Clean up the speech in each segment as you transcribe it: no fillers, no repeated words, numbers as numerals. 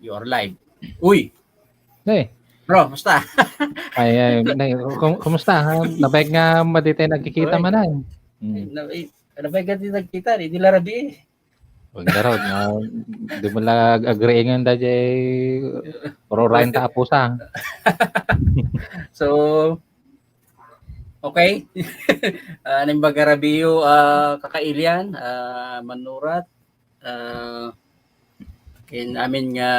You are live. Uy, Eh, bro, musta? kumusta? Nabaig nga madite nagkikita Uy, manan. Hmm. ano ba yung nagkita? Hindi larabi eh. Wag na raw na di mo lang agree nga jay ororain ta apusa. So, okay. Anong bagarabiyo, kakailian, manurat, kin amin nga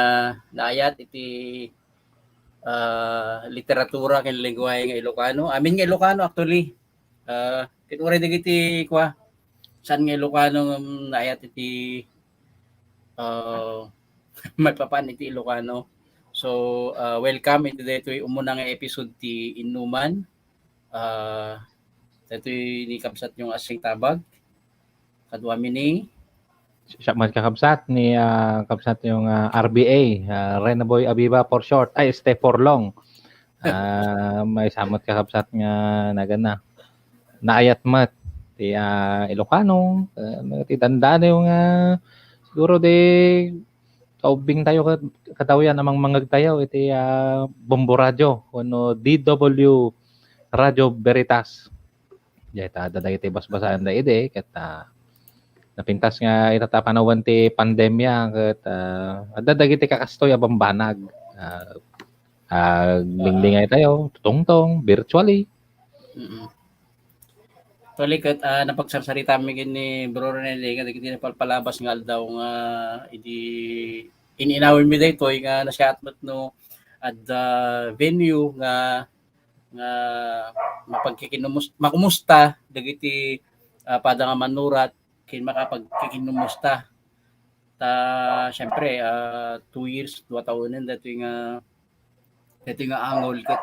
naayat iti literatura ken lengguwahe nga Ilocano. Amin nga Ilocano actually. Kinure digiti kwa saan nga Ilocano naayat iti may papan iti Ilocano. So, welcome ito dito umuna nga episode ti Inuman. Dito ni kapsat yung asing tabag. Kadwa ni Siya man kakabsat ni kabsat yung RBA, Renaboy Abiba for short. Ay, stay for long. May samot kakabsat nga nagana. Naayat mat ti Ilocano, ti dandaan yung siguro di kaubing tayo katawian amang mangagtayaw iti Bombo Radio kuno DW Radio Veritas. Jayta daday iti basbasan da ide ket napintas nga itata panawan ti pandemya ket adda dagiti kakastoy a bambanag. Bingbingay tayo tutungtong virtually. Tuloy kat napagsarsarita mi ni Bro Rene nga dagiti napalpalabas nga aldaw nga idi ininawin mi daytoy nga nasyatmat no at the venue nga makumusta dagiti pada nga manurat kin makapagkikinumusta ta syempre 2 years 2 taonen datoy nga angol ket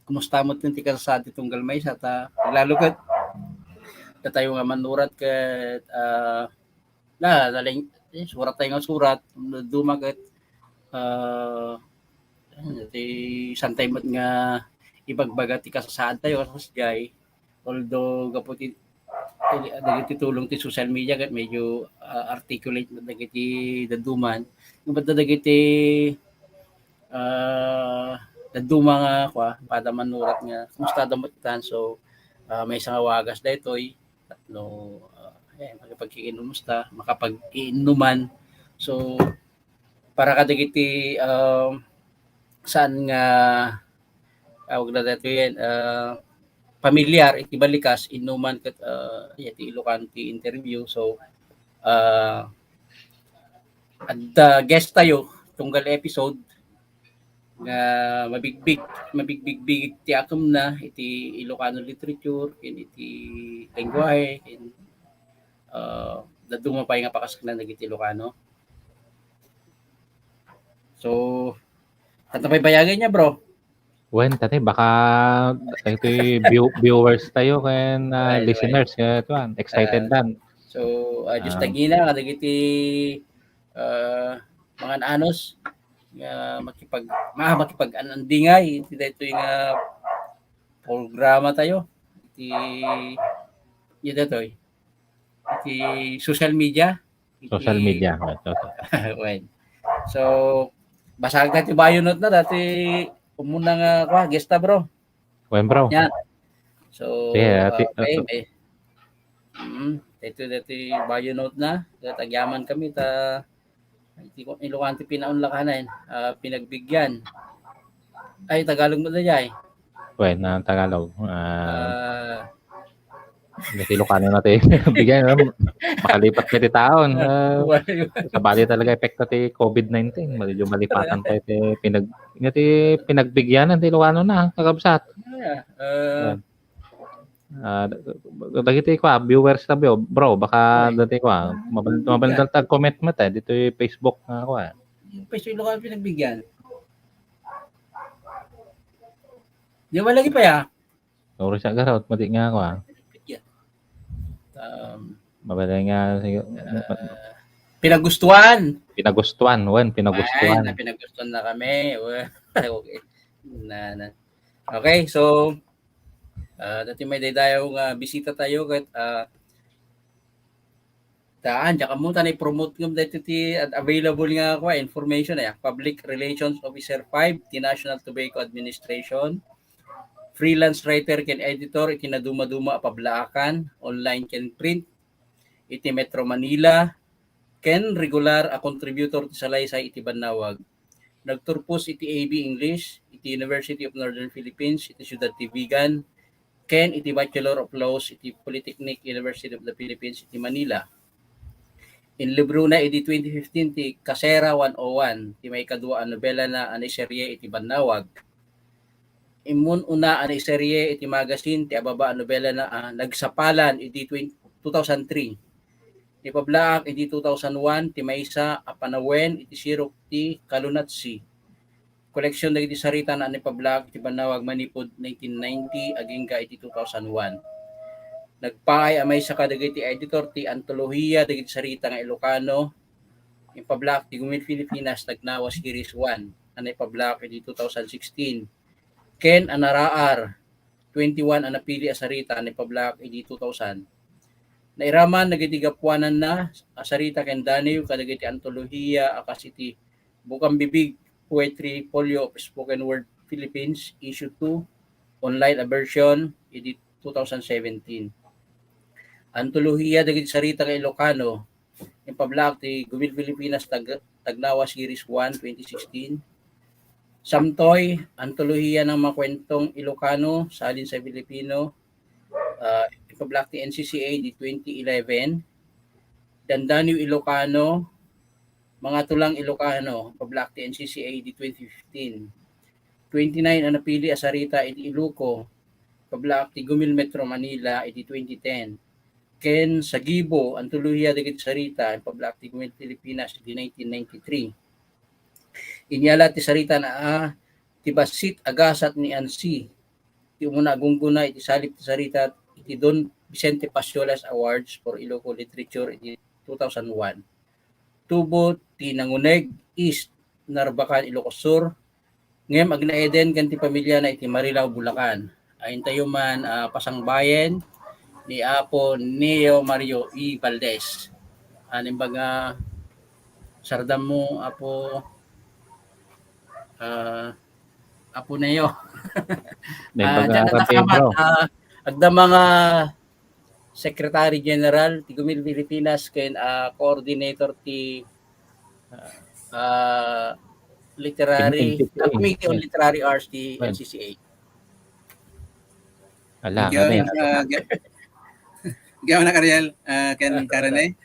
kumusta mo ti kasasad itong galmay sa ta lalo ket tayo nga manurat ket daling surat tayo nga surat dumagat ti santay mat nga ibagbaga ti kasasaan tayo kasasgay although gaputi dagiti tulong ti social media ket medyo articulate na dagiti daduman but dagiti daduma nga pada manurat nga kumusta damot tan so may isang wagas daytoy no makapagkikinumusta makapag-iinuman so para kadagiti saan nga wag na dito yan pamilyar iti balikas inuman ket iti Ilocano ti interview so at guest tayo tunggal episode nga mabigbig ti atom na iti Ilocano literature ken iti lengguwahe ken daduma pay nga pakasklan dagiti Ilocano. So tatapay bayagan niya bro. Wen tani baka ito viewers tayo ken listeners ket excited dan. So just tagina nga dagiti mga anos nga makipag-anandingay iti daytoy nga programa tayo iti daytoy iti social media Social media. well, so basag na ti bayonot na dati umuna nga gesta bro. Wen bro. Yan. So okay. Ito bayonot na tagyaman kami ta Ilocano pinaunlakanan pinagbigyan ay Tagalog mo na jay Wen Tagalog. Ilocano natin bigyan makalipat piti taon. Sabali talaga epekto ti COVID-19 medyo malipatan pa iti pinagbigyanan ti Ilocano na kakabsat. Dagiti viewers ta bro baka dati mabaldal tag comment mo ta dito Facebook nga yung peso Ilocano pinagbigyan di ba lagi pa ya uri siya garot mati nga mabalay nga pinagustuhan wen pinagustuhan na kami okay okay so dati may dayo nga bisita tayo ket Taan, tsaka mo tanay promote ngam dito ti at available nga ko information Public Relations Officer 5 ti National Tobacco Administration. Freelance writer ken editor iti naduma-duma pablaakan, online ken print iti Metro Manila, ken regular a contributor ti salaysay iti Bannawag. Nagturpos iti AB English iti University of Northern Philippines iti Ciudad Tibigan, ken iti Bachelor of Laws iti Polytechnic University of the Philippines iti Manila. In libro na iti 2015 ti Kasera 101 ti may kadua a nobela na anay serye iti Bannawag. Imun una anay serye iti magazine ti ababa a nobela na Nagsapalan iti 2003. Ti pablaak iti 2001 ti maysa a Panawen iti sirok ti Kalunatsi. Koleksyon dagiti sarita na ani pablaak iti Bannawag manipod 1990 agingga iti 2001. Nagpaay amay sa kadagiti editor ti antolohiya dagiti sarita nga Ilocano. Yung pablak ti Gumil Pilipinas nagnawa series 1 anay pablak iti 2016. Ken Anaraar 21 ang napili a sarita anay pablak iti 2000. Nairaman dagiti gapuanan na a sarita ken Daniel kadagiti antolohiya akas iti Bukang Bibig Poetry Folio of Spoken Word Philippines issue 2 online version iti 2017. Antolohiya dagiti sarita nga Ilocano yung pablak ti Gumil Pilipinas Tagnawa Series 1 2016. Samtoy antolohiya ng mga kwentong Ilocano salin sa Pilipino yung pablak ti NCCA di 2011. Dandanyo Ilocano mga tulang Ilocano pablak ti NCCA di 2015. 29 ang napili a sarita iti Iluko pablak ti Gumil Metro Manila iti 2010. Ken Sagibo, antolohiya dagiti sarita, pablak ti Gumil Pilipinas di 1993. Inyala ti sarita na ti Basit Agasat ni Ansi. Ti umuna gungguna iti salip ti sarita iti Don Vicente Pasiolas Awards for Iloco Literature iti 2001. Tubo ti Nanguneg East Narbacan Ilocos Sur. Ngem agnaeden kan ti pamilya na iti Marilao Bulacan. Ayon tayo man Pasangbayen ni Apo Neo Mario E. Valdez. Aning baga sardam mo Apo Apo Neo. Diyan natakamat agda mga Secretary General ti Gumil Pilipinas ken coordinator ti literary Committee on Literary Arts ti NCCA. Ala, Gawin na Kariel, ken Karene.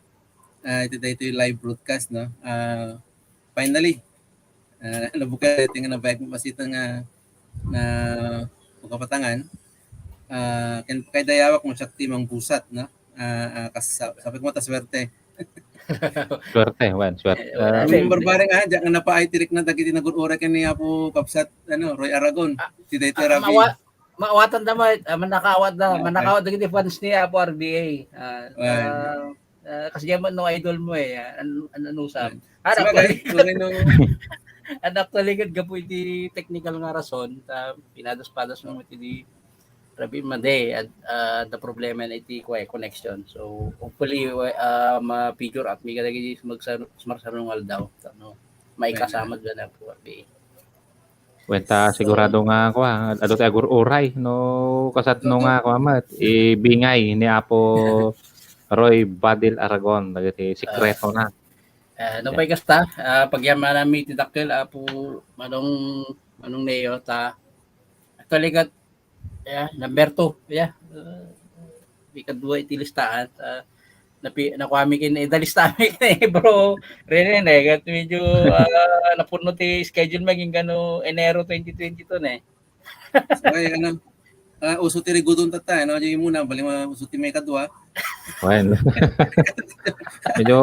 Ito yung live broadcast, no? Finally, nabuka tingin na baik mo pasito nga na magkapatangan. Ken kay dayawak mo sakti mang busat, no? Sabi ko mata swerte. Swerte, wan, swerte. Yung barbare nga, diyan nga napaay tirik na dagiti nagurura ken ni Apo Kapsat, Roy Aragon, si Daytoy Rafi. Maawatan da manakawat dagiti fans ni Apo RBA. Kasi yaman no idol mo anusam. Actually gud gapo iti technical nga rason ta pinadas-padas mo iti Rabi Made at the problema na iti connection. So hopefully ma-figure out mi kadagiti smarsarungal daw no. May kasama dyan na po RBA. Wenta sigurado nga ako ado ti agur uray no kasatno nga ako amat ibingay ni Apo Roy Badil Aragon dagiti sikreto na. No pay kasta pagyaman nami ti dakkel Apo manong Neo ta actually kat number 2 ikadua iti listahan nakuami kin idalistami bro rin kat medyo napuno ti schedule maging gano Enero 2022 na So ay uso ti rigudon tata no yung muna bali uso ti may kadua. Well. Medyo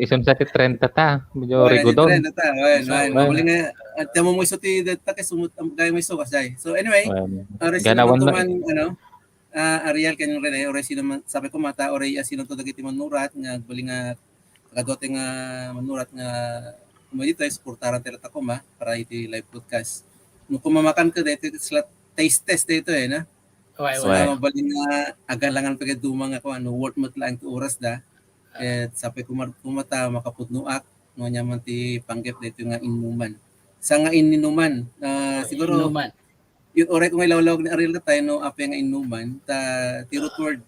isang sa ti trend tata medyo rigudon. Trend tata. Well, bali nga at mo iso ti data kay sumut gay mo iso kasay. So anyway, ganawan man Ariel ken Rene oray sino man sabi ko mata oray sino to dagiti manurat nga bali nga kadote nga manurat nga kumita suportaran tila ko para iti live podcast. No kumamakan ka dito sila taste test dito na. So bali nga agalangan pagka dumang ako worth mo lang ti oras da. At sabi kumata makapudnuak no nya man ti panggep dito nga inuman. Sa nga ininuman, siguro Inuman. yung oray kung ilawlawag ni Ariel tayo no ape nga inuman ta ti root word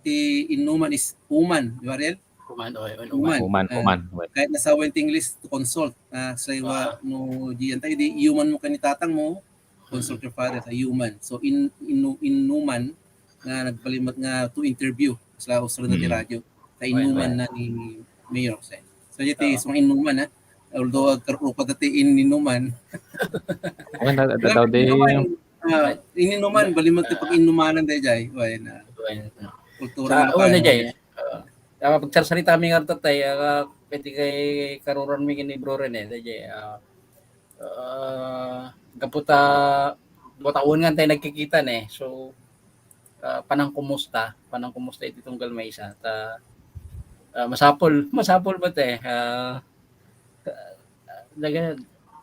ti inuman is uman, di ba Ariel? Kuman o inuman. Uman. Uman. Kahit nasa Went English to consult. Sa iwa no diyan tayo di human mo kanitatang mo consult your father sa human. So inuman nga nagpalimat nga to interview sa usulod na ti radyo sa inuman na ni Mayor sa. So dito is mga inuman although karupa dati ininuman. Daw di Ininuman balimat ti pag inumanan day jay. Way na kultura Sa una jay. Pagsalita mi nga tatay, pwede kay karuran mi kini bro rin jay. Kaputa 2 taon nga tayo nagkikita So panang kumusta iti tunggal may isa ta masapol ba te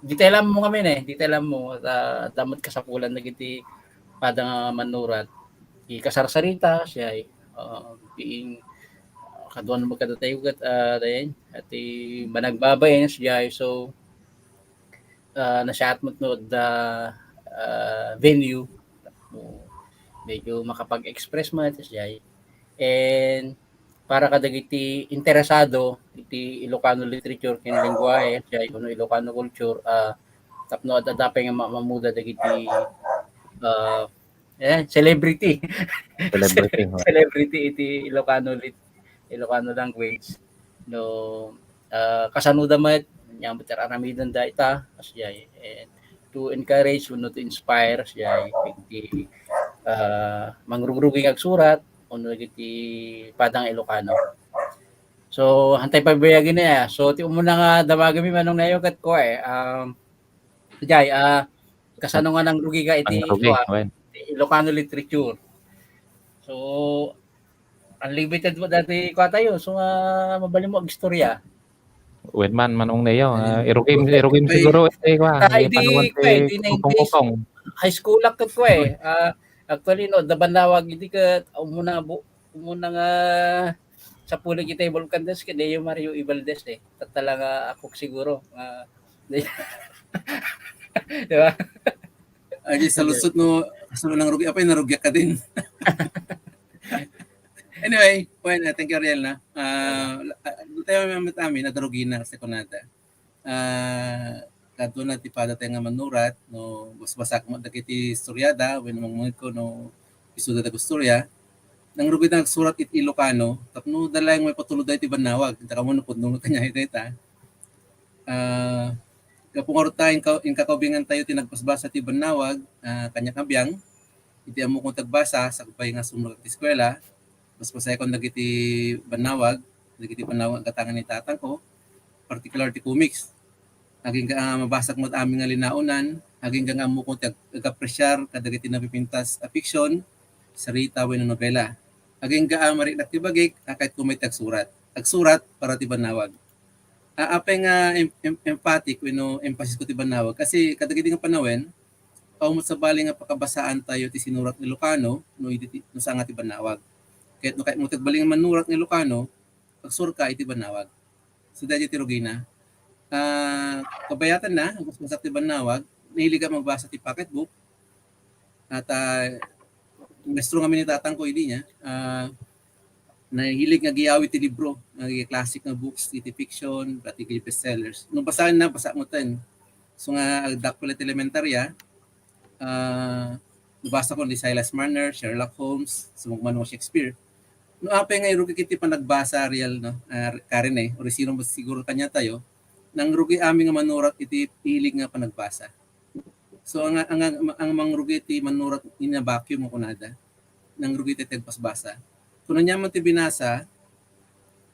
detailan mo kami detailan mo damot kasapulan nagiti pada nga manurat ikasarsarita siya being kaduan mo kada tayo dayan at managbabay siya so na-shot mo the venue medyo makapag-express mo siya and para kadagiti interesado iti Ilocano literature ken lengguwahe siya kuno Ilocano culture tapno adapay nga mamuda dagiti celebrity iti Ilocano language no kasanuda met yang beter aramidan da ita asya and to encourage no to inspire siya iti mangrugrugi kag surat uno iti padang Ilocano. So hantay pabayagin na so ti umuna nga damagami manong nayo kat ko jay kasano nga nang rugi ka iti Ilocano literature. So unlimited mo dati ko tayo so mabali mo og istorya. Wen man manong nayo irugim siguro Hindi kupong high school ak ko actually no dabanawag hindi ka umuna nga sa pulig kita Volcandes kaya yung Mario Ibaldes talaga ako siguro di ba ay sa lusot no kasunod ng rugi apay narugya ka din. Anyway, thank you Ariel na. Tayo mamit amin na darugina sa kunada. Kadto na ti pada tayo nga manurat no basbasak mo dagiti istoryada when mangmungit ko no isuda da istorya nang rugit na surat it Ilocano tapno dalayng may patulod iti banawag taka mo no pudno kanya ita kapungaro tayo in kakabingan tayo tinagpasbasa ti banawag kanya kabyang iti amo kong tagbasa sa kupay nga sumurot ti eskwela basbasay ko dagiti banawag katangan ni tatang ko particular ti comics aging mabasag mo aming nga linaunan, aging nga mo kung tagapresyar kadagiti napipintas a fiction, sarita wenno nobela. Aging marik naktibagik kahit kung may tagsurat. Tagsurat para ti banawag. Apay nga empathic wenno emphasis ko ti banawag kasi kadagiti nga panawen mo sa bali nga pakabasaan tayo ti sinurat ni Ilocano no sa nga ti banawag. Kahit no kahit mo tagbaling manurat ni Ilocano, pagsurka iti banawag. So dahil ti Rugina, kabayatan na, mas masak ti banawag, nahilig ka magbasa ti pocketbook, at mestro kami ni tatang ko, hindi niya, nahilig nga giyawi ti libro, classic nga books, iti fiction, pati bestsellers. Nung basahin na, basa mo ten. So nga, Dakulit Elementarya, nabasa ko ni Silas Marner, Sherlock Holmes, sumugman mo Shakespeare. No apay nga irugi kiti pa nagbasa Ariel no, Karen o sino ba siguro kanya tayo, nang rugi aming manurat iti pilig nga panagbasa. So ang mangrugi iti manurat ina vacuum mo kunada. Nang rugi iti tagpasbasa. Kung nya man ti binasa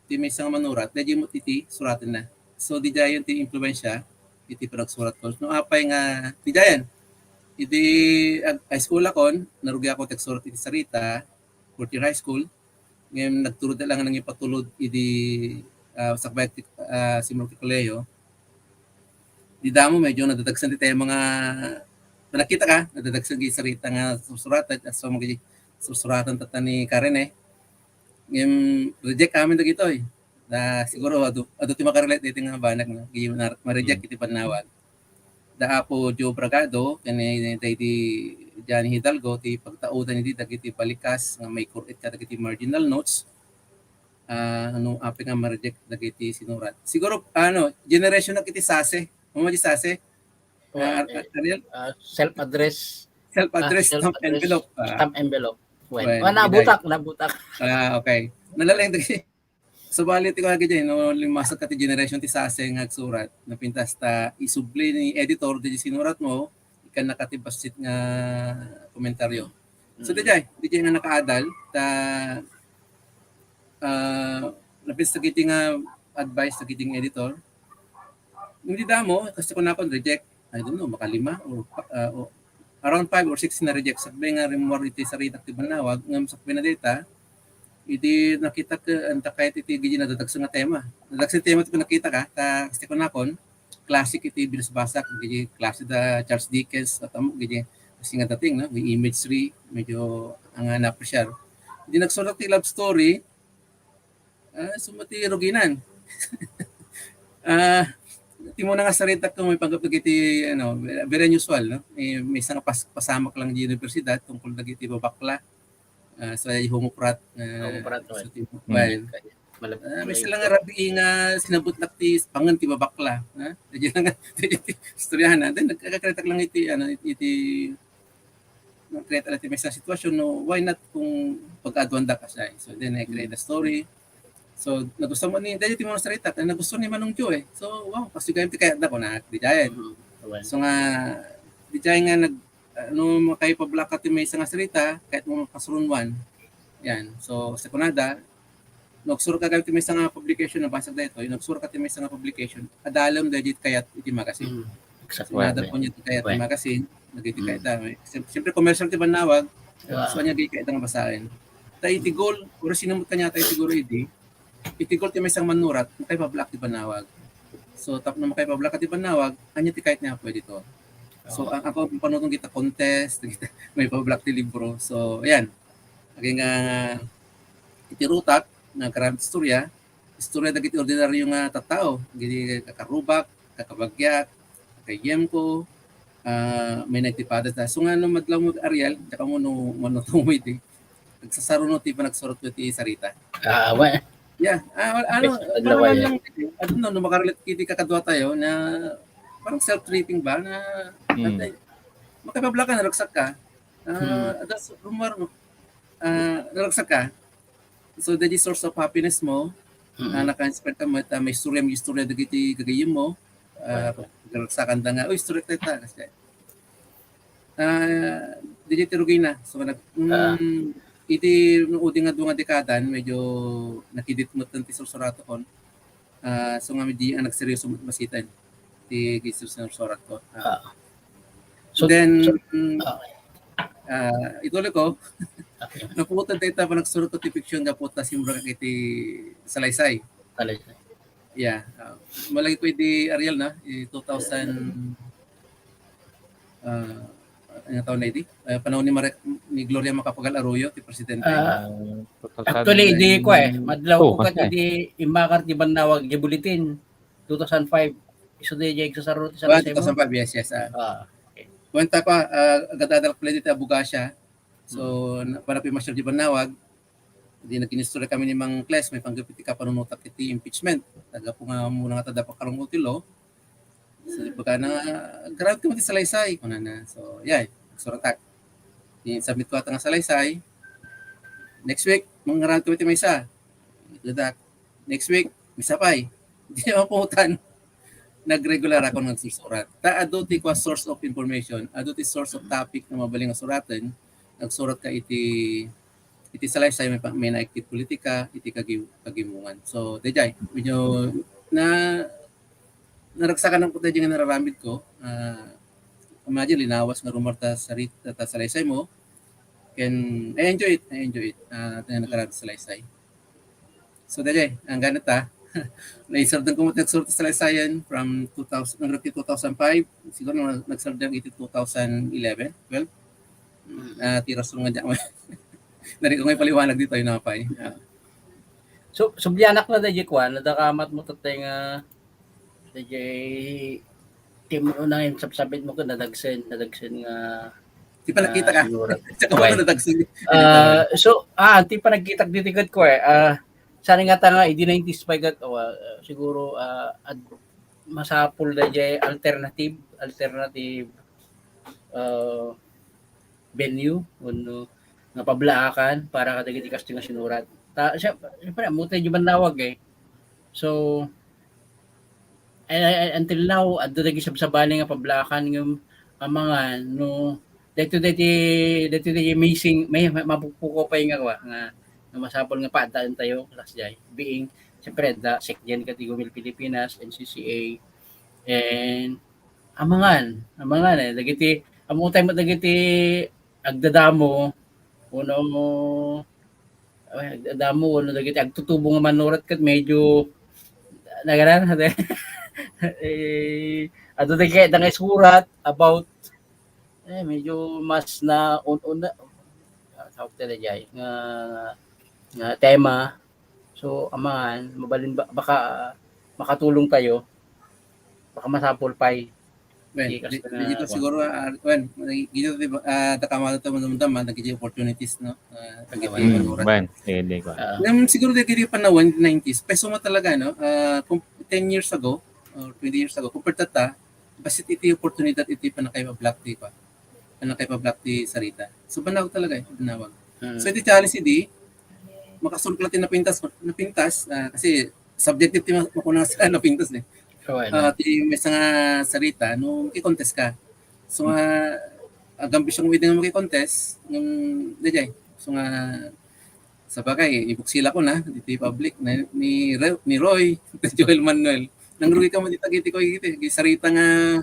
ti may isang manurat, dahil mo iti suratan na. So di dayon ti impluwensya iti panagsurat ko. No apay nga di dayan. Iti high school akon, narugi ako tagsurat iti sarita, 4th high school. Ngayon nagturod na lang nang ipatulod iti sakbay simul ti koleyo. Di damo medyo nadadagsan ti tayo mga nakita ka, nadadagsan ti sarita nga susuratan at so susuratan tata ni Karen Yung reject amin dagito eh. Da siguro ado ti makarelate dito nga banag no. Gi ma-reject iti panawag. Da apo Joe Bragado kani di Johnny Hidalgo ti pagtaudan iti dagiti balikas nga may kurit ka dagiti marginal notes. Ano api nga ma-reject dagiti sinurat. Siguro generation na kiti sase. Mo di sase. Ariel, Self-address. self-address stamp Self-address. envelope. Stamp envelope. Well, Nabutak. Okay. Nalalang dagiti. So bali ti kagi dyan, no, limasag ka ti generation ti sase nga agsurat, napintas ta isubli ni editor di sinurat mo, ikan nakatibasit nga komentaryo. So di dyan nga nakaadal, ta napintas ta kiti nga advice ta kiti nga editor, hindi damo, kasi kung nakon reject, I don't know, baka 5 or around 5 or 6 na reject. Sabi nga remore iti sarita ti banawag, ngam sakbi na data, iti nakita ka anta kahit iti gidi na dadagsa nga tema. Dadagsa tema iti nakita ka ta kasi kun nakon classic iti binasbasak gidi klase da Charles Dickens at amo gidi kasi nga dating no may imagery medyo ang na-appreciate. Hindi nagsulat ti love story sumati ruginan. Ti mo na nga sarita ko may panggap iti very unusual no. May isang pasamak lang di universidad tungkol dagiti babakla. So humuprat may sila nga rabi nga sinabot na ti pangan ti babakla dadya lang istoryahan na then nagkakretak lang iti nagkretak lang iti may isang sitwasyon no why not kung pag-adwanda ka siya so then I create a story so nagusto mo ni dadya ti mo sarita nagusto ni Manong Joe so wow kasi kayo ti kaya ko na di jayan so nga di jayan nga makay pa-block at may isang salita kahit mo makasurun one. Yan. So, sa kunada, nagsuro ka gamit may isang publication na basag dito, nagsuro ka may isang publication, adalam dahil kayat iti magasin. So, nadal po niya kayat iti magasin, nagiti kayat. Siyempre, commercial ti banawag, so niya gay kayat ang basahin. Ta iti goal, or sinumot ka niya tayo siguro iti goal ti may isang manurat, makay pa-block ti banawag. So, tap na makay pa-block ti banawag, anya ti kayat niya pwede to. So, ako panutong kita contest, may pa-block ti libro. So, ayan. Naging itirutak ng karang istorya dagiti ordinaryo nga tattao. Giti kakarubak, kakabagyak, kakayemko, may nagtipada ta. So, nga nung madlaw mo Ariel, tsaka mo nung manutong mo iti, nagsasarunod ti pa nagsurot ko iti sarita. Yeah. Nung makarelate kiti kakadwa tayo na parang self-treating ba na makapabla ka, nalagsak ka. That's rumor mo. Nalagsak ka. So, that is source of happiness mo. Naka-inspire ka mo. May istorya dagiti gagayim mo. Nalagsakan da nga. Uy, istorya tayo. Digiti rugay na. So, iti udi nga duwa dekadan, medyo nakidit mo tanti sursurato kon. So, nga medyo ang nagseryoso mo masitan. Di gisip sa surat ko. So then, ituloy ko, naputa tayo pa nagsurot ko ti fiction na puta simbra kiti salaysay. Yeah. Malagi ko di Ariel na, 2000, ano taon na iti? Panahon ni Gloria Macapagal Arroyo, ti Presidente. Actually, di ko madlaw ko kat di imakar di banawag di bulletin, 2005. So di jay sa sarot sa 2005 yes. Okay. Kwenta ko agad-adal pala dito Bugasya. So para pi master di banawag, di nagkinistorya kami ni Mang Kles may panggapiti ka panunutak iti impeachment. Taga po nga muna nga tada pa karong utilo. So baka na grabe ko ti salaysay kuno na. So yeah, suratak. Submit ko nga salaysay. Next week, mangarang ko ti may isa. Dadak. Next week, misa pay. Di maputan. Nagregular ako ng susurat. Ado ti ko source of information, ado ti source of topic na mabaling nga suratan, nagsurat ka iti salaysay may naikti politika, iti kagimungan. So, dejay, medyo naragsakan ng puta nga nararamid ko. Imagine, linawas nga rumarta sa salaysay mo. I enjoy it. Nagkaroon sa salaysay. So, dejay, ang ganita, naisardan ko nagsurot sa Salaysay from 2005, siguro nagsardan ito 2011, 12. Tiras nga dyan. Nari ko ngayon paliwanag dito yung napay. So subyanak na dayjay kwan nadakamat mo tatay nga dayjay team una yung sabsabit mo ko nadagsen nga Di pa nakita ka. sinurat. Tsaka Okay. mo natagsin. Anti pa nagkitag ditigad ko eh. Sana nga ta nga idi-90s pa gat siguro masapul dayjay alternative venue uno nga pablaakan para kadagiti kasto nga sinurat. Siyempre, mutay di banawag eh. So, until now, adto dagi sabsabali nga pablaakan ng mga no dito amazing may mapupuko pa nga nga masapol nga paadaan tayo class jay being siyempre da Secgen Katigumil Pilipinas NCCA and amangan eh dagiti amutay mo dagiti agdadamo uno agdadamo uno dagiti agtutubo nga manurat kat medyo nagaran ato dagiti nga surat about medyo mas na una tawag tala jay nga tema so amangan mabalin baka makatulong tayo baka masapol pay Dito siguro dito takamado to man nagigi opportunities no pagiti manurat. Hindi ko. Siguro dito panahon 90s peso mo talaga no 10 years ago or 20 years ago compared ta basit iti oportunidad iti panakay pa-black tea pa. Panakay pa-black tea sarita. So banawag talaga banawag. So iti challenge idi makasulklat na pintas kasi subjective ti makunang sa napintas eh. Ti may nga sarita no i-contest ka. So agambi siyang within nga maki-contest ng dayjay. So nga sa bagay ibuksila ko na dito public na ni Roy Joel Manuel nangrugi ka mo dito giti ko giti sarita nga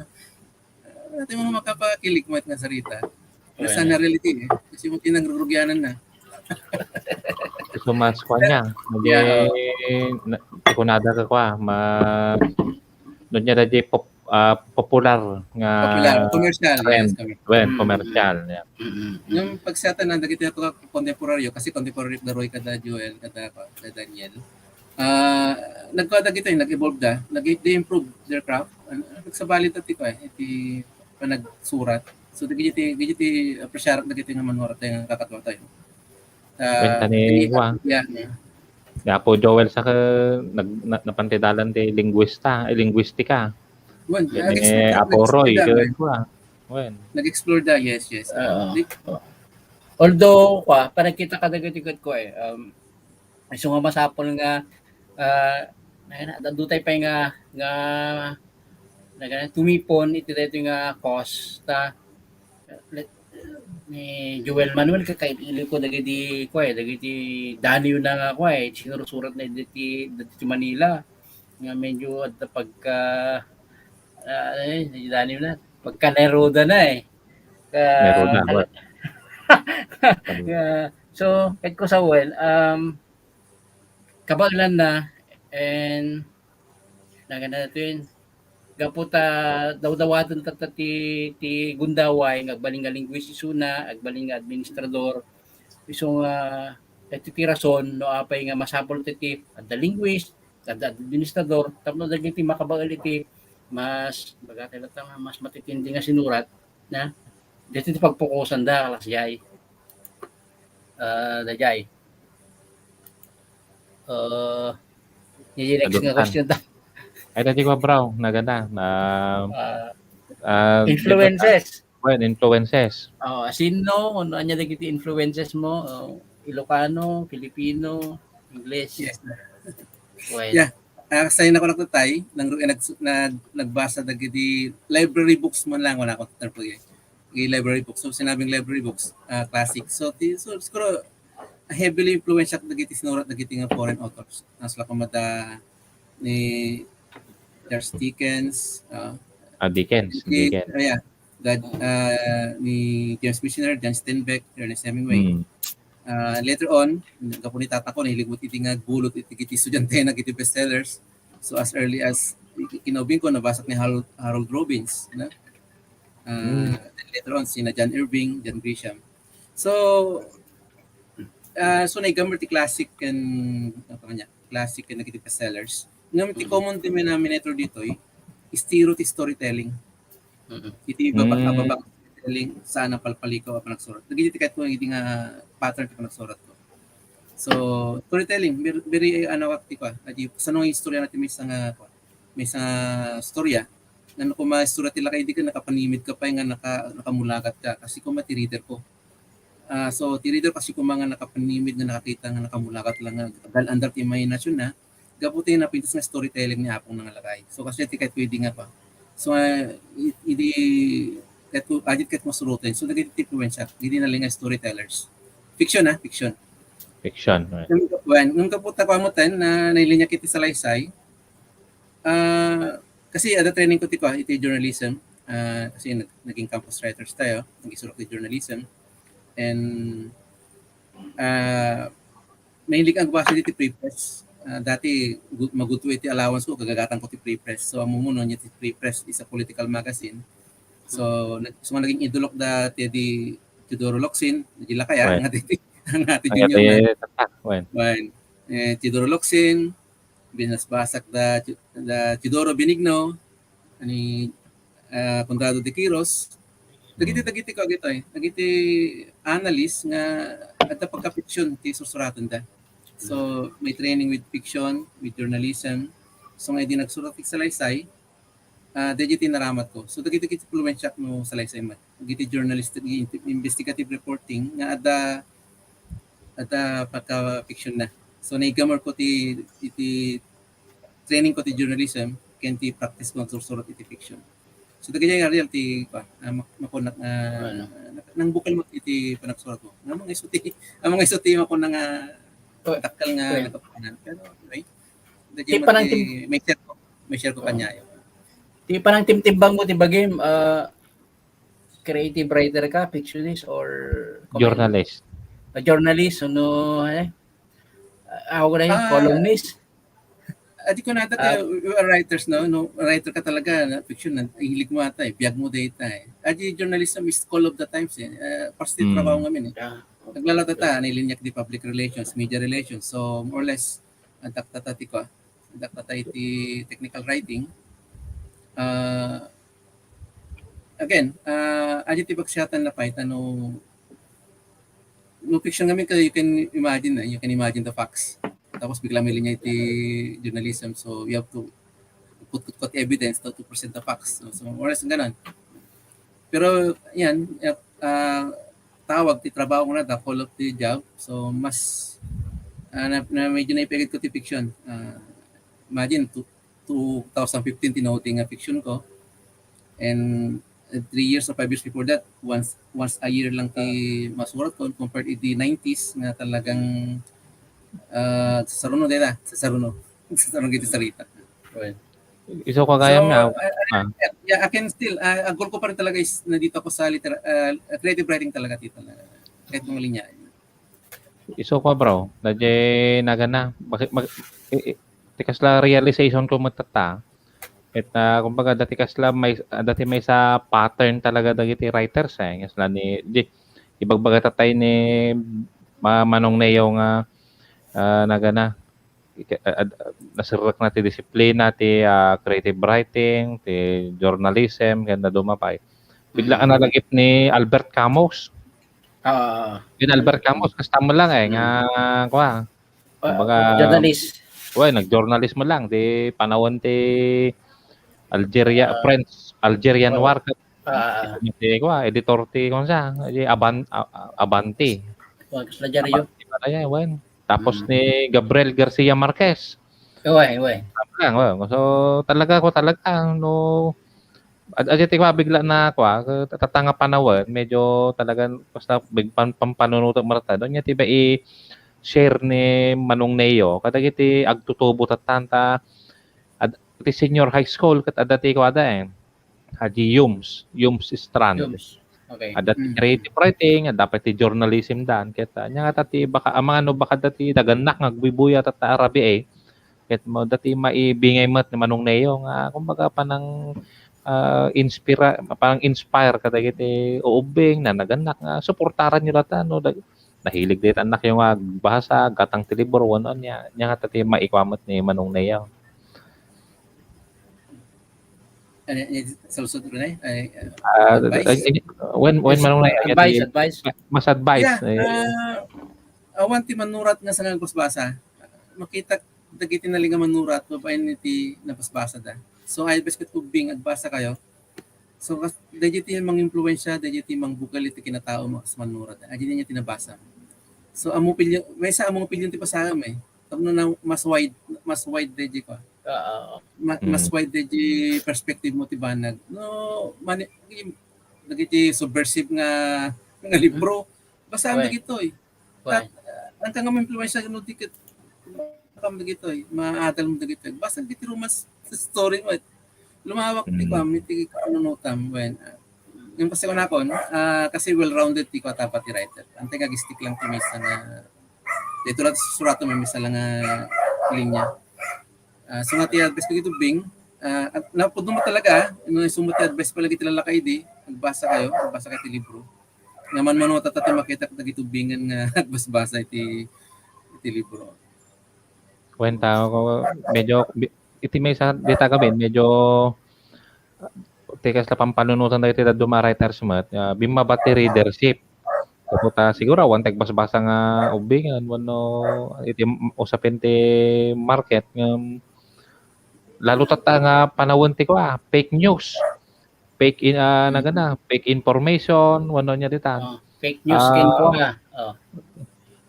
natin mga makapakilig mo nga sarita. Sa na reality kasi mo tinangrugyanan na. So mas kwa niya. Kunada ka kwa doon niya dadi popular nga commercial trend. Commercial yeah. Yung pagsata na dagiti ato contemporary kasi contemporary na Roy kada Joel kada Daniel nagkada gito nag-evolve they improve their craft nagsabalit ati ko iti panagsurat so dagiti appreciate dagiti nga manurat nga kakatwa tayo Ya po Joel sa napantidalan ti linguistika. Apo Roy nag-explore yes. Although panagkita ka dagiti ko iso nga masapol nga dutay pa nga tumipon iti dito nga cause ni Joel Manuel kakaili ko dagiti daniw na nga sinusurat na diti Manila nga medyo at pagka daniw na pagka Neruda na Neruda so kahit ko sa kabalan na and nagana natin gaputa daw-dawatan ti Gundaway agbaling nga linguist isuna agbaling nga administrador iso nga ti rason no apay nga masapol ti adda linguist adda administrador tapno dagiti makabagal iti mas mas matitindi nga sinurat na dito ti pagpukusan da alas jay dayjay next nga question ta ay dati ko bro naganda influences sino ano anya dagiti influences mo Ilocano, Filipino, English say na ko nagtatay nagbasa dagiti library books man lang wala ko library books so sinabing library books classic so siguro heavily influenced dagiti sinurat dagiti nga foreign authors nasla kamada ni Charles Dickens ni James Michener, John Steinbeck, Ernest Hemingway. Later on, kapuni tata ko nahiligmot iti nga gulot iti estudyante na iti bestsellers. So as early as kinobing ko nabasa ni Harold Robbins, no? Later on sina John Irving, John Grisham. So naigammer ti classic and classic and dagiti bestsellers. Ngam ti common theme namin ito dito istiro ti storytelling. Iti babak storytelling saan ang palpalikaw ang panagsurat. Dagiti kahit ko iti nga pattern ti panagsurat ko. So storytelling very ti ko. Adi sanong istorya natin may isang storya na kung ma-istorya tila kay di ka nakapanimid ka pa nga nakamulagat ka kasi kung mati-reader ko. So ti-reader kasi kung mga nakapanimid na nakakita nga nakamulagat lang nga dahil under ti imaginasyon na gaputi na pintas nga storytelling ni apong nangalakay. So kasi ti kahit pwede nga pa. So idi kahit masurutin. So dagiti influensya, hindi na lang nga storytellers. Fiction. Fiction. Right. Nung kaputa ko amutan na nailinya kiti sa Laysay, kasi ada training ko iti journalism, kasi naging campus writers tayo, nag-isulat ti journalism, and mahilig ang basa ti pre-press. Dati maguto iti allowance ko, kagagatan ko ti pre-press. So amumuno niya ti pre-press is a political magazine. So naging idolok dati di Teodoro Locsin, nagila kaya ang ati junior na. Teodoro Locsin, binasbasak da Teodoro Benigno, ani Conrado de Quiros. Dagiti ko agito dagiti analyst nga at pagka-fiction ti susuratan da. So may training with fiction, with journalism. So nga di nagsurat ti Salaysay, dagiti naramat ko. So dagiti influensya no Salaysay man. Dagiti journalistic investigative reporting nga ada pagka-fiction na. So naigamor ko ti training ko ti journalism ken ti practice ko magsusurat iti fiction. So dagiti nga real ti makunak nang bukal mo iti panagsurat mo. Nga mga isuti mo ko nga takal nga nakapanan. Pero right. May share ko kanya yun. Di pa nang timtimbang mo ti bagim creative writer ka, fictionist or Journalist. Journalist no ako na yung columnist. Adi ko nata we are writers no writer ka talaga na fiction na hilig mo ata biyag mo data Adi journalism is call of the times parte trabaho ngamin naglalata ta nilinyak di public relations, media relations. So more or less adaptata iti technical writing. Again, adi ti pagsyatan na pahit no fiction ngamin you can imagine the facts. Tapos bigla may linya iti journalism. So you have to put evidence to present the facts. So more or less ganun. Pero yan, tawag ti trabaho ko na the call of the job. So mas na medyo naipigit ko ti fiction. Imagine 2015 tinote nga fiction ko. And 3 years or 5 years before that, once a year lang ti masurat ko compared to the 90s na talagang sa saruno giti sarita. Right. Iso kagaya na. Yeah, I can still ang goal ko pa rin talaga is nandito ako sa creative writing talaga dito kahit mga linya. Iso ko bro, dadya nagana. Bakit tikas la realization ko matata. At kumbaga dati kasla may sa pattern talaga dagiti writers Kasla ni ibagbaga tatay ni Manong Neo nga nagana nasirak na ti disiplina ti creative writing, ti journalism, ganda dumapay. Bigla ka nalagip ni Albert Camus. Albert Camus, kasta mo lang nga kumbaga journalist. Nag-journalist mo lang di panahon ti Algerian War editor ti Abanti. Kasla diaryo. Tapos ni Gabriel Garcia Marquez. So talaga no adjeti ko bigla na tatanga panawon medyo talagang basta pampanunuto marta doon niya tiba share ni Manong Neo kadagiti agtutubo tatanta ti senior high school kat adati ko Haji Yums Strand. Okay. Dati creative writing, dapat ti journalism dan kita. Nya tati baka amang baka dati daganak ngagbibuya tata Arabi Ket mo dati maibingay mat ni Manong Neo nga kumbaga panang inspire kada kiti uubing na naganak nga suportaran nyo rata no nahilig dit anak yung bahasa gatang tilibor wonon nya nya nga tati maikwamot ni Manong Neo. Sa lusod rin Advice? When Manong Neo Advice. mas advice Yeah, awan ti manurat nga sa nagbasbasa. Makita dagiti na nga manurat babaen niti nabasbasa da. So I best ko bing adbasa kayo. So dagiti mang impluwensya, dagiti mang bukal iti kinatao mas manurat. Adi niya tinabasa. So amo pilyon, may sa among pilyon ti pasagam eh. Tapno na mas wide dagiti ko. Mas wide dagiti perspective mo ti banag. No, dagiti subversive nga libro. Basta ang dagito eh. Ang kang impluwensya no tiket kam dagito eh. Maatal mo dagito. Basta dagiti mas story mo. Lumawak ti ko ti kanunutam when yung kasi ko na kon kasi well-rounded ti ko tapat ti writer. Ante nga gistik lang ti misa nga dito rat surato may misa lang nga linya. So nga ti advice ko dito bing at napudno mo talaga no sumot ti advice pala ti lalakay di nagbasa kayo ti libro. Naman man tatati makita ka dagito bingan nga agbasbasa iti libro. Kwenta ko medyo iti may sa dita kami medyo tikas la pampanunutan tayo tita duma writers mat bimabati readership kaputa siguro one tag basa nga ubingan wano iti usapin ti market nga lalo tata nga panawon ti ko fake news fake information wano nya dita fake news info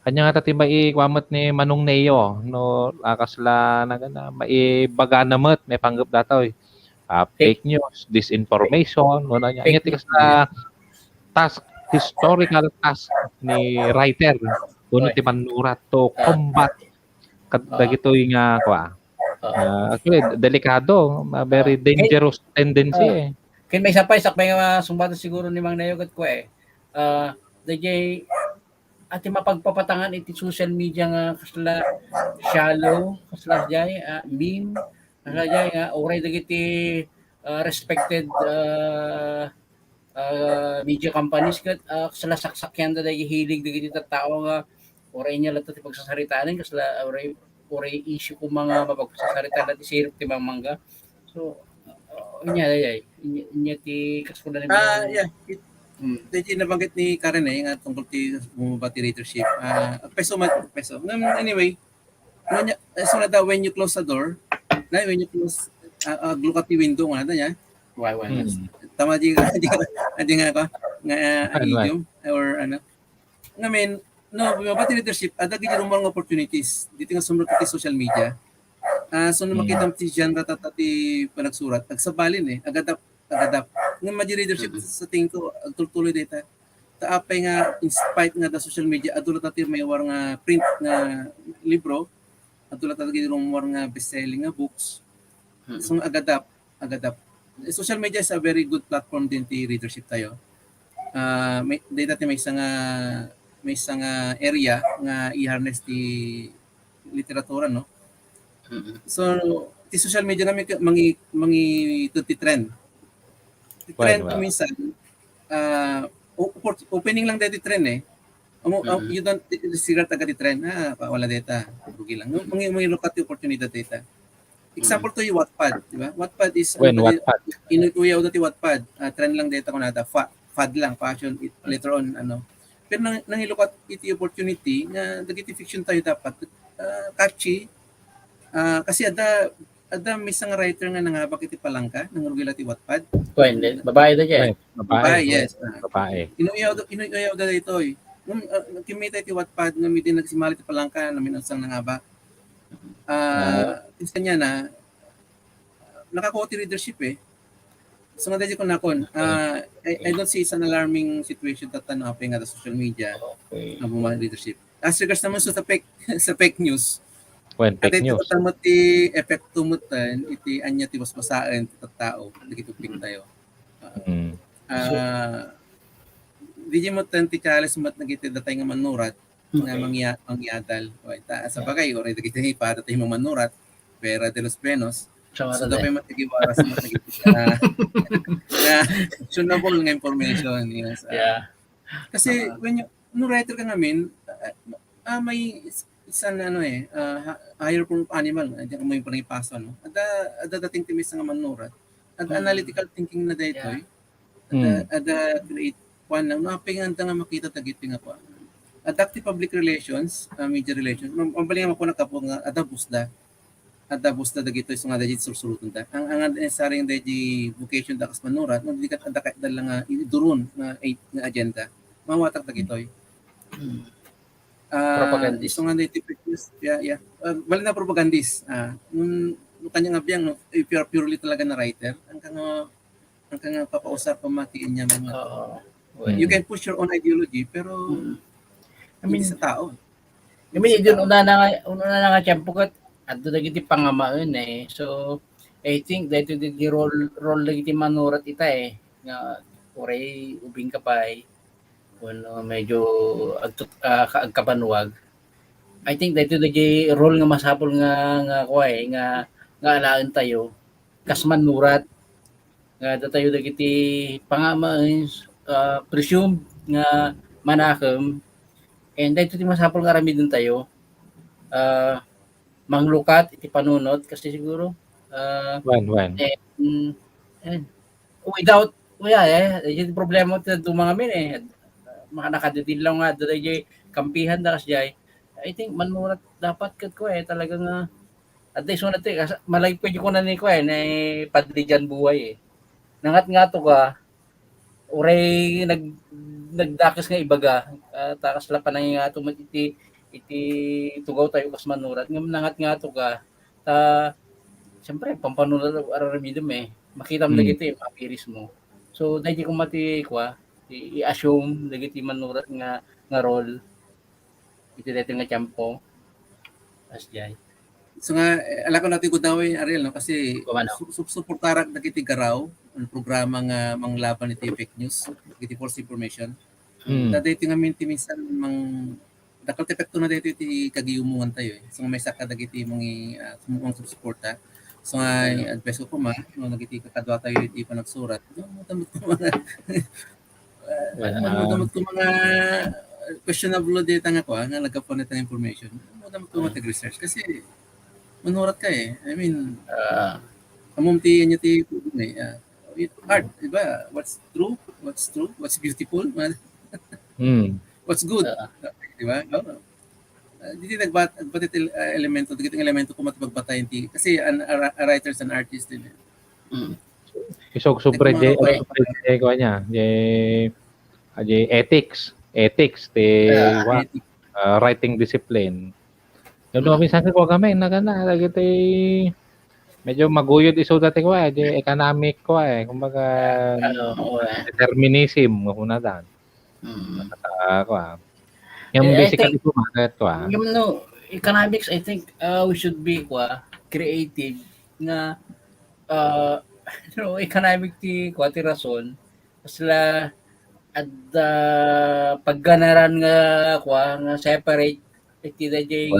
kanya nga tati maikwamot ni Manong Neo no akasla na gana maibaga namat may panggap datoy fake news disinformation wala nya nya tikas na task historical task ni writer kuno ti manurat to combat kadagito nga actually delikado very dangerous tendency kin may sapay sakbay nga sumbatan siguro ni Mang Nayogat ko dagay ati mapagpapatangan iti social media nga kasla shallow kasla jay meme kasla jay oray dagiti respected media companies kat kasla saksakyan da dagiti hilig dagiti tattao nga oray nya lato ti pagsasaritaan kasla oray issue ko mga mapagsasalita ti sirip ti mangga so inya ti kaskulan ni yeah Dito nabanggit ni Karen nga tungkol ti bumabati readership. Peso. Anyway, so na when you close the door, when you close, look at the window nga niya. Why? Tama di nga ko nga idiom or ano. Ngamin, bumabati leadership, ada gid mga opportunities dito nga sumrot ti social media. So na makita ti genre ti panagsurat, agsabalin agadap nga major leadership sa tingin ko agtuloy data taapay nga in spite nga da social media adulat natin may war nga print nga libro adulat natin war nga best-selling nga books so agadapt social media is a very good platform din ti readership tayo may data may isang area nga i-harness ti literatura no so ti social media namin mangi trend minsan opening lang dito trend you don't sigat agad di trend wala data rugi lang mangi look at the opportunity data example to yung Wattpad di ba Wattpad is inuuyaw dati Wattpad trend lang data ko nata fad lang passion later on pero nang look at iti opportunity nga dagiti fiction tayo dapat catchy kasi ada may isang writer nga nanghabak iti palangka nang rugila ti Wattpad. Hindi. Babae da dyan. Babae, yes. Babae. Inuyaw da dito eh. Nung kimita ti Wattpad nga may nagsimali ti palangka namin ang nanghabak. Isa niya na nakakuha ti readership eh. So nga dahil ko nakon, I don't see it's an alarming situation that happening at the social media ng mga leadership. As regards naman sa fake news, fake news. At ito ti epekto mo tan, iti anya ti basbasaan ti tao, nagituping tayo. Di mo tan ti challenge mat nagiti datay nga manurat, nga mangyadal. Sa bagay, oray dagiti ipada tayo mga manurat, Pera de los Benos, so dapat matigiwaras mo nagiti na actionable nga information. Yes. Yeah. Kasi when you writer ka ngamin, may isang higher form of animal diyan mo yung pangipaso no ada dating timis nga manurat at analytical thinking na daytoy ada create one lang napinganta nga makita tagiti nga pa adaptive public relations media relations mabaling mo ko nakapo nga ada busda dagito so nga dagit sursurutun ta ang saring dagi vocation da kas manurat no di kat ada kay dala nga idurun nga agenda mawatak dagitoy Propagandist. So nga native news, yeah. Bali na propagandist. Nung kanya nga biyang, no, if you're purely talaga na writer, ang kang papausap pamatiin niya mga. You can push your own ideology, pero I mean, hindi sa tao. I mean, yun una na nga tiyempo kat adto dagiti pangamaon eh. So I think that the role dagiti manurat ita eh nga oray ubing kapay kuno medyo agkabanwag. I think that the role nga masapol nga kuay nga alaan tayo kas manurat nga tayo dagiti pangamaan presume nga manakam and dito ti masapol nga ramidon tayo manglukat iti panunot kasi siguro When? and without yung problema ito mga min eh mga nakadidil lang nga doon ay kampihan da kasi I think manurat dapat kat ko eh talagang at least una ti malay pwede ko na ni ko eh na padli dyan buhay eh nangat nga to ka oray nagdakas nga ibaga takas la panay nga to iti tugaw tayo kas manurat ngam nangat nga to ka siyempre pampanurat araramidom eh makita mo lagi ito mapiris mo so dahil ko mati kwa i-assume dagiti manurat nga role iti dito nga tiyempo as jay So nga, ala ko natin kudaway Ariel, no? Kasi suportarak dagiti garaw ang programa nga manglaban iti fake news, dagiti false information. Dati iti nga minsan dakal epekto na dito iti kagiyumungan tayo eh. So nga may saka dagiti mong suporta. So nga advice ko ma, no nagiti kakadwa tayo iti panagsurat. Damot ko mga questionable data nga ko nga nagkapunit ng information. Damot ko mag-research kasi manurat ka eh. I mean, amumti niya ti art, diba? What's true? What's beautiful? What's good? Diba? Dito nagbatit elemento, dito elemento kung matibagbatay ti kasi a writers and artists din. Isog sobre ko niya. Ethics writing discipline. Yung minsan ko kami nagana dagiti medyo maguyod iso dati ko economic ko kumbaga determinism kuna dan. Yung basically ko market ko Yung economics I think we should be creative na economic ti ti rason sila at pagganaran nga separate iti dayjay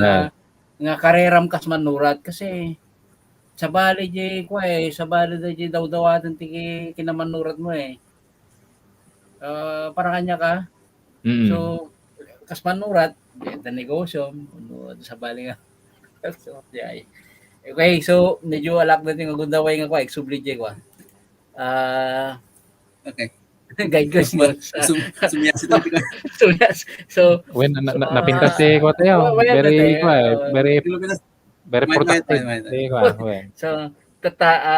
nga kareram kas manurat kasi sa bali sa bali dayjay daw-dawatan ti kinamanurat mo para kanya ka so kas manurat the negosyo sa bali nga so okay so medyo alak natin nga gundaway nga exubli okay guide ko sumiyas so when napintas ko tayo very productive so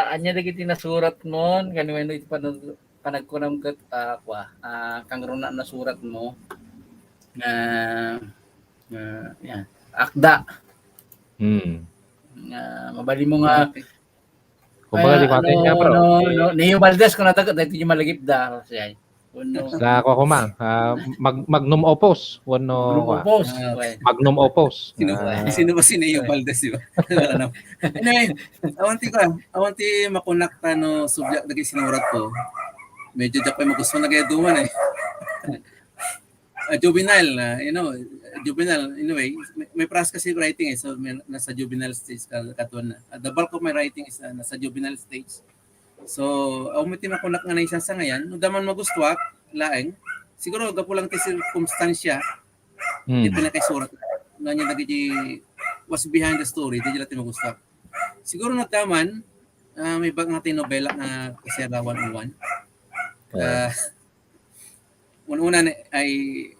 anya dagiti nasurat mo kanino iti panagkunam ket kang runa nasurat mo na akda mabali mo nga kumbaga di patin nga bro. Neo Valdez ko natagot dahil yung malagip da. Sa ako man, magnum opus. Magnum opus. Sino ba si Neo Valdez, di ba? Anyway, awanti makonakta no subject dagi sinurat ko. Medyo dapat magusto na kaya duman juvenile, juvenile, anyway, may pras kasi writing so nasa juvenile stage katon na. The bulk of my writing is nasa juvenile stage. So, umiti na kunak nga na isang sa ngayon, no daman magustuak, laeng, siguro gapulang ti circumstansya, Di pinakaisurat na niya nagiti was behind the story, di nila tinugusta. Siguro na taman, may bag natin nobela na Kasera 101. Una ay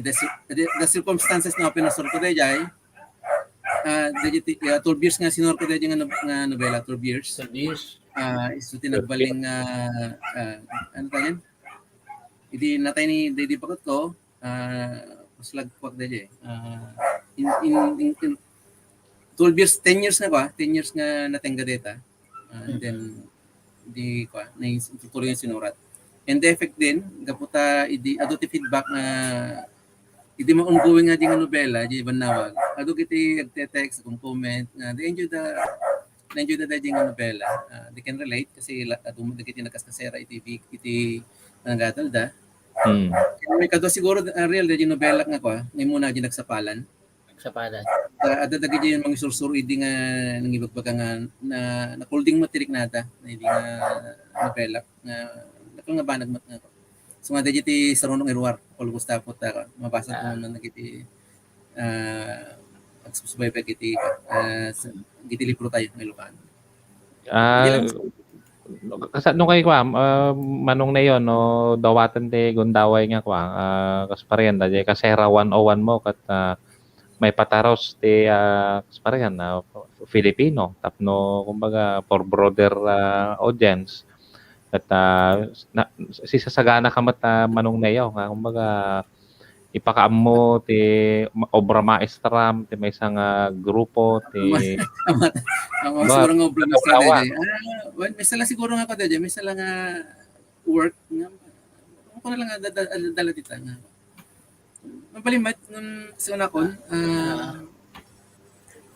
the circumstances na pinasur ko day jay 12 years nga sinor ko day nga nobela 12 years. Isu tinagbaling ano tayo hindi natay ni Didi Pakot ko slag kwak day in 12 years 10 years na ba 10 years nga natengga data and then di ko na tuloy yung sinurat. And the effect din, kaputa, ado ti feedback na hindi mo ongoing nga di nga nobela, di banawag. Ado kiti text kung comment na they enjoy the nga nobela. They can relate kasi ado mo kiti nakaskasera iti nagatalda. May kado siguro real di nobela nga ko, ngay muna di nagsapalan. Ada dagi yung mga sursuro hindi nga nangibagbaga nga na holding matirik nata na hindi nga nobela nga kung nga banag mat nga. So nga diti sarunong irwar kung gusto po ta mabasa ko man nagiti agsusubay pa kiti giti libro tayo ng Ilocano. Kasi nung kay kwa manong na yon no dawatan te gundaway nga kwa kasparyan da Kasera 101 mo kat may pataros te kasparyan na Filipino tapno kumbaga for broader audience. At sisasagana ka manong nayaw nga kumbaga ipakaam mo ti obra maestram ti may isang grupo ti ang siguro nga obra maestra may sala siguro nga ko dadya may sala nga work nga ko na lang dala dita nga mapalimat nung sa kon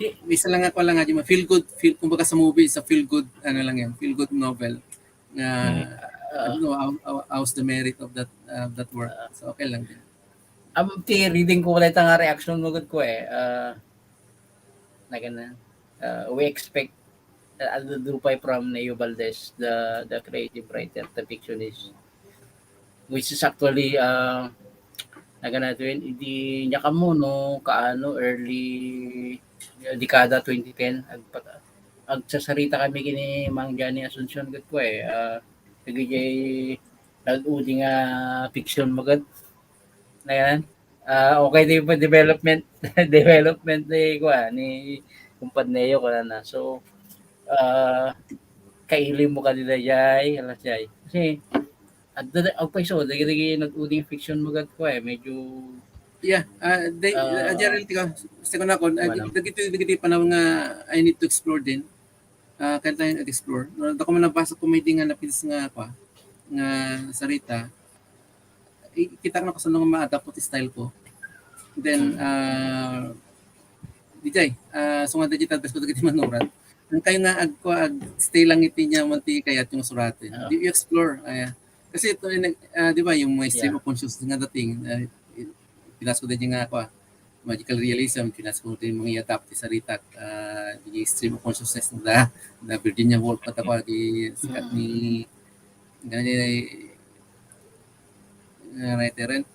may sala nga ko lang nga feel good kumbaga sa movie sa feel good ano lang yan feel good novel I don't know how's the merit of that work. So okay lang din. Reading ko wala tanga reaction mo gud ko na ganun. We expect Dupay from Neo Valdez, the creative writer, the fictionist, which is actually naganatuin hindi niya kamo no kaano early dekada 2010 agsasarita kami kini Mang Johnny Asuncion gud ko nagijay nag-udi nga fiction magad na yan okay di pa development ni ko ni kumpad Neo ko na so kailim mo kanila jay alas jay kasi ang paiso dagi nag-udi fiction magad ko medyo reality ko gusto ko na kon dagiti panahon nga I need to explore din kaya tayo explore. Ako man nabasa ko may di nga napis nga pa nga sarita. Kita ko na kasi nung ma-adapt ko style ko. Then DJ, so nga digital best ko dagiti manurat. Ang kayo nga stay lang iti niya manti kayat yung suratin. You explore. Kasi ito di ba yung may stream of consciousness nga dating pinas ko din nga ako magical realism, pinas ko din mga iatap ti sarita di stream of consciousness na Virginia Woolf at ako di sikat ni ganyan writer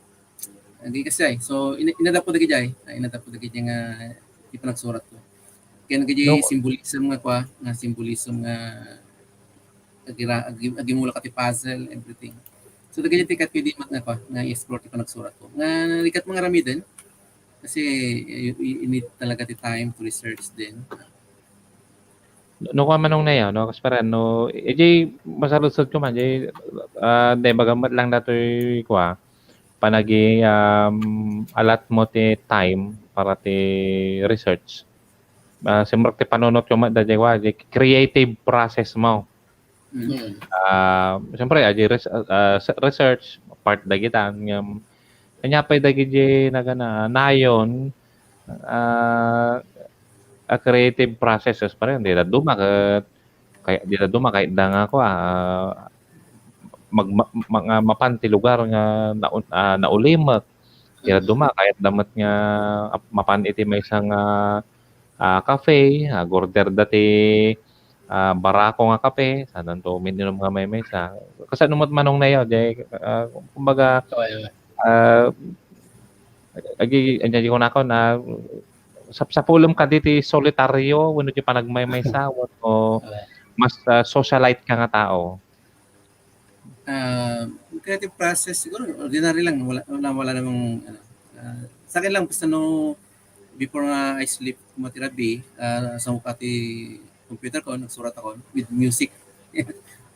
hindi kasi so inadap ko dagi jay inadap ko dagi nga ipanagsurat ko kaya nagigi symbolism nga kwa nga symbolism nga agimula ka ti puzzle everything so dagi tikat pwede mat nga kwa nga i-explore ti panagsurat ko nga likat mga rami din kasi you need talaga the time to research din. No ko manong na yan, no? Kasi parang, no, masarusod ko man, de bagamat lang datoy ko, panagi, alat mo ti time para ti research. Siyempre, ti panunot ko man, creative process mo. Siyempre, research, part da kita, kanya pa dagi na nayon a creative processes pa rin. Di na duma kahit da nga ko mapanti lugar nga naulimak. Di na duma kahit damat nga mapan iti may isang cafe, gorder dati barako nga kape, sanan to mininom nga may mesa. Kasi numot manong na yun, kumbaga agi ko na ako na sa pulong ka diti solitaryo wenno ti panagmaymaysa o mas socialite ka nga tao? Creative process siguro ordinary lang, wala namang ano. Sa akin lang basta no before nga I sleep matirabi, sa mukha ti computer ko nagsurat ako with music.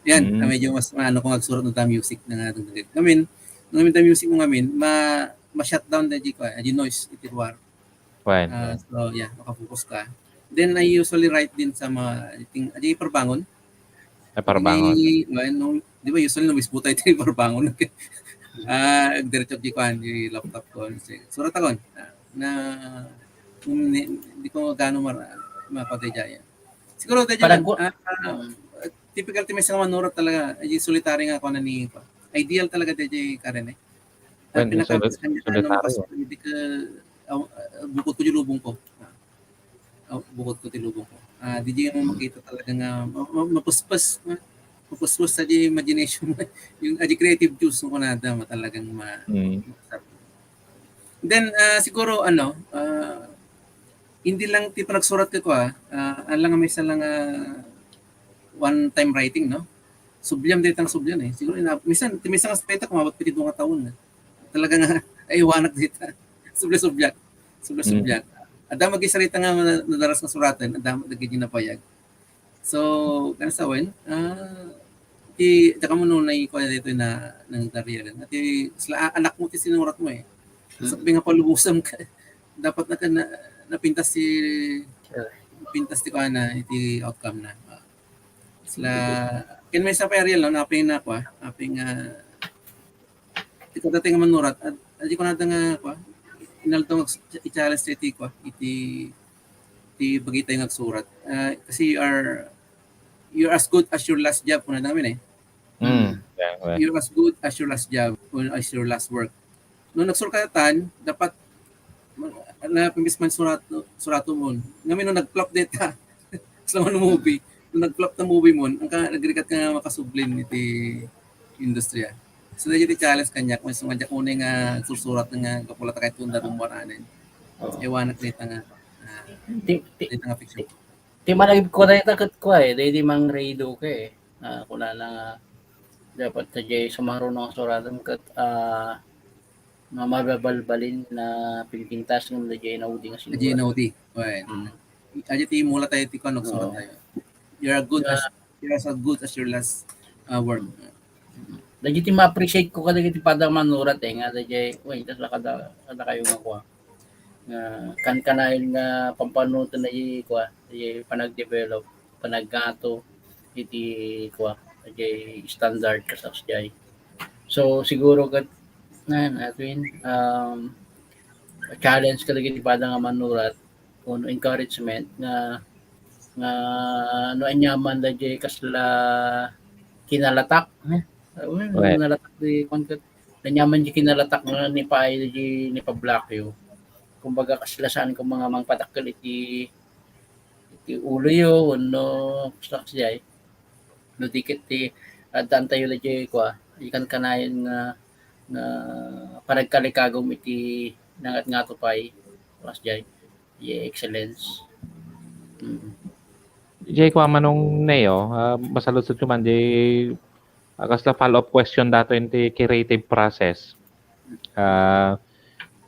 Yan, medyo mas ano ko nagsurat ng music na nga dugdugit. Ngamin, nung ta music mo ngamin, ma-shutdown da ko, di noise itiwar. Fine. So yeah, makafocus ka. Then I usually write din sa mga adi perbangon. Ay parbangon. Di ba usually nung isbuta ito yung parbangon. Diretso di ko yung laptop ko. Surat ako na hindi ko gaano mapatay dyan. Siguro tayo dyan, typical times ng manurat talaga, yung solitary nga ako na ni ideal talaga tayo Karen eh. Hindi ka bukod ko yung lubong ko. Di dyan mo makita talaga nga mapuspas sa imagination yung creative juice ko na talagang Then siguro hindi lang tipo nagsurat ko lang may isa lang one time writing no. Subyam ditang subyam eh. Siguro minsan nga sa kumabot piti 2 taon. Talaga nga ay wanak dito. Subya. Ada magisalita nga nadaras nga suratan, ada dagiti napayag. So, kanasa wen, taka mo nung naikuha dito na ng dariyagan. At sila anak mo ti sinurat mo eh. Sabi nga palubusan ka. Dapat na napintas ti ko na iti outcome na. Sila may sa perial no naping na ko naping ito dating manurat at di ko na nga ko inaltong i-challenge iti ko iti bagitay nga surat. Kasi you're as good as your last job kuna namin eh. Yeah. You're as good as your last job or as your last work. Nung nagsuratan, dapat na pimisman surato mo. Ngamin nung nag-flop data sa mga movie, nung nag-flop na movie mo, ang nagrikat ka nga makasublin iti industriya. So na yung challenge kanya, kung sumadya ko nga susurat nga kapulata kahit kung darong waranin. Ewanak dita nga. Dita nga fiction. Di malagib ko na itakat ko eh. Di mang redo ka eh. Kuna na dapat na jay sumarunong suratan kat mababalbalin na pinipintas ng jay naudi nga sinulat. Jay naudi. Aja ti mula tayo ti kanok surat tayo. You're as good as your last work. Lagi ti ma-appreciate ko kada ti padang manurat eh nga jay wait tas kada kayo nga ko. Nga kanayon nga pampanuto na ko panag-develop panaggato iti ko jay standard kasas jay. So siguro kat natin challenge kada ti padang manurat kuno encouragement nga no anyaman da jay kasla kinalatak nalatak di kontet nanyaman di kinalatak nga ni paay ni pa-black you kumbaga kaslasan ko mga mangpatakkel iti ulo yo no stocks jay no dikit ti adantayo la jay ko ikan kanayon nga panagkalikagom iti nangat nga to pay was jay excellence. Jay ko manong neo masalusod ko man di kasla follow-up question dato inti creative process.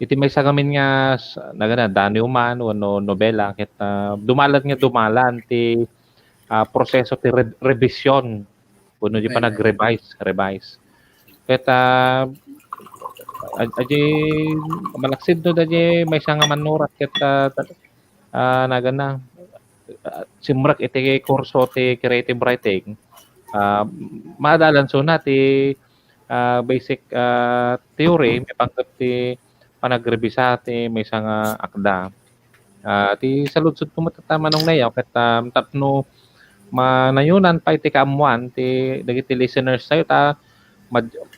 Iti may sagamin nga nagana dani uman no nobela ket dumalan ti proseso ti revision kuno di pa revise. Ket aji malaksid no daji may nga manurat ket nagana simrak iti kurso ti creative writing. Maadalan so na ti basic theory may pangkat ti panagrebisa ti may nga akda. Ti saludsod ko matatama nung nayaw ket tapno manayunan pa iti kaamuan ti dagiti listeners tayo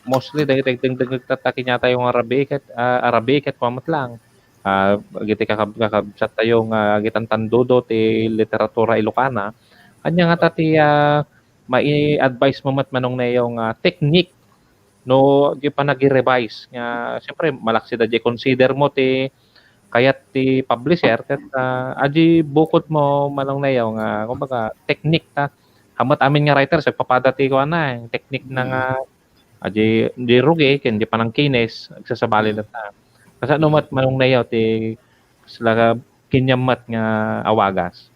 mostly dagiti tataki niya tayo ng Arabic ket pamat lang. Giti kakabsat tayo nga agitan tandudo ti literatura Ilocana. Anya nga ti mai-advise mo manong na yung technique no di pa nag-revise nga siyempre malaksi da consider mo ti kayat ti publisher ket aji bukod mo manong nayaw nga kumbaga technique ta hamat amin nga writer sa papada ti kuan na technique na nga aji di rugi ken di panang kines agsasabali na ta kasi ano mat manong nayaw ti sila kinyamat nga awagas.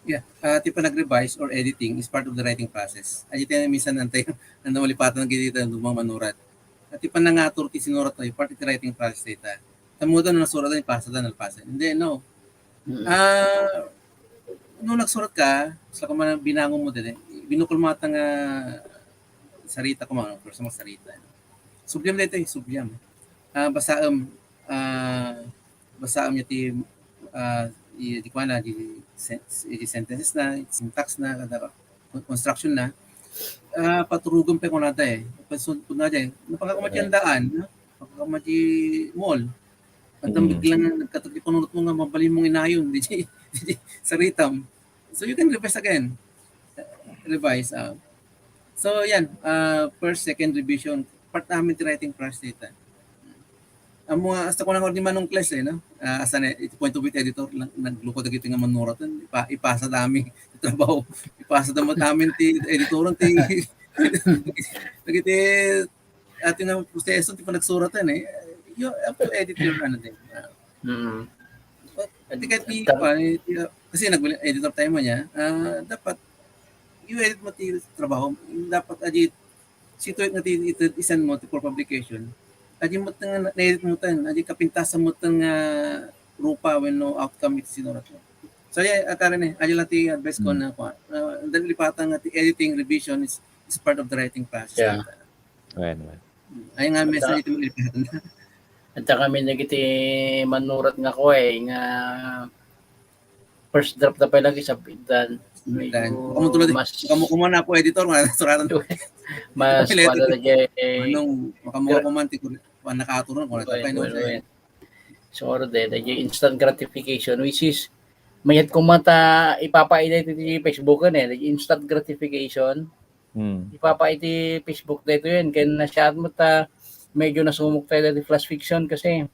Yeah, ti pa nag-revise or editing is part of the writing process. Ay tayo minsan nantay nang malipatan ng gidita ng dumang manurat. At ti pa nangatur ti sinurat tayo, part of the writing process data. Tamudan na nasurat na ipasa na nalpasa. Hindi, no. Nung nagsurat ka, sa man binangon mo din, binukol mo ata nga sarita ko mga, or sa mga sarita. Subyam dito eh, subyam. Basaam niya ti di ko na di sentences na, syntax na, kada construction na, paturugong pa ko nata eh. Pasunod na dyan, napakakamatiandaan, napakakamati mall. At ang biglang nagkatagli panunot mo nga, mabali mong inayon, di sa ritam. So you can revise again. Revise. So yan, first, second revision, part namin ti writing process data. Ang mga hasta ko nang ordi manong class no. Asa na point of view editor naglukod agit nga manurat ipasa dami trabaho. Ipasa damo amin ti editoran ti nagiti atin na proseso ti panagsuratan eh. You have to edit your ano din. Kasi nag-editor tayo mo niya, dapat you edit mo ti trabaho. Dapat adit situate nga ti isan mo for publication. Adi mo tang na-edit mo tan, adi kapintasan mo tang rupa when no outcome it sinurat mo. So yeah, akaran adi lati advice ko na ko. Dali lipatan nga ti editing revision is part of the writing process. Yeah. Well. Ay nga message ito lipatan. At kami nagiti manurat nga ko nga first draft na pa lang isabitan. Kamu tulad kamu kumana po editor nga suratan. Mas wala na dyan. Anong makamuha ko man nakaturon ko na tapay no. So din instant gratification which is mayat ko mata ipapainay ti Facebook instant gratification. Ipapaiti Facebook dito yun kaya nasyad mo ta medyo nasumok tayo di flash fiction kasi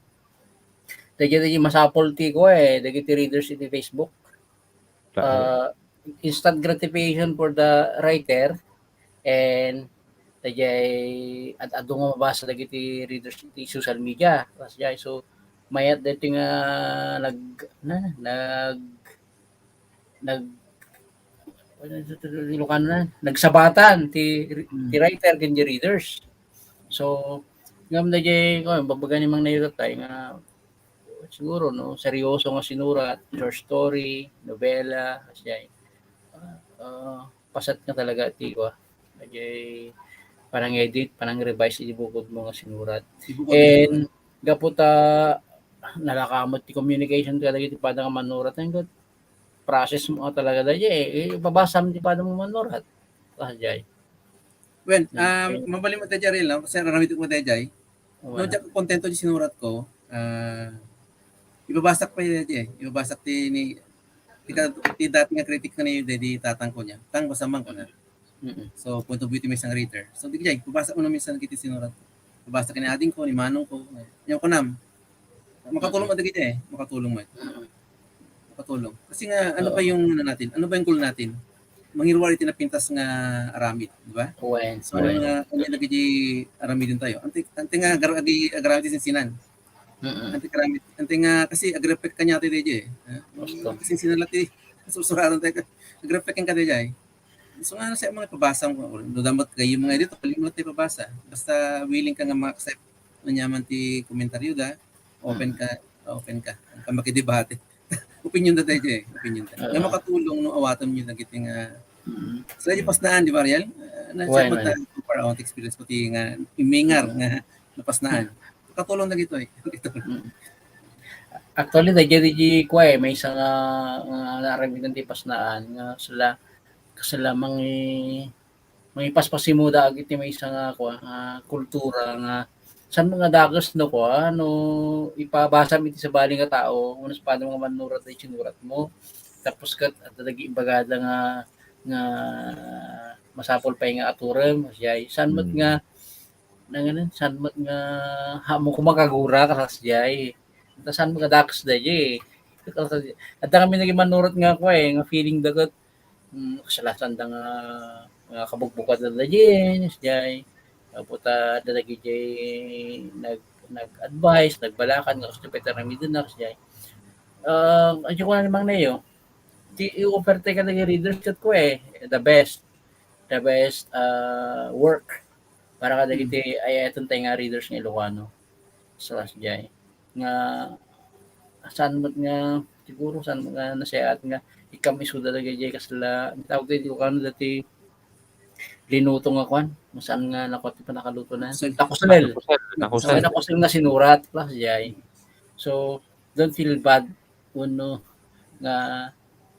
dagiti masapol ti ko dagiti readers iti Facebook. Instant gratification for the writer and at adto nga mabasa dagiti readers ti social media so mayat dito nga nagsabatan ti writer ken ti readers so ngam na jay ko babaga ni mang nayurat tayo nga siguro no seryoso nga sinurat short story nobela asya pasat nga talaga ti ko jay parang edit, parang revise ibukod mo nga sinurat. And gaputa nalakamot ti communication talaga ti pada nga manurat nga process mo talaga dayay babasam ti pada mo manurat. Jay. Well, mabali mo tayo rin lang kasi naramit mo tayo jay. No jak kontento di sinurat ko. Ibabasak pa yun ibabasak ti ni ti dati nga critic na niyo di tatang ko niya. Tang basamang ko na. So, point of view ti isang reader. So, di kaya, pabasa mo na minsan kiti sinurat. Pabasa ka ni ading ko, ni manong ko. Yung kunam. Makatulong mo dagiti makatulong mo. Makatulong. Kasi nga, ano ba yung natin? Ano ba yung goal natin? Mangirwari tinapintas nga aramid, di ba? So, nga, ano nagiti aramid din tayo. Ante nga, aramid sinsinan. Ante nga, kasi agrepek kanya tayo DJ. Kasi sinalati, susuraran tayo. Agrepek kanya tayo. So nga sa mga pabasa mo, damot kayo mga edito, palimot tayo pabasa. Basta willing ka nga ma-accept nanyaman ti komentaryo da, open ka. Ka makidebate. Opinion da tayo opinion da. Na makatulong no awatan niyo nagiti nga. So di pasnaan di ba Ariel? Na-share mo ta para on experience ko ti nga imingar nga napasnaan. Katulong na gito Actually dayjay ko may isang naramitan ti pasnaan nga sila mga paspasimuda agiti may isang kultura nga saan mga dagas no ko no ipabasa mi sa baling nga tao unos pa mga manurat ay sinurat mo tapos kat at dagi bagada nga masapol pa nga aturam saan mat nga na ganun san mo nga hamo ko makagura kas jay. San mo kadakas da jay. At kami naging manurot nga ko nga feeling dagat kasalasan da nga kabugbukad da jay, jay. Puta dalagi jay nag-advise, nagbalakan nga gusto peter na midin na jay. Adyo ko na namang nayo. I-offer ka ng readers kat ko the best work para kada kiti ay etong tayo nga readers ng Ilocano sa last jay nga saan mo nga siguro saan mo nga nasayat nga ikam isuda talaga jay kasla tawag tayo Ilocano dati linuto nga kwan saan nga nakot pa nakaluto na takusel nakusel nga sinurat plus jay so don't feel bad uno nga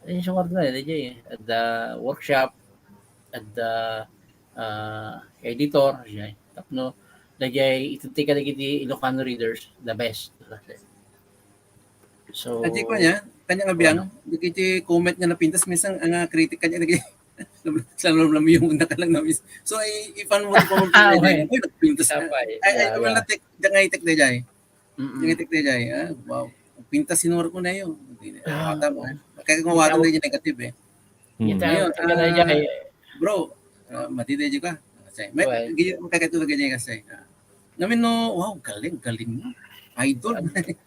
ay sumart na jay at the workshop at the editor jay tapno lagay itutik ka lagi Ilocano readers the best so Adi ko niya kanya nga biyang dikiti comment nga napintas minsan ang critic kanya lagi sa lam yung nakalang na miss so ifan mo ko pintas ay wala tek jangay tek dejay jangay tek dejay wow pintas sinur ko na yo mata mo kaya kung wala din negative bro matide juga say may kakatulog ganyan kasi namin no wow galing mo idol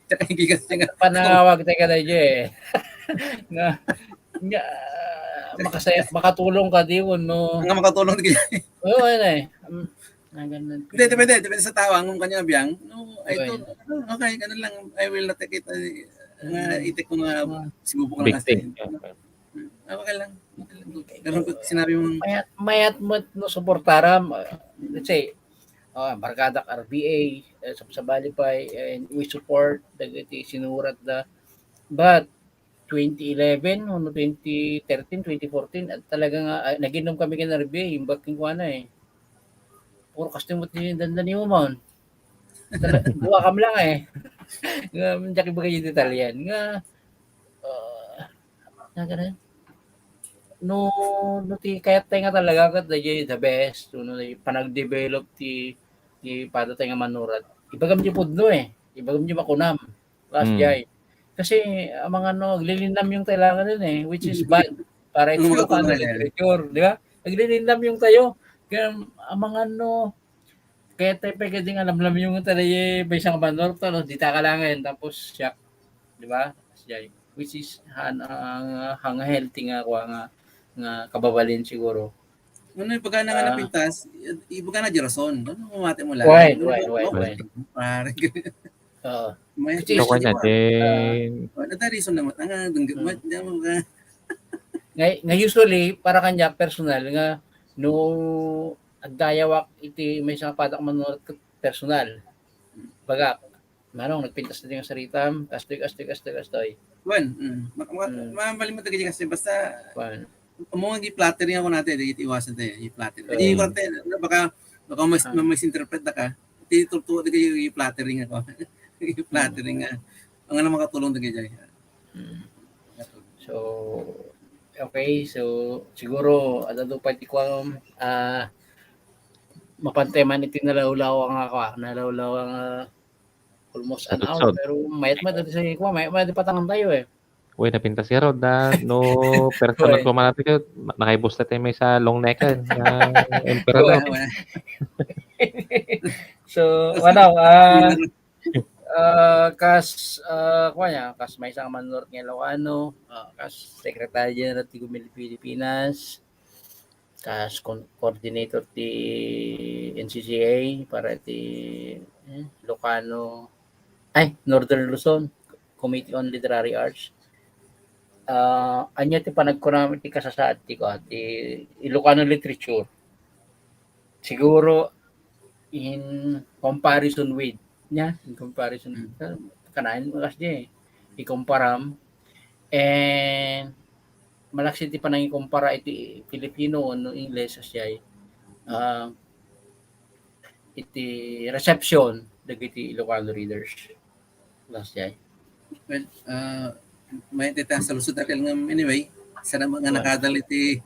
tsaka gigas nga panawag tayo kada nga makasaya makatulong ka di no nga makatulong din oo ay ganun depende sa tawang ng kanya biyang no idol okay ganun lang I will not take it nga itik ko nga sinubo ko lang kasi okay lang ganun ko sinabi mo mayat mo no suportaram let's say Barkada RBA sa Balipay and we support dagiti sinurat da but 2011 o 2013 2014 at talaga nga naginom kami kin RBA imbaking ko puro customer din dandan ni Umon buwa kam lang nga jaki bagay yung detalyan nga ganun no ti kaya tayo nga talaga kat the best no panag-develop ti pada tayo nga manurat ibagam di pudno ibagam di makunam last jay kasi ang mga naglilinam yung kailangan din which is bad para ito Ilocano literature di ba naglilinam yung tayo kaya ang mga kaya tayo pwedeng alam yung talaye may isang manor di ta kalangan tapos siya di ba jay which is hang healthy nga nga kababalin siguro. Ano yung pagka nga napintas, ibaga na Jerason. Ano mamate mo lang? Why? Parang may ito ko niya din. Nata reason naman. Nga usually, para kanya personal, nga no agdayawak iti may isang padak manurat personal. Baga, manong nagpintas na yung saritam, kastoy. Wan, mamalimot na kasi basta mga i-flattering ako natin, iwasan tayo, i-flattering. Baka misinterpret na ka, itutuwa na kayo i-flattering ako. I-flattering nga. Ang alam makatulong na kayo. So, okay. So, siguro, pati ko mapanteman iti nalawlaw ang almost an hour. Pero mayat sa ikuha, mayat patangan tayo Uy, napintas ka Rod no personal ko malapit ka, nakaibusta tayo may sa long neck na emperador. So, kas may isang manurot ng Ilocano, kas Secretary General ti Gumili Pilipinas, kas coordinator ti NCCA para ti Ilocano, Northern Luzon Committee on Literary Arts. Anya ti panagkunam ti kasasaad ti Ilocano literature. Siguro in comparison with kanain mo kasi i-comparam and malaksi ti panang i-compara iti Filipino no English asya iti reception dagiti Ilocano readers asya. Well, may tita sa lusod akal nga anyway sana mga nakadal iti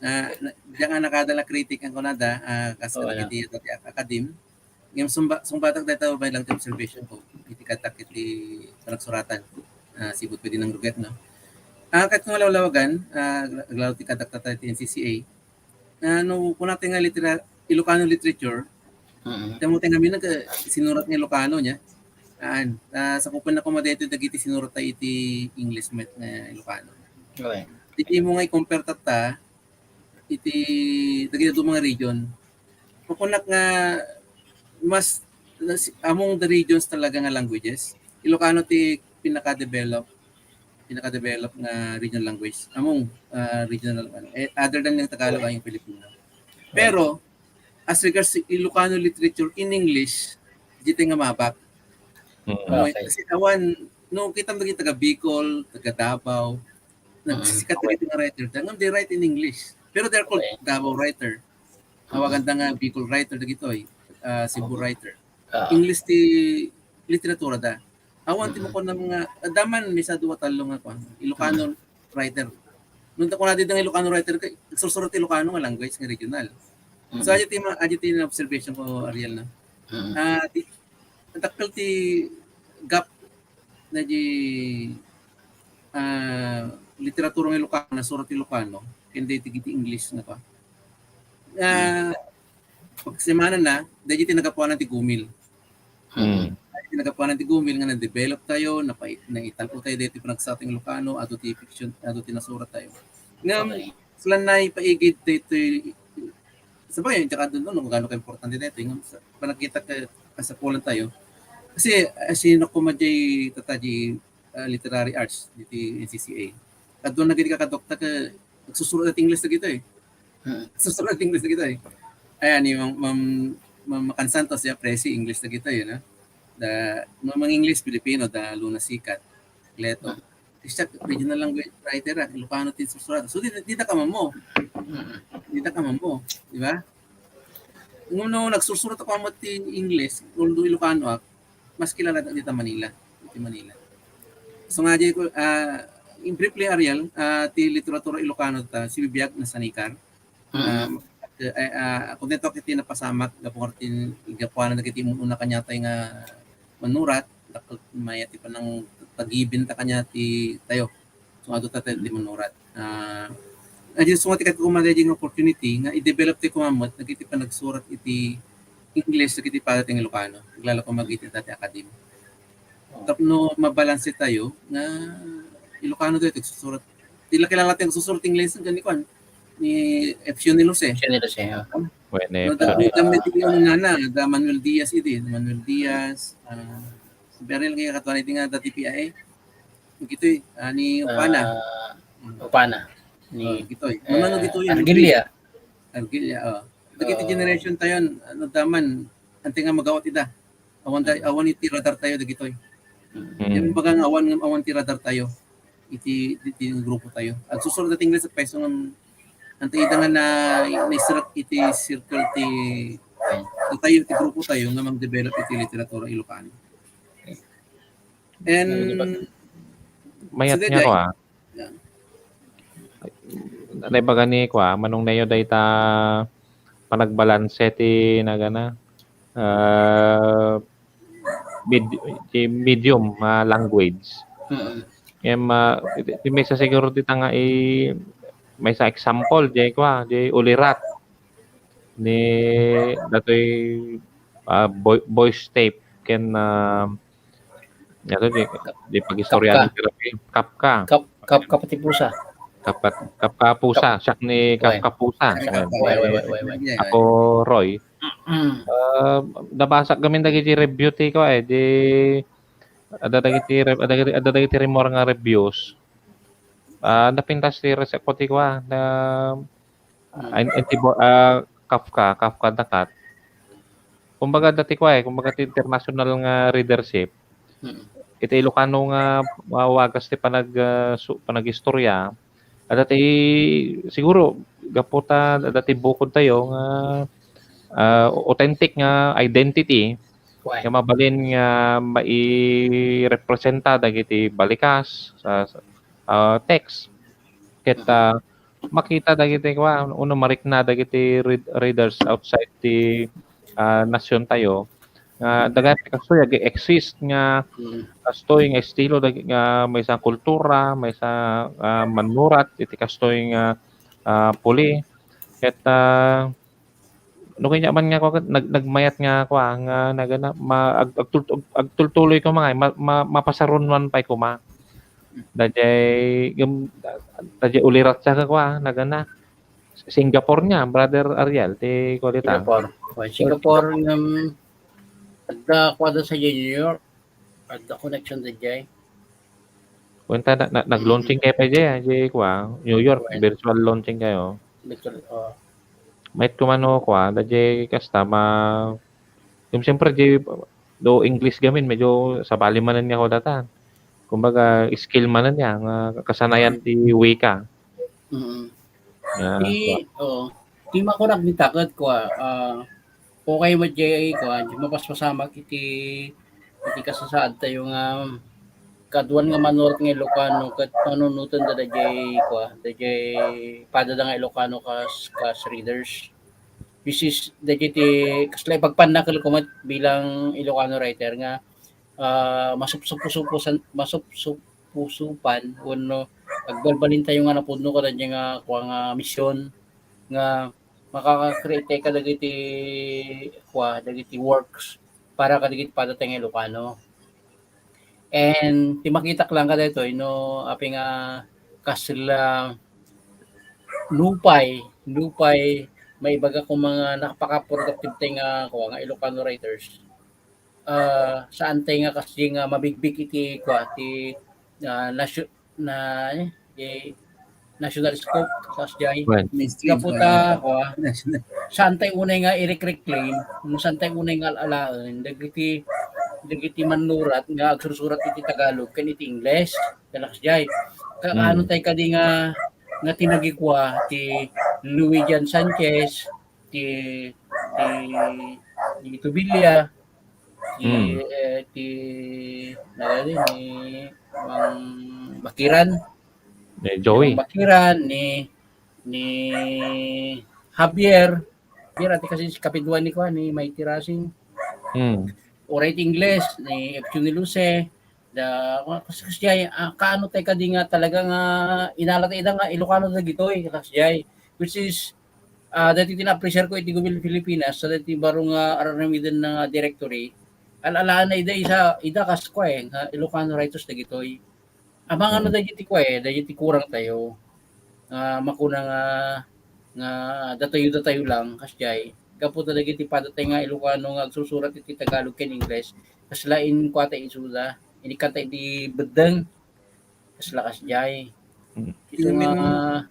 Diyan nga nakadala kritik ang kunada, kasi Oo, dagiti akadim. Ngem sumbatak data bay lang ti observation ko. Iti katak iti panagsuratan. Sibut pwede ng ruget, no? Kahit kung malawlawagan, aglalo ti katak tata iti NCCA, no, kung natin nga Ilocano literature, tamo tayo kami sinurat ng Ilocano niya. Sa kupan na kumadeto dagiti sinurat tayo iti English met na Ilocano. Okay. Iti mo nga i-compare tata, iti dagiti do mga region. Kukunak nga mas among the regions talaga nga languages, Ilocano ti pinaka-develop nga regional language among regional other than yung Tagalog ay yung Filipino. Pero as regards to Ilocano literature in English, dito nga mabak. Okay. Kasi awan, no, kita mo taga Bicol, taga Davao, nagsisikat na ito nga writer. They write in English. Pero they're called Davao writer. Awagan nga Bicol writer dagito Cebu writer. English ti literatura da. Awan ti mo ko na mga daman may sa duwa talong ako. Ilocano writer. Nung ko na dito ng Ilocano writer, nagsusurot Ilocano nga language nga regional. So aditi na observation ko, Ariel, na. Takal ti gap na di literatura ng Ilocano na surat Ilocano, hindi ti English na pa. Pag semana na, dahil tinagapuan ng tigumil. Tinagapuan ng tigumil nga na-develop tayo, naitalo tayo dito panagsating Ilocano, ato ti fiction, ato tinasurat tayo. Nga, sila na ipaigid dito, sabay, tsaka doon, kung gano'n ka-importante dito, panakita ka sa pulan tayo. Kasi, sino kumadjay tataji literary arts dito NCCA. At doon nagiging kakadokta ka, nagsusurat at English na gito Susurat at English na gito Ayan, yung Ma'am Macan Santos, presi English na gito yun, mga English, Filipino, luna sikat, Leto. Siya, regional language writer, Ilocano tin susurat. So, dita ka mo. Di ba? Nung nagsusurat ako mo ti English, although Ilocano mas kilala dito Manila. So nga ko, in briefly, Ariel, ti literatura Ilocano si Bibiyag na sanikar. Kung dito kiti napasamak, gapong artin, igapuan na kiti muna kanya tayo nga manurat, may ati pa ng pag-ibin ta kanya ti tayo. So nga tayo di manurat. So nga tikat kumadayang opportunity nga i-develop ti kumamot, nagiti pa nagsurat iti English, nagiti pa dating Ilocano. Naglala ko mag-iti dati academy. Tapos no, mabalanse tayo na Ilocano dito, nagsusurat. Tila kilala tayo nagsusurat English, ganyan ko ni Efsion ni Luce. Bueno, Da Manuel Diaz Manuel Diaz, Beryl kaya katuan iti nga dati PIA. Gito ni Upana. Ni gito Ano gito yun? Argilia. Dagiti generation tayo, daman, ante nga magawat ida. Awan iti radar tayo dagito Yung bagang awan ti radar tayo. Iti grupo tayo. At susunod natin English sa peso ng antay nga na isirat iti circle ti tayo ti grupo tayo nga mag-develop iti literatura Ilocano. And mayat nga ko naibaga ni ko manong nayo dayta panagbalanse ti nagana medium language. May sa siguro ti tanga may sa example jay ko jay ulirat ni datoy voice tape ken di pag-istorya ni Kafka Pati pusa. Kafka pusa siyak ni Kafka pusa ako Roy nabasa gamin dagiti review ti ko di ada dagiti remor nga reviews napintas ti resep ko ti ko na Kafka dakat kumbaga dati ko kumbaga ti international nga readership iti Ilocano nga wagas ti panag-istorya dati siguro gaputa dati bukod tayo nga authentic nga identity nga mabalin nga mai-representa dagiti balikas sa text ket makita dagiti uno marikna dagiti readers outside the nasyon tayo nga dagiti kastoy exist nga kastoy nga estilo nga may sa kultura, may sa manurat iti kastoy nga puli ket no kanya man nga nagmayat nga nga nagana agtultuloy ko mga mapasaron man pay kuma dajay ulirat sa nagana Singapore nga brother Ariel ti kulita Singapore adda kwada sa New York adda connection da jay kunta nag-launching kayo pa jay New York virtual launching kayo Mait kumano dajay kasta yung siyempre do English gamin medyo sabali manan nga ko datan. Kumbaga skill manan niya nga kasanayan ti wika. Di makurag ni takad ko okay mo jay ko di mapaspasamak iti kasasaad tayo nga kaduan nga manurat nga Ilocano kat panunutan da dajay pada da nga Ilocano kas readers which is dajay ti kaslay pagpanakal ko bilang Ilocano writer nga masupsupusan uno agbalbalin tayo nga napudno ka dajay nga nga misyon nga makaka-create ka dagiti works para kadagiti pada tayo nga Ilocano. And ti makita lang ka dito aping kasila lupay may baga ko mga napaka-productive tayo nga Ilocano writers. Saan tayo nga kasi nga mabigbig iti national scope kasjay kaputa saan tayo unay nga i-reclaim saan tayo unay nga alaan dagiti manurat nga agsusurat iti Tagalog ken iti English kasjay kaano tayo kadi nga tinagikwa ti Louis Jan Sanchez ti Tubilla ti ni Bakiran Joey Bakiran ni Javier ati kasi kapidwan ni may tirasing Orait English ni Epchuni Luce kasi kaano tayo kadi nga talaga nga inalatay nga Ilocano na gitoy kasjay which is dati tina-appreciate ko iti Gumil Pilipinas so dati barong aranamidan ng directory alalaan na ida kas ko nga Ilocano writers na gitoy amang dagiti ko dagiti kurang tayo makuna nga datayo lang kasjay kaputa dagiti padatay nga Ilocano nga agsusurat iti Tagalog ken English kaslain ko ata isuda ini kata iti bedeng kasla kasjay ito nga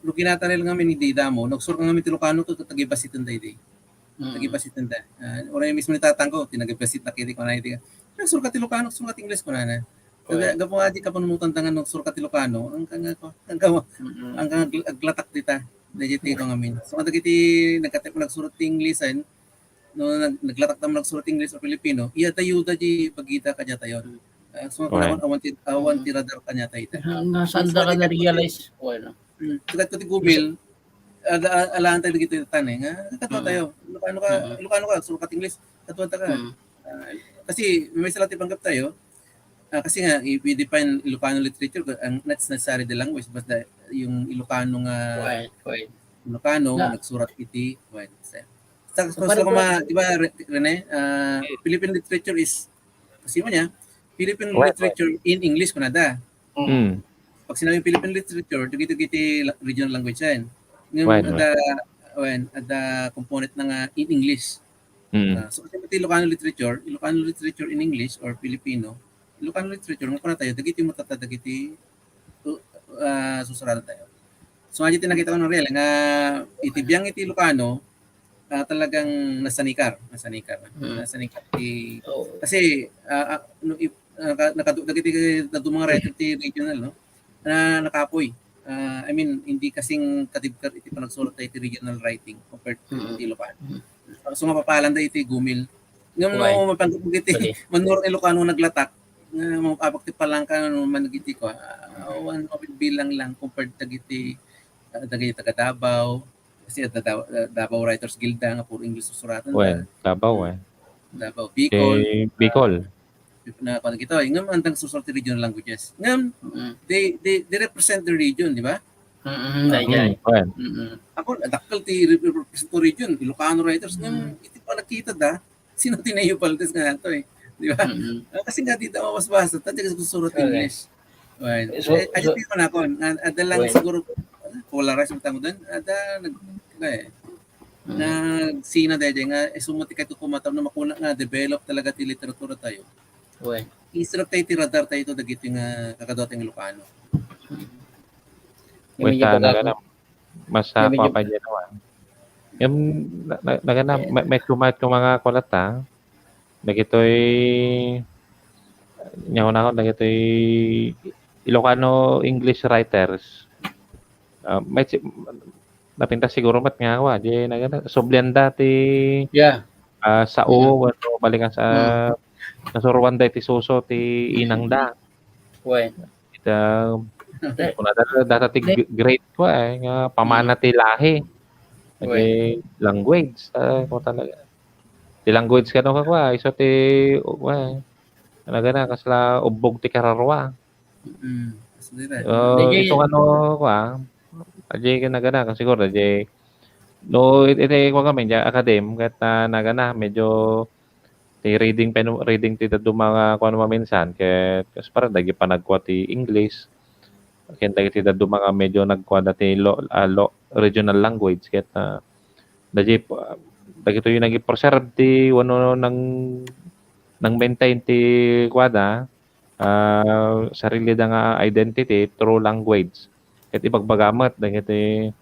Lu kinatanil nga minidida mo, nagsur nga mi Ilocano to tagibasitan day. Tagibasitan da. Ora yung mismo nitatangko, tinagibasit na kiti ko na iti. Nagsur ka Ilocano, nagsur ka English ko na. Gapo nga di ka panumutan tangan nagsur ka Ilocano, ang aglatak dita. Dajiti ko ngamin. So kadagiti nagkatep nagsurat Englishan, no naglatak tam nagsurat English o Filipino, iya tayo di pagita kadya tayo. So awan ti radar kanya tayo. Nasaan ka na realize? Bueno. Tugat ko ti Google, alaan tayo dito tanay nga katwa tayo. Ilocano ka, sukat English, katwa ta ka. Kasi may sila tipanggap tayo. Kasi nga we define Ilocano literature ang not necessarily the language but yung Ilocano nga Ilocano nagsurat iti sa di ba Rene, Philippine literature is kasi mo niya Philippine literature in English kunada. Pag sinabing Philippine literature, dugiti regional language yan. Ngayon, ada component ng in English. So, kasi pati Ilocano literature in English or Filipino, Ilocano literature, nga pa na tayo, dagiti mo dagiti susurada tayo. So, nga dito nakita ko ng real, nga itibiyang iti Ilocano, talagang nasanikar. Kasi, dagiti mga writer ti regional, no? Na nakapoy. I mean, hindi kasing katibkar iti panagsulat tayo iti regional writing compared to iti Ilocano. So mapapalan tayo iti Gumil. Ngayon mo mapanggap iti manurang Ilocano naglatak, mapapag ti palangka man iti ko, bilang lang compared to iti dagay taga Davao kasi Davao Writers Guild nga puro English susuratan Well, da. Davao Davao Bicol Bicol. na kan kita ngam andang susurati regional languages. Ngam Mm. they represent the region, di ba? Dayjay. Well, Ako dakal ti represent to region Ilocano writers ngam iti pa nakita da sino tinayo Valdez nga ato di ba? Kasi nga dito mas basta tadi kasi susurat Okay. English. Well, So- ay di ko na kon ada lang Well. siguro polarized mo tamo doon ada na sina dahil nga sumuti kayo kumatam na makuna nga develop talaga ti literatura tayo. Well, Isirap tayo ti radar tayo ito dagiti nga kakadoteng Ilocano. wait na gana mas Yung medyo- pa dyan naman. Yung nagana may kumat ko mga kulata. Nagitoy nyaw na ako nagitoy Ilocano English writers. May napinta siguro mat nga wa di nagana sublenda ti yeah. sa o ano balikan sa nasuruan da ti suso ti inang da. Well, Ita kuna data ti great ko nga pamana ti lahi. Nagay language ko talaga. Ti language ka no kakwa iso ti talaga na kasla ubog ti kararwa. So, dito. Ito ano kwa aje ka nagana kasi siguro aje no ite ko kami ja academ kat nagana medyo ti reading ti dadto mga kuno maminsan ket kas para dagi pa nagkwa ti English ket dagi ti dadto mga medyo nagkwa dati regional language ket dagi to yung nagi-preserve ti wano nang maintain ti kwada sarili da nga identity through language ket ibagbagamat dagiti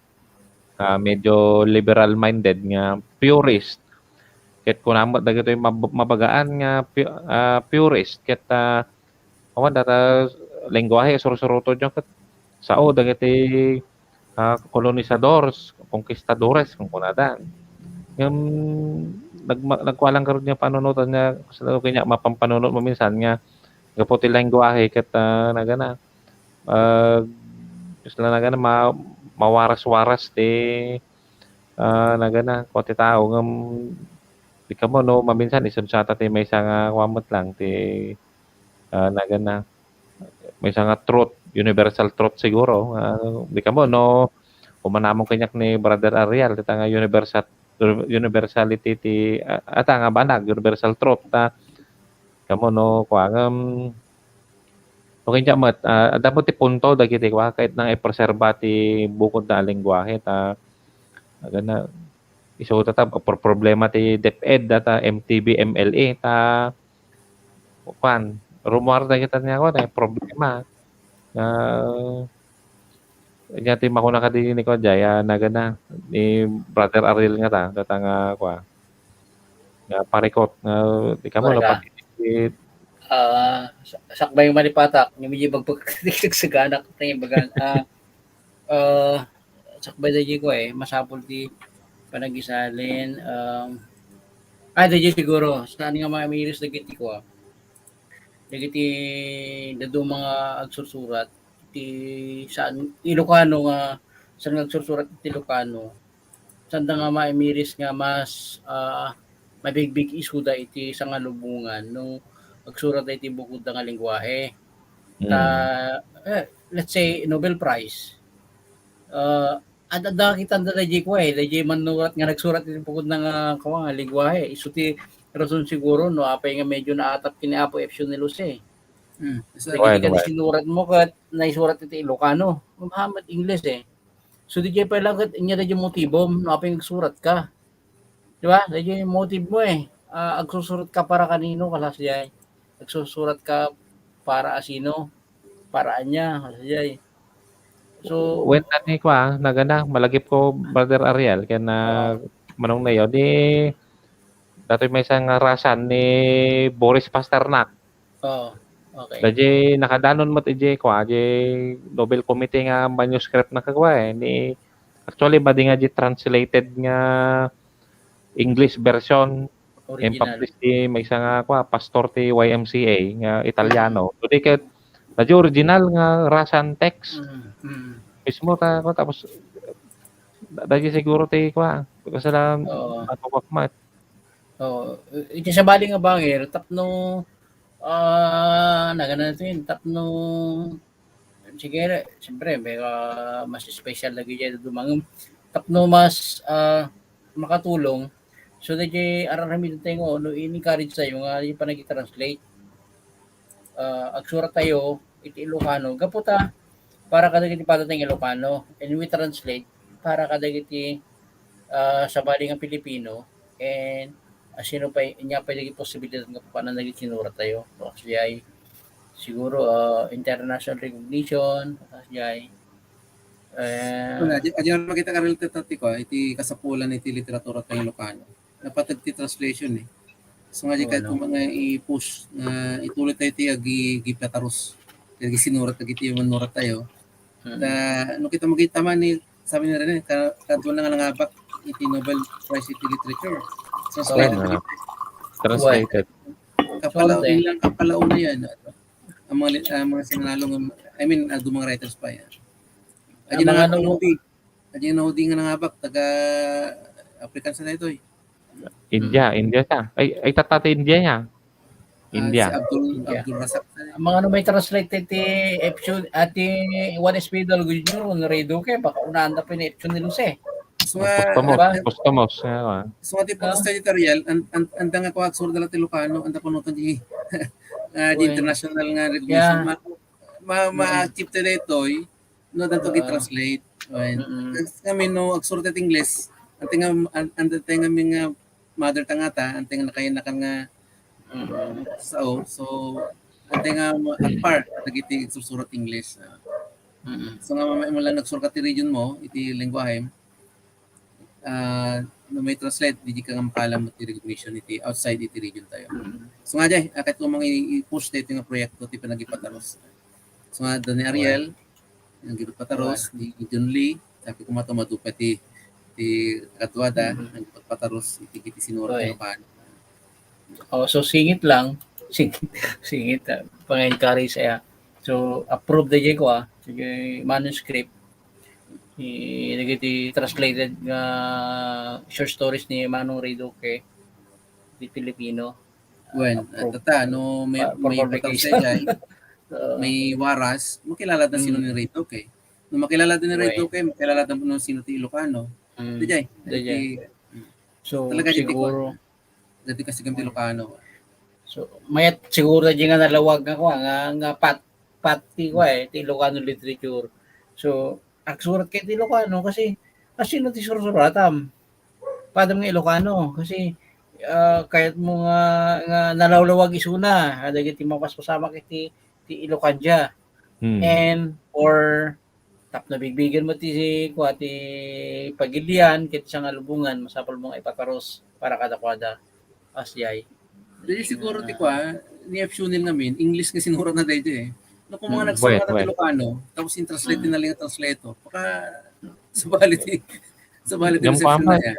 medyo liberal minded nga purist ket kunamot dagiti mabagaan nga purist ket awan data lengguwahe sursuruto jud ket sao dagiti kolonisadores conquistadores kung kunadan yung nagkualang karon niya panunutan niya sa kanya mapampanunot mo minsan nga gaputi lengguwahe ket nagana isla nagana mawaras-waras ti nagana kote tao ngem di ka mo no maminsan isod sa ti may isa nga kwamot lang ti nagana may isa nga truth universal truth siguro di ka mo no umanamong kanyak ni Brother Ariel ti nga universality ti ata nga banag universal truth kamo no kuangam okay jamat dapat ti punto dagiti kwa kahit nang i-preserba ti bukod na lengguwahe gana iso ta problema ti DepEd data MTB MLA kwan rumor dagiti niya ko na problema ti makuna ka din ni ko jaya nagana ni Brother Ariel nga data nga kwa nga parikot di kamo no pati sakbay yung manipatak, yung medyo magpagkatitig sa ganak na yung bagan. Sakbay na ko masapol di panagisalin. Dahil siguro, saan nga mga miris na giti ko. Dagiti dado mga agsusurat, ti saan, Ilocano nga, saan nga agsusurat ti Ilocano, saan nga mga miris nga mas mabigbig isuda iti sa nga lubungan, no, agsurat ay tibukod nga lengguwahe. Let's say Nobel Prize. Ada kita da ko dayjay manurat nga nagsurat iti bukod nga kawa nga lengguwahe. Isu ti rason siguro no apay nga medyo naatap kini Apo Efsion ni Luce. Dagiti sinurat mo kat naisurat iti Ilocano. Muhammad English So dayjay pa lang kat inya dayjay motibo no apay nagsurat ka. Di ba? Dayjay motive mo agsusurat ka para kanino kalas jay. Nagsusurat ka para asino, para anya, kasayay. So, when tani ko nagana malagip ko Brother Ariel kaya na manong na yun di datoy may isang rasan ni Boris Pasternak. Okay. Dadi nakadanon mo ti ko Nobel Committee nga manuscript na kagwa ni actually ba di nga translated nga English version published ti may isa nga pastor ti YMCA nga Italiano. So di ket original nga Russian text. Mismo tapos Dahil siguro ti kwa. Kasi lang Oo. napapakmat. Oo. Iti sa bali nga bangir, tapno nagana natin, tapno sige, siyempre, may mas special lagi dyan dumangam. Tapno mas makatulong. So, dahil araramid tayo no, in-encourage tayo nga yung panag-translate. Agsurat tayo, iti Ilocano. Gaputa, para kadagiti patatang Ilocano. And we translate para kadagiti sa bali nga Pilipino. And sino pa, niya pa yung posibilidad nga paano naging sinurat tayo. So, kasi ay siguro international recognition, kasi ay Wala, adyan makita ka related tati ko, iti kasapulan iti literatura tayo Ilocano. Napatag ti translation eh. So nga di kahit kung mga i-push na ituloy tayo ti agi Plataros. Agi sinurat agi ti manurat tayo. No kita makita man ni sabi ni Rene, kadto na nga nangabak iti Nobel Prize iti Literature. Translated. Kapalao na yan. Ang mga sinanalong, I mean, dumang writers pa yan. Adyan na nahudi nga nangabak, taga African sa na ito eh. India siya. Ay tatati India niya. India. Si Abdul Razak. Ang mga may translated ti episode at ti Juan Espidal Jr. on Radio kay baka unahan na pin-episode ni Luce. So nga, Postomos. So nga ti podcast editorial, anda nga ko aksur dala ti Ilocano, anda po noton di international nga recognition. Ma-achieve tayo ito, no, dato gi-translate. Kami no aksur ti Ingles, anda nga mga mother tangata, ante nga nakayanakan nga so ante nga apart dagiti susurat English. So nga mo lang nagsurat ti region mo iti lengguwahe no may translate di ka nga makalam ti recognition iti outside iti region tayo. So nga jay kahit kung mga i-push dito nga proyekto ti panagipataros. So nga Don Ariel ang gipataros di John Lee tapi kumato ti Katwada ang pataros iti sinurat tayo pa. So singit lang, singit pang-encourage saya. So approve da jay ko sige manuscript nagiti translated nga short stories ni Manong Ridoque di Filipino. Well, no may publication jay. May waras, makilala na sino ni Ridoque. No makilala din ni Ridoque, makilala din no sino ti Ilocano. Dajay. So talaga siguro dati kasi gamit Ilocano. So mayat siguro di nga nalawag ako nga pati ko ti Ilocano literature. So agsurat kay ti Ilocano kasi no ti sururatam. Padam nga Ilocano kasi kahit mo nga nalawlawag isuna dagiti mapaspasama kay ti Ilocanja. And or tap na bigbigan mo ti pagilian kit sa alubungan masapol mong ipataros para kadakwada asyay. Dili siguro ti kwa ni optional namin English nga sinurat na dayto eh. No kung mga nagsurat na Ilocano tapos in-translate na lang ang translator. Baka sabaliti reception na yan.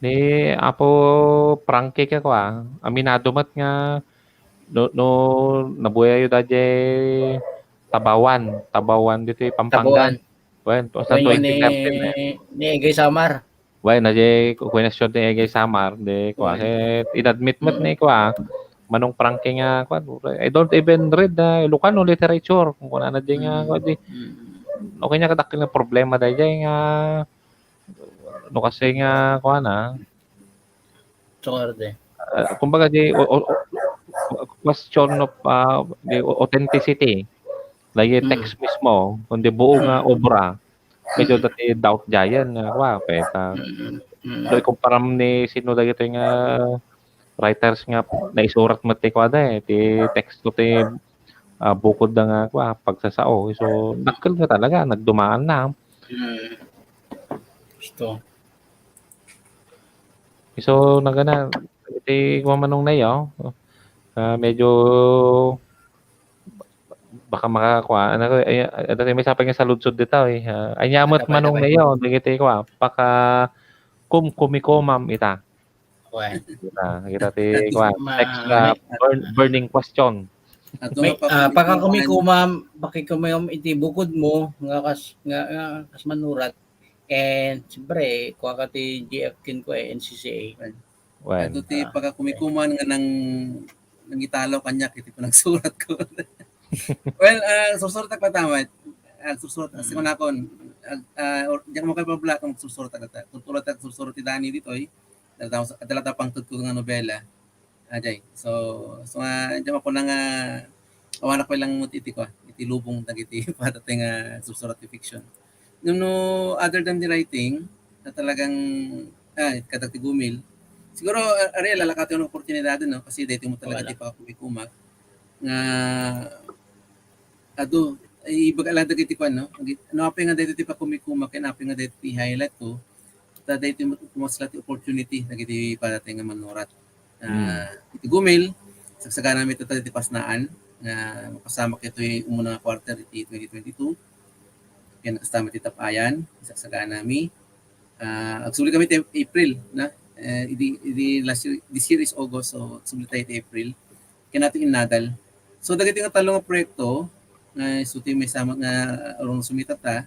Ni Apo Frankie ka kwa. Aminado mat nga no nabuhay yu dadya Tabawan dito Pampangan. Bueno, sa 2013 ni Egay Samar. Bueno, na question ni Egay Samar de ko inadmit mo ni ko manong Frankie nga ko I don't even read the Ilocano literature kung kuna na di nga ko di okay nya kadakil nga problema dayjay nga no kasi nga ko na Sorte. Kumbaga di question of the authenticity. Lagi text mismo, kundi buo nga obra. Medyo dati doubt dyan. Wow, peta. So, ikumparam ni sino dagi ito nga writers nga naisurat mo ti kwada ti text ko ti bukod na nga pagsasao. So, nakil nga talaga, nagdumaan na. Gusto. So, nagana, iti kumanong na yun, medyo baka makakuha may sapay nga sa ludsod dito ay nyamot manong nayo digiti ko paka kumikomam ita kita ti text na burning question paka kumikomam iti bukod mo nga kas manurat And siyempre, kuha ka ti GF kin ko NCCA. Well, Ato ti pagkakumikuman nga nang italaw kanya iti panagsurat ko. Well, susurat ako tama. Susurat kasi ko nakon. Diyan mo kay pabla kung susurat ako. Tutulad ako susurat ti Dani dito ay. Dalata pang tutko nga nobela. Ajay. So diyan ako nang awanak ko lang mo iti ko. Iti lubong tagiti patatay nga susurat ti fiction. No, other than the writing, na talagang katag ti Gumil. Siguro Ariel lalakati yung oportunidad no kasi dito mo talaga ti pakakumikumak nga ado ay bagala dagiti kwan no. No apay nga dito ti pakumikumak ken apay nga dito ti highlight ko. Ta dito mo kumasla ti opportunity dagiti padatay nga manurat. Iti Gumil sagsagana mi ti pasnaan nga makasama kito yung unang quarter iti 2022. Yan nakasama ti Tapayan sagsagana mi. Agsuli kami ti April na this year is August, so sublit tayo ti April. Kaya natin inadal. So, dagiti nga talong nga proyekto, suti may sama nga orong sumita ta,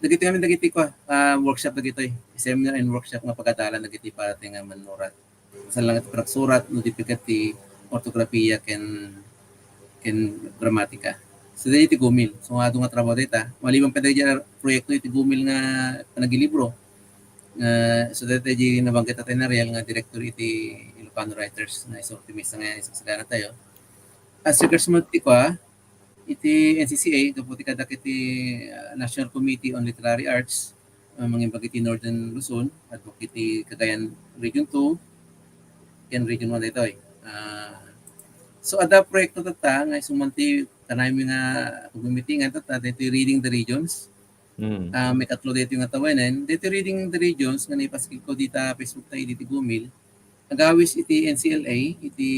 dagiti ko, workshop dagiti, seminar and workshop nga pagkadalan dagiti para nga manurat. Sa lang iti pagsurat, notifikat ti ortografiya ken gramatika. So, dagiti Gumil. So, nga nga trabaho dita. Malibang pa dagiti proyekto iti Gumil nga panagilibro. So that ay nabanggit natin na real nga director iti Ilocano Writers na isa optimista nga isasagana tayo. As regards mo iti iti NCCA, kaputi kadak iti National Committee on Literary Arts, mga bagiti Northern Luzon, at iti Cagayan Region 2, yan Region 1 dito eh. So ada proyekto tata nga sumanti kanay nga gumitingan tata dito Reading the Regions. May katlo dito yung atawanan. Dito Reading the Regions, nga naipaskil ko dito Facebook tayo dito Gumil. Agawis iti NCLA, iti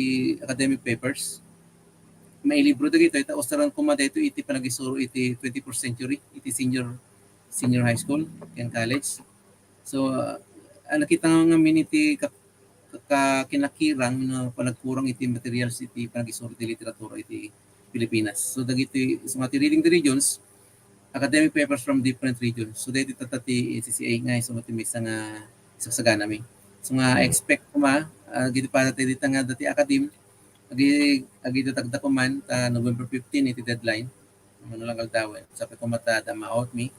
academic papers. May libro dito, ito ostaran ko dito iti panagisuro iti 21st century, iti senior high school, and college. So, nakita nga miniti kinakirang na panagkurang iti materials iti panagisuro iti literatura iti Pilipinas. So, dagiti Reading the Regions, academic papers from different regions. So, dito tatati NCCA nga sumatimis nga isagsagana mi. So, nga expect ko dito para dito nga dati academe, agi tagda ko man, November 15, iti deadline. Ano lang kaltawan. Sabi ko ma-out me.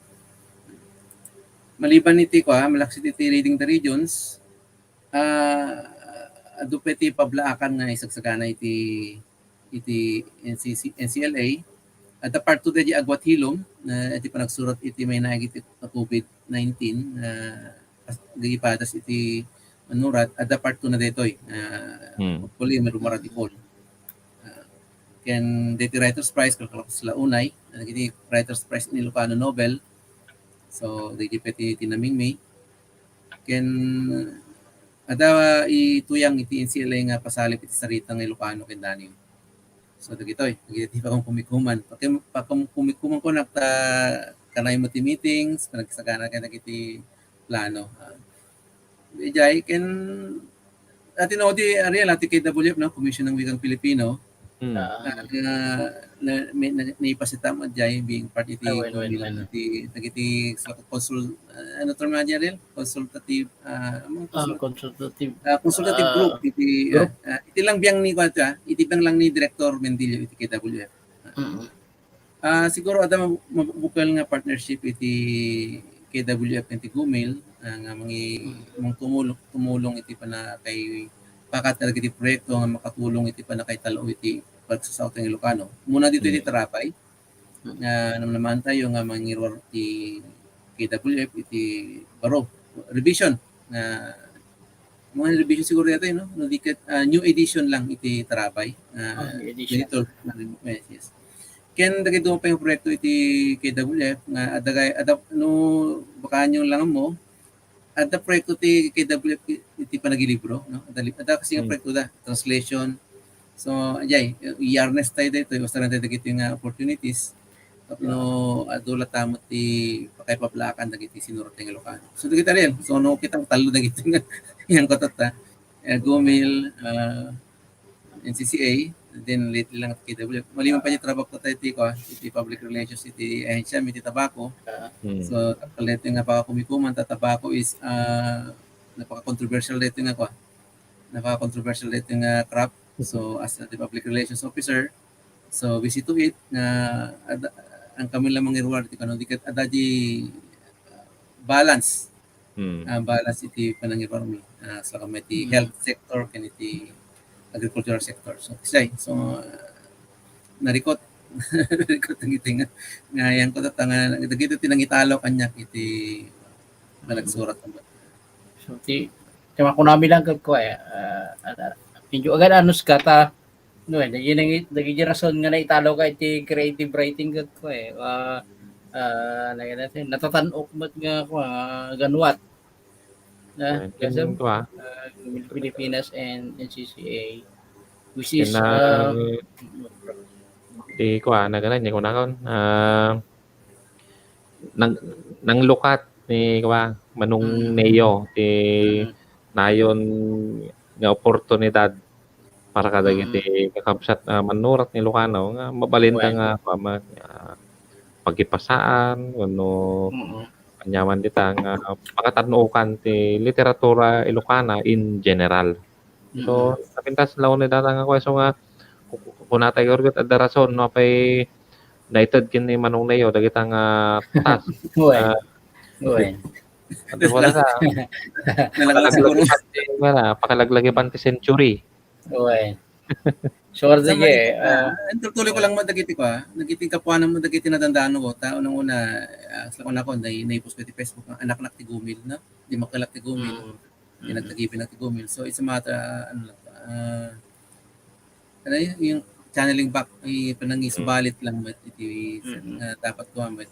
Maliban niti ko, malaksit iti Reading the Regions, adupeti pablaakan nga isagsagana iti NCLA. At the part 2 di agwat hilom na iti panagsurat iti may naagit COVID-19 na gipadas iti manurat at the part 2 na detoy hopefully may rumarat ipol. Ken dito Writers Prize kalkalak sila unay iti Writers Prize in Ilocano Novel. So dito peti tinaming may ken ada ituyang iti NCLA nga pasalip iti saritang Ilocano ken Danio. So dagitoy, dagiti pa kong kumikuman. Pa kung kumikuman ko nakta kanay mo ti meetings, panagsagana ka dagiti plano. Ijay ken atin o di Ariel ati KWF no, Commission ng Wikang Pilipino. Naipasita mo dyan being part iti dagiti consul ano term nga Ariel? Consultative consultative group iti iti lang biyang ni kwata iti lang ni Director Mendillo iti KWF. Siguro ada mabukal nga partnership iti KWF iti Gumil nga tumulong iti pa na kay pakat na iti proyekto nga makatulong iti pa na kay talo iti pagsasaw ng Ilocano. Muna dito iti Tarapay nga naman tayo nga mangirwar iti KWF iti baro revision na mga revision siguro yata no new edition lang iti Tarapay editor yes. Ken dagito pa yung proyekto iti KWF nga no bakanyo lang mo ada proyekto ti KWF iti panagilibro no ada kasi nga proyekto da translation. So ajay i-harness tayo dito basta na dagito yung opportunities no adula tamo ti pakaypablakan dagiti sinurat ng Ilocano. So dagiti rin so no kita talo dagiti yang kotot Gumil NCCA Then lately lang at KW. Maliman pa niya trabaho ko tayo ko, iti public relations, iti ahensya, iti tabako. So, kalit yung napaka-kumikuman, tabako is napaka-controversial dito nga ko. Napaka-controversial dito nga crop. So, as the public relations officer, so we see to it na ang kami lamang i-reward iti kano, di kat adaji balance. Balance iti panangirwarmi. So, kami iti health sector, kan iti agricultural sector. So, narikot. narikot ang iti nga. Ngayon ko tatanga, dagito tinangitalo kanya iti malagsurat. So, kaya kung namin lang ko medyo agad anus ka ta, no, naging rason nga na italo ka iti creative writing ko natin, natatanok mat nga ko, ganwat. Kasi Pilipinas and NCCA, which is di ko na ganun ni kunakon nang lukat ni kwa manung Neo ti nayon nga oportunidad para kada iti kakabsat manurat ni Lucano nga mabalinta nga pagipasaan kuno kanyaman dita nga pakatanukan ti literatura Ilocana in general. So napintas law ni data nga kweso nga kunatay orgot at rason no pay naited kini manong Neo dagita nga tas. At wala sa pakalaglagi pa ti century. Sure sige. Tuloy ko lang madagiti ko nagiting kapuanan mo dagiti nadandano ko tao nang una sa kuna ko naipos ko ti Facebook anak ti Gumil na di makalak ti Gumil di nagtagipin ti Gumil. So it's a matter yung channeling back panangisubalit lang mat iti dapat ko may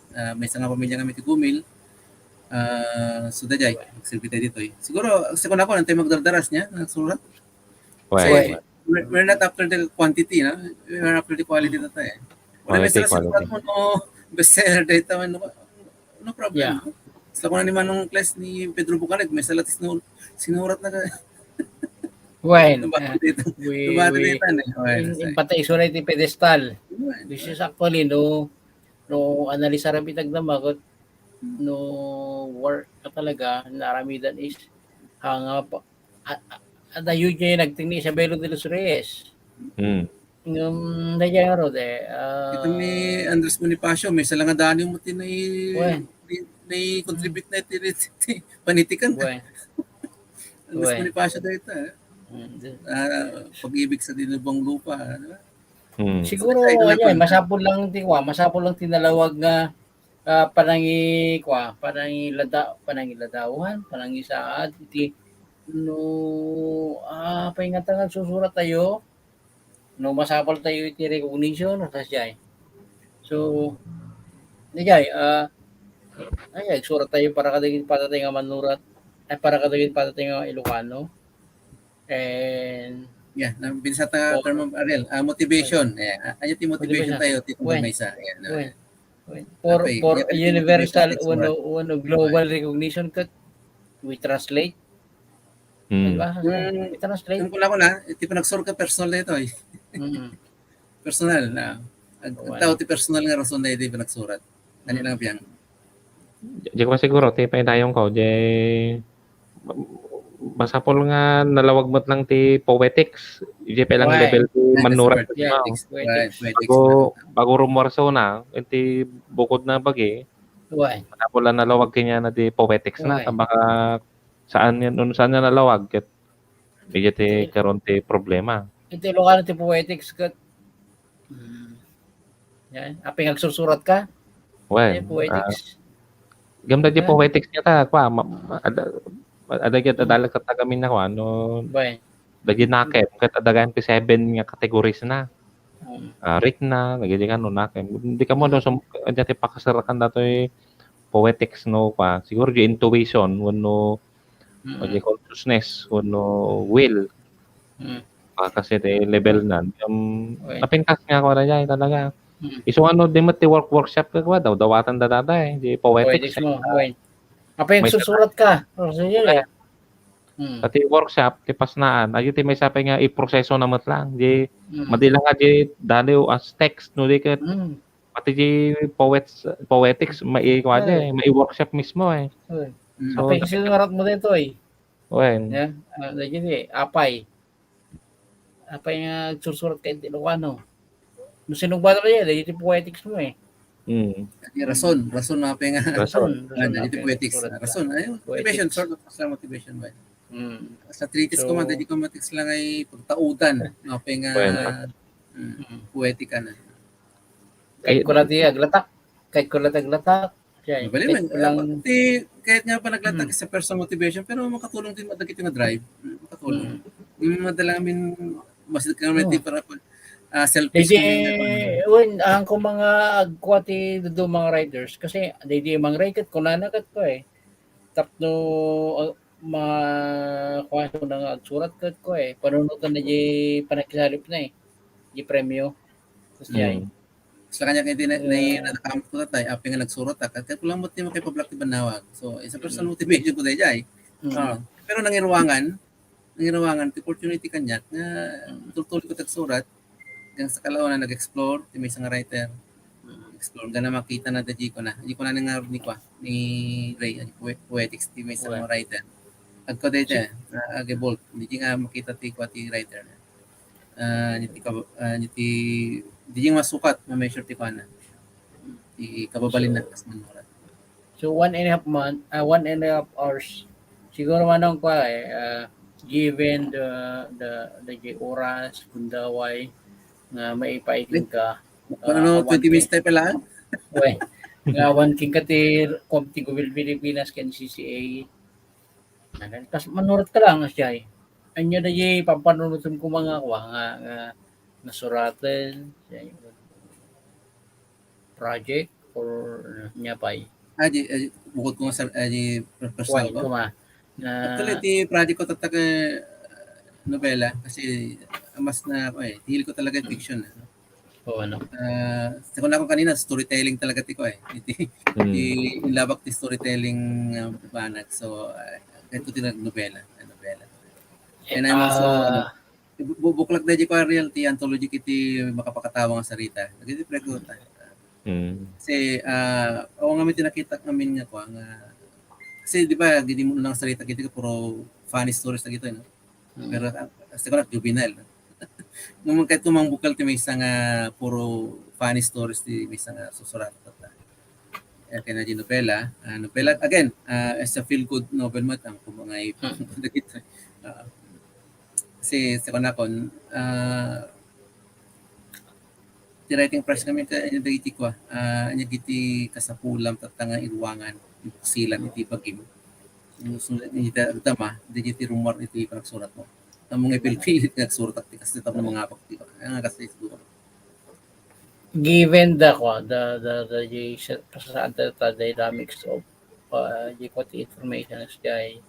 nga pamilya kami ti Gumil. So dajay magsilbi tayo dito siguro sa kuna ko nantay magdardaras niya nagsurat. We're not after the quantity, no? We're after the quality na tayo. Wala sa surat mo no bestseller data man no problem. Sa kuna ni manong class ni Pedro Bucanet may salatis no sinurat na When in patay surat ti pedestal. This is actually no analisa ra bitag na magot no work ka talaga naramidan is hanga ada yun niya nagtingni sa Belo de los Reyes. Yung nandiyan nga rode. Ito ni Andres Bonifacio, may salangadani mo contribute na iti panitikan. Andres Bonifacio dito. Pag-ibig sa dinubang lupa. Siguro masapol lang tinalawag nga panangiladawan, panangisaad iti paingatangan susurat tayo masapal tayo iti recognition tasay. So surat tayo para kadagit patatay nga manurat para kadagit patatay nga Ilocano. And binasa ta term Ariel, motivation. Ayat motivation tayo titong maysa. For universal global recognition kat we translate. Translate. Ang kula ko na, tipo nagsur ka personal na ito personal na. Tao ti personal nga rason na ito nagsurat. Ano lang biyang? Di ko siguro, ti painayong ko, masapol nga nalawag mo't lang ti poetics. Di pa lang level ti manurat. Bago rumorso na, iti bukod na bagi, masapol lang nalawag kanya na ti poetics na. Baka saan yan nalawag ket medyo ti karon ti problema iti Ilocano ti poetics ket aping agsusurat ka poetics gamda ti poetics niya ta kwa ada ket adalag ka tagamin na kwa dagi nakem ket adagan ti 7 nga categories na rit na dagi kan no nakem hindi ka mo do ti pakasarakan datoy poetics no kwa siguro di intuition wenno consciousness no will kasi the level na napintas nga ko na dyan talaga iso di mo ti workshop ka ba dawatan di poetics mo apa yung susurat ka Pati workshop, ti pasnaan, ayo ti may sabi nga iproseso namat lang. Di, Mm. madila nga di daliw as text, no di ka, Mm. pati di poetics, mai-workshop mismo eh. Uy. Mm. So, Apay kasi ngarat mo dito eh. wen, Yan. Lagi apay. Apay nga susurat ka hindi ano. Nung sinugba na yan, lagi poetics mo eh. Rason na pa nga. Rason. Dito poetics. Rason. Ayun, motivation, sort of sa motivation ba? Sa treatise ko man, dito mathematics lang ay pagtaudan. Pa nga poetika na. Kahit ko lang aglatak. Kahit ko lang aglatak. Bali man, kahit nga pa naglatak sa personal motivation, pero makatulong din madagit yung drive. Makatulong. Yung madala amin, mas community para selfish when ang ko mga agkwati do mga riders kasi di mga ride ko nanakat ko eh tapno mga kwaso na agsurat ko eh panunutan na di panakisalip na eh di premyo kasi sa kanya kay din na nakakamot ko tatay api nga nagsurot ka kaya kulang mo kay public banawag so isa personal motivation ko dayay pero nangiruwangan opportunity kanya nga tutuloy ko tagsurat hanggang sa kalaw na nag-explore, may isang writer. Explore, gana makita na di ko na nangar ni Ray, poetics, may isang writer. Agko dito, ag-evolve, hindi nga makita ti writer. Hindi masukat, ma-measure ti ko na. Kababalin na. So 1.5 month, 1.5 hours, siguro manong ko given the oras, kundaway, nga maipaitin ka. Ano, 20 minutes tayo pala? Uy, nga 1 king katir, Komti Gawil Pilipinas, kan CCA. Tapos manurot ka lang, siya eh. Anyo na yung pampanunutin ko mga nga nasuratan, project, or niya pa eh. Bukod ko nga sa personal ko. Actually, ti project ko tatag nobela kasi mas na dihil ko talaga fiction. Sa ko na ako kanina storytelling talaga tiko eh. Ilabak ti storytelling banat. So ito tinag nobela. And I'm also buklak na ko reality anthology kiti makapakatawa nga sarita. Nagiti preko ta. Kasi ako nga may tinakita namin nga ko nga kasi di ba gidi mo lang sarita kiti puro funny stories na gito no. Pero siguro juvenile. Nung kahit tumang bukal ti may isang puro funny stories ti may isang susurat. Kaya na di novela. Novela again, as a feel good novel mo ang mga ipagdagit. Kasi sa kanakon ti writing press kami ka dagiti ko. Anya giti kasapulam tatanga iruwangan, silan iti bagim. Sunod ni tama, digiti rumor iti pagsurat mo. Ang mga pilpilit nga surat at kasi tapos mga apakti nga kasi siguro. Given the dynamics of the information is kay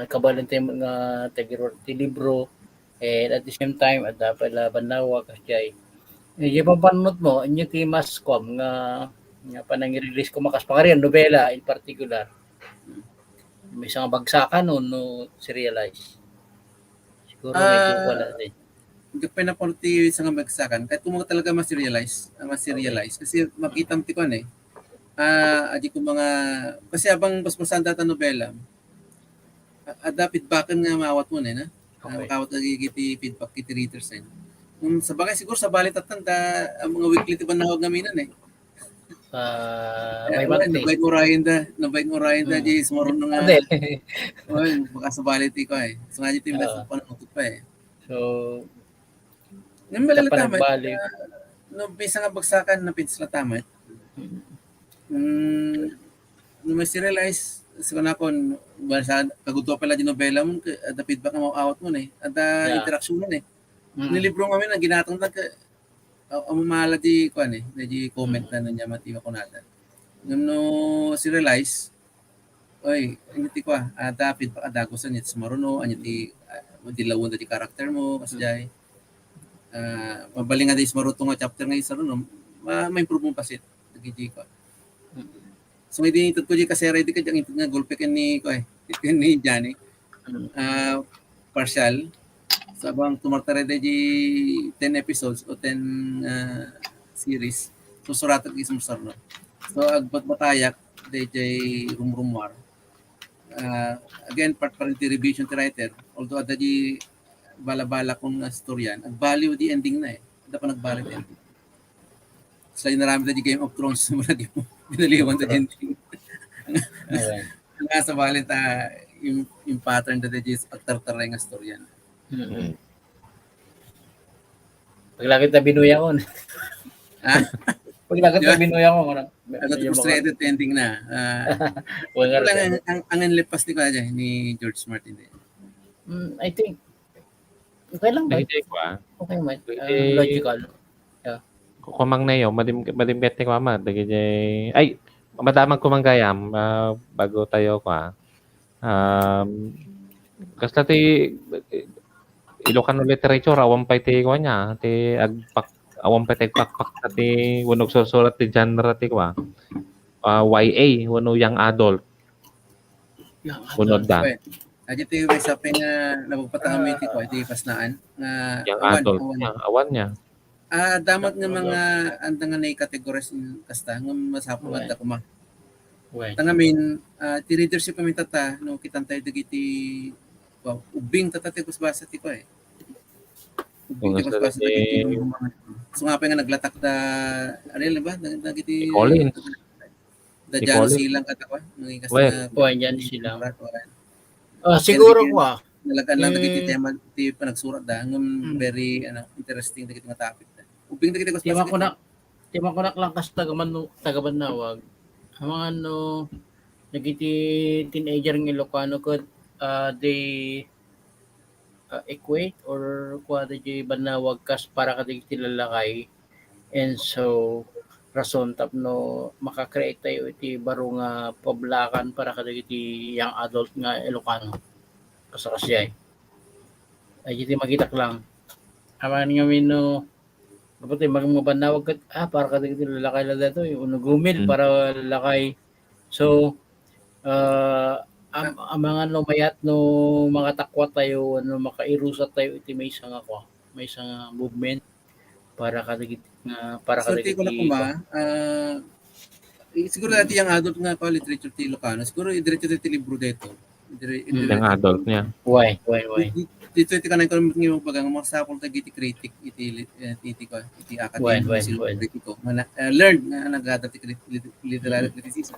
kabalante nga tagiro ti libro and at the same time at dapat banawa kasi yung papanunod mo inyo ti mascom nga panang-release ko makas pangarian nobela in particular may isang bagsakan no serialize siguro medyo wala din Gapay na po ti isang bagsakan kahit kung talaga ma-serialize kasi makita mo ti ko aji ko mga kasi abang basbasan data nobela ada feedbackan nga maawat mo na makawat nagigiti feedback kiti readers sa bagay siguro sa balit at ang mga weekly ti banawag namin may mati. Nabayag mo rahin da, di sumarunong nga. Baka sa baliti ko So nga dito yung best panutot pa So, nang malala tamat, no, bisa nga bagsakan na pinsla tamat. Nung may serialize, sa kanakon, kaguto pala di novela mo, at feedback nga mawawat mo at interaction mo Nilibro kami na ginatong ang mamala di ko di comment na niya mati ko nata. No serialize hindi ko dapat pa adagosan it maruno anyo ti dilawon di karakter mo kasi jay mabalinga di maruto nga chapter nga isa no ma-improve mo pa sit digi ko. So hindi ito ko di kasi ready ka jang ito nga gulpe ken ni ko ni Johnny. Partial. So abang tumartare da 10 episodes o 10 series. So suratag isang sarno. So agbat batayak DJ rumrumwar. Again, part pa rin ti revision ti writer. Although ada di bala-bala kong storyan, ag-value di ending na eh. Ada pa nag-value di ending. So yung narami da di Game of Thrones na malagi mo. Binaliwan da di ending. Nga sa bali ta yung pattern da di pagtartaray nga storyan. Paglakit na binuya ko. Ha? Paglakit na binuya ko. Ano frustrated ending na. Wala Wala ang lipas ni George Martin din. I think okay lang ba? Dagiti kwa. Okay man. Logical. Kumang na yun, madimbete ko ama. Dagiti, ay, madamag kumanggayam bago tayo kwa. Kasta ti Ilocano literature, awang pa ti kwa niya. Ti agpak, awang pa ti pakpak ti wanog susulat ti genre ti kwa. YA, wano young adult. Unod da. Aja ti may sapi nga nabagpatang amiti ko, iti pasnaan. Young adult niya, awan niya. Damat nga mga andang nga na-categorize kasta, nga masapong anda ko ma. Tangamin, ti readership kami tata, no kitang tayo dagiti, ubing tatati ko sa basa ti ko eh. Ubing ti ko sa basa dagiti. So nga pa nga naglatak da, ano ba? Dagiti Collins. Da dyan silang katakwa. Dyan silang. Siguro ko nalagaan lang dagiti tema ti panagsurat da ngem very interesting dagiti nga topic da. Ubing dagiti ko Tema ko lang kas tagaban nawag. Ang mga nagiti teenager ng Ilocano could they equate or kuwada di banawag kas para kadagiti lalakay. And so rason tapno makakreate tayo iti baro nga pablakan para kadagiti young adult nga Ilocano. Kasakasya ay iti magitak lang. Aman nga mino kapag magmabanawag ka, para kadagiti lalakay lang dito, unugumil para lalakay. So, ang mga mayat mga takwa tayo, makairusat tayo iti may isang movement para kadagiti ko na kuma, siguro dati yung adult nga pa literature ti Ilocano, siguro diretso ti libro dito. Yung adult niya. Why? Dito iti kanay ko ng pag ang magsapol ta giti critic iti academic kritiko. Learn nga nagada ti literary criticism.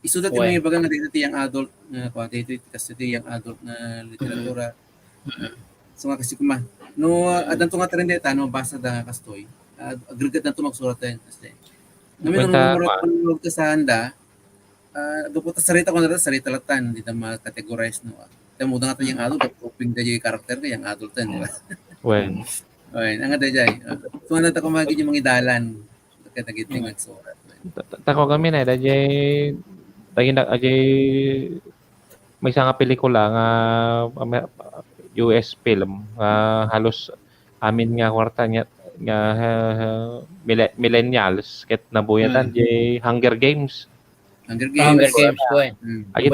Isudat yung mga bagang dito ti yung adult nga kwa dito kasi ti yung adult na literatura. So nga kasi kuma no adan to nga trend deta no basa da kastoy. Agregat na ito magsurat tayo. Namin nung murag ka sa handa, duputa sarita ko na sarita latan, hindi na makategorize. No? Damo nga ito yung adult, uping da yung karakter ko, yung adult din. Di ba? When? Okay, ang ganda dyan. So, ano ito kumagin yung mga idalan. Katagiting magsurat. Tako kami na, may isang pelikula nga US film, halos amin nga kwarta niya, nga millennials ket nabuyatan Hunger Games. Hunger Games ko eh. Ay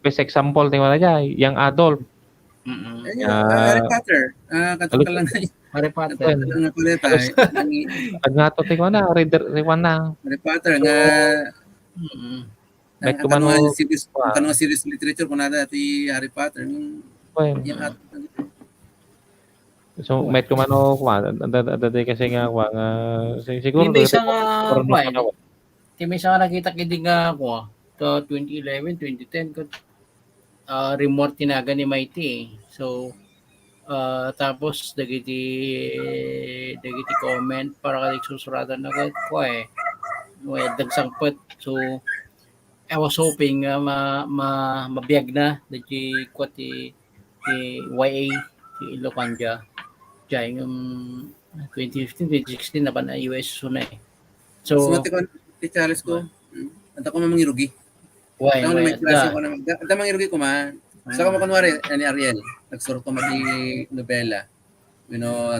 best example tingnan na dyan, young adult. Harry Potter. Katok lang na. Harry Potter. Pag nga to tingnan na, reader na. Harry Potter nga may kumano series literature kung nada ti Harry Potter yung so met ko mano kwa dati kasi nga kwa siguro may isa nakita kidi nga ko to 2011 2010 ko remote tinaga ni Mighty so tapos dagiti comment para kay susuratan na ko dagsangpet so I was hoping mabiyag na dagiti kwati YA ti Ilocanja dyan yung 2015-2016 na ba na US na eh. So, mati ko, ti Charles ko, anta ko mamangirugi. Why? Anta mangirugi ko man. Sa ko makunwari, ni Ariel, nagsurot ko mati nobela.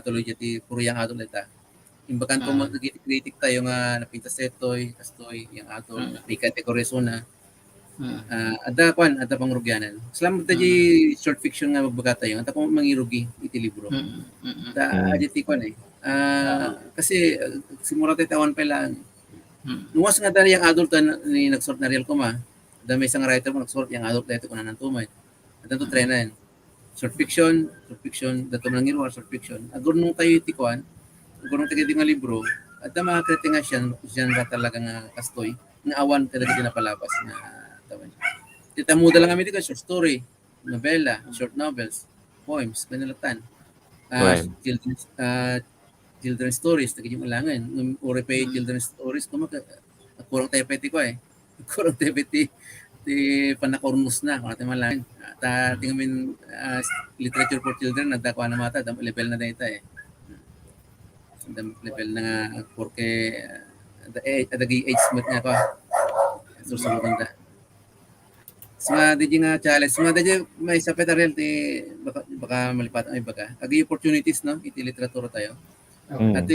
Tuloy ti puruyang adol ita. Imbakan ko magkritik tayo nga napintas etoy, kastoy, yung adol, may kategorizo na. Ada pangrugyanan. Salamat tayo short fiction nga magbagata yun. Ata kung mangirugi iti libro. Aditi kwan eh. Kasi simula tayo tawan pa lang. Nuwas nga dali yung adult ni nagsort na real ko ma. Dami isang writer mo nagsort yung adult dito ko na nantumay. At ito try na yan. Short fiction, dato lang irwa, short fiction. Agur nung tayo iti kwan, agur nung tayo iti nga libro, at mga kriti nga siya nga talaga nga kastoy, nga awan talaga dinapalabas na tawan. Tita muda lang kami dito, short story, novela, short novels, poems, kanilatan. Children's stories, tagay yung alangan. Uri pa yung children's stories, kurang tayo peti ko eh. Kurang tayo peti panakornos na, kung natin malangin. Tingnan literature for children, nagdakuha na mata, level na data eh. Level na nga, porque adagi age smart nga ko. Susunod na. Mga DJ nga challenge. Mga DJ may sapet real baka malipat ay baka. Agi opportunities no iti literatura tayo. At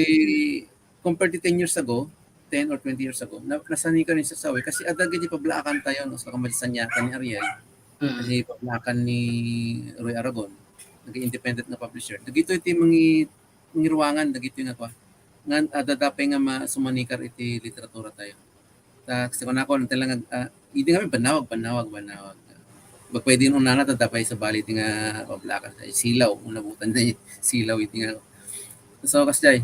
compared to 10 years ago, 10 or 20 years ago, nasani ka rin sa sawi kasi adagi pablakan tayo no sa kamalisan niya ni Ariel. Kasi pablakan ni Roy Aragon, nag-independent na publisher. Dagito iti mangiruangan, dagito nga kwa. Nga adadapay nga sumanikar iti literatura tayo. Kasi kung ako, talagang, hindi kami banawag. Bag pwede nung nana, tatapay sa bali, iti nga pablakan. Silaw, unabutan na silaw, iti nga. So, kasi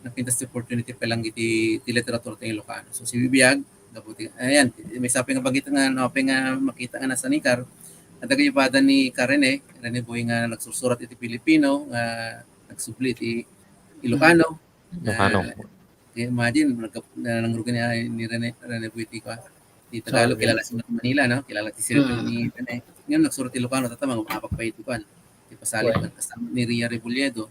napintas opportunity pa lang iti literatura tayo Ilocano. So, si Bibiyag, ayan, may sabi nga bagito nga, makita nga nasa nikar, at nagayupada ni Rene Boy nga nagsusurat iti Pilipino, nagsubli iti Ilocano. Imagine, nangrugin niya ni Rene Buiti ko. Di Tagalog, kilala sa Manila, no? Kilala si Sir ni Rene. Ngayon, nagsurat Ilocano, tatamang umapak pa ito kan. Di pasalit kasama ni Ria Rebulledo.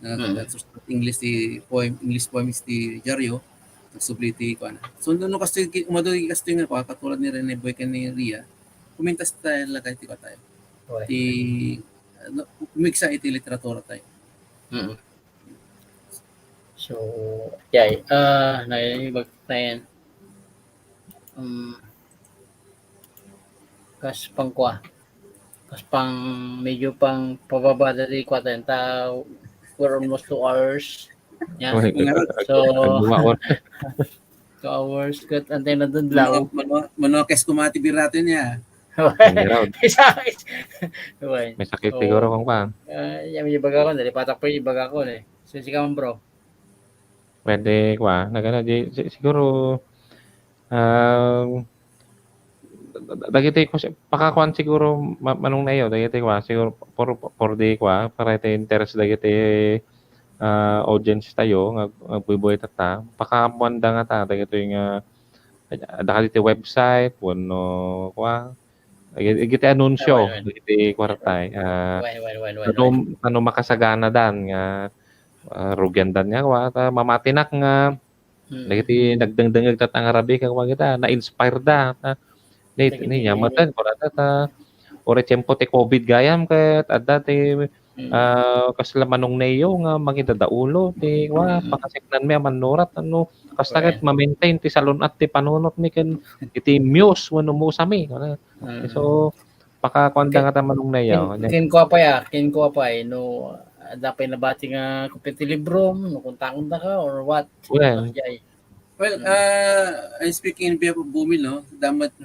Nagsurat English poems di Diario. Nagsubli ko. So, doon kasi, umadoy kasi nga ko, katulad ni Rene Boy ni Ria, kumintas tayo lang kahit ko tayo. Umiksa iti literatura tayo. So, yay. Naibag tayo. Kas pang medyo pang pababa dali kwa tayo. We're almost 2 hours. Yeah. So, 2 hours. Kat antay na doon lang. Manokes kumati birato niya. May sakit siguro kung pa. Yung ibaga ko, nalipatak pa yung ibaga ko. So, sige man bro. Pwede kwa nagana di siguro dagiti ko pakakuan siguro manong na iyo dagiti kwa siguro for day kwa para ite interest dagiti audience tayo ngagbubuhay tata pakamuanda nga ta dagiti nga dagiti website wano kwa dagiti anunsyo dagiti kwartay ano makasagana dan nga rugyandan nga wa mamatinak nga dagiti nagdengdengeg ta ang Arabic nga kita na-inspire da ni nyamatan kurata ta ore tiempo ti COVID gayam ket adda ti kaslamanong neyo nga magidadaulo ti wa pakasiknan mi manurat ano kasta ket ma-maintain ti salunat ti panunot mi ken iti muse wenno musami so pakakuanda nga ta manong neyo kin ko pa no dapat nabati nga kompleto libro no kunta-kunta ka or what? Well, I'm speaking in behalf of Gumil, no? Damat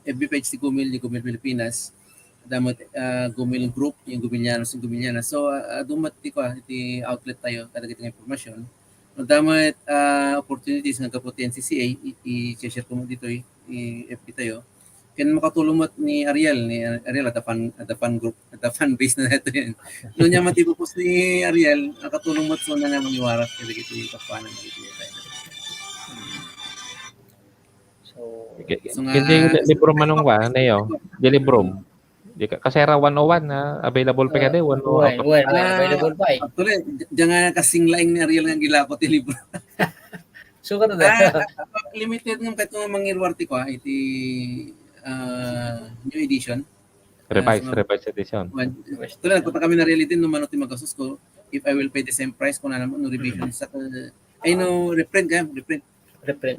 FB page si Gumil, ni Gumil Pilipinas. Damat Gumil Group, yung Gumilianos. So, dumat iti outlet tayo, kada kita ng informasyon. Damat opportunities nga kaputi NCCA, i-share ko mo dito, i-FB tayo. Kaya makatulong mo ni Ariel at the fan group, at the fan base na ito yan. Noon niya matipupos ni Ariel, nakatulong mo so na nga maniwarat kaya ito yung kapanan na ito tayo. So hindi libro manong wa neyo, di libro. Di kasera 101 na available pa kada 101. Available pa. Actually, diyan nga kasing laing ni Ariel nga gilakot yung libro. So kada na. Limited ng katong mangirwarti ko iti new edition. Revised edition. Tulad punta kami na reality no manoti magasos ko if I will pay the same price kung ano no revision sa ay no reprint. reprint.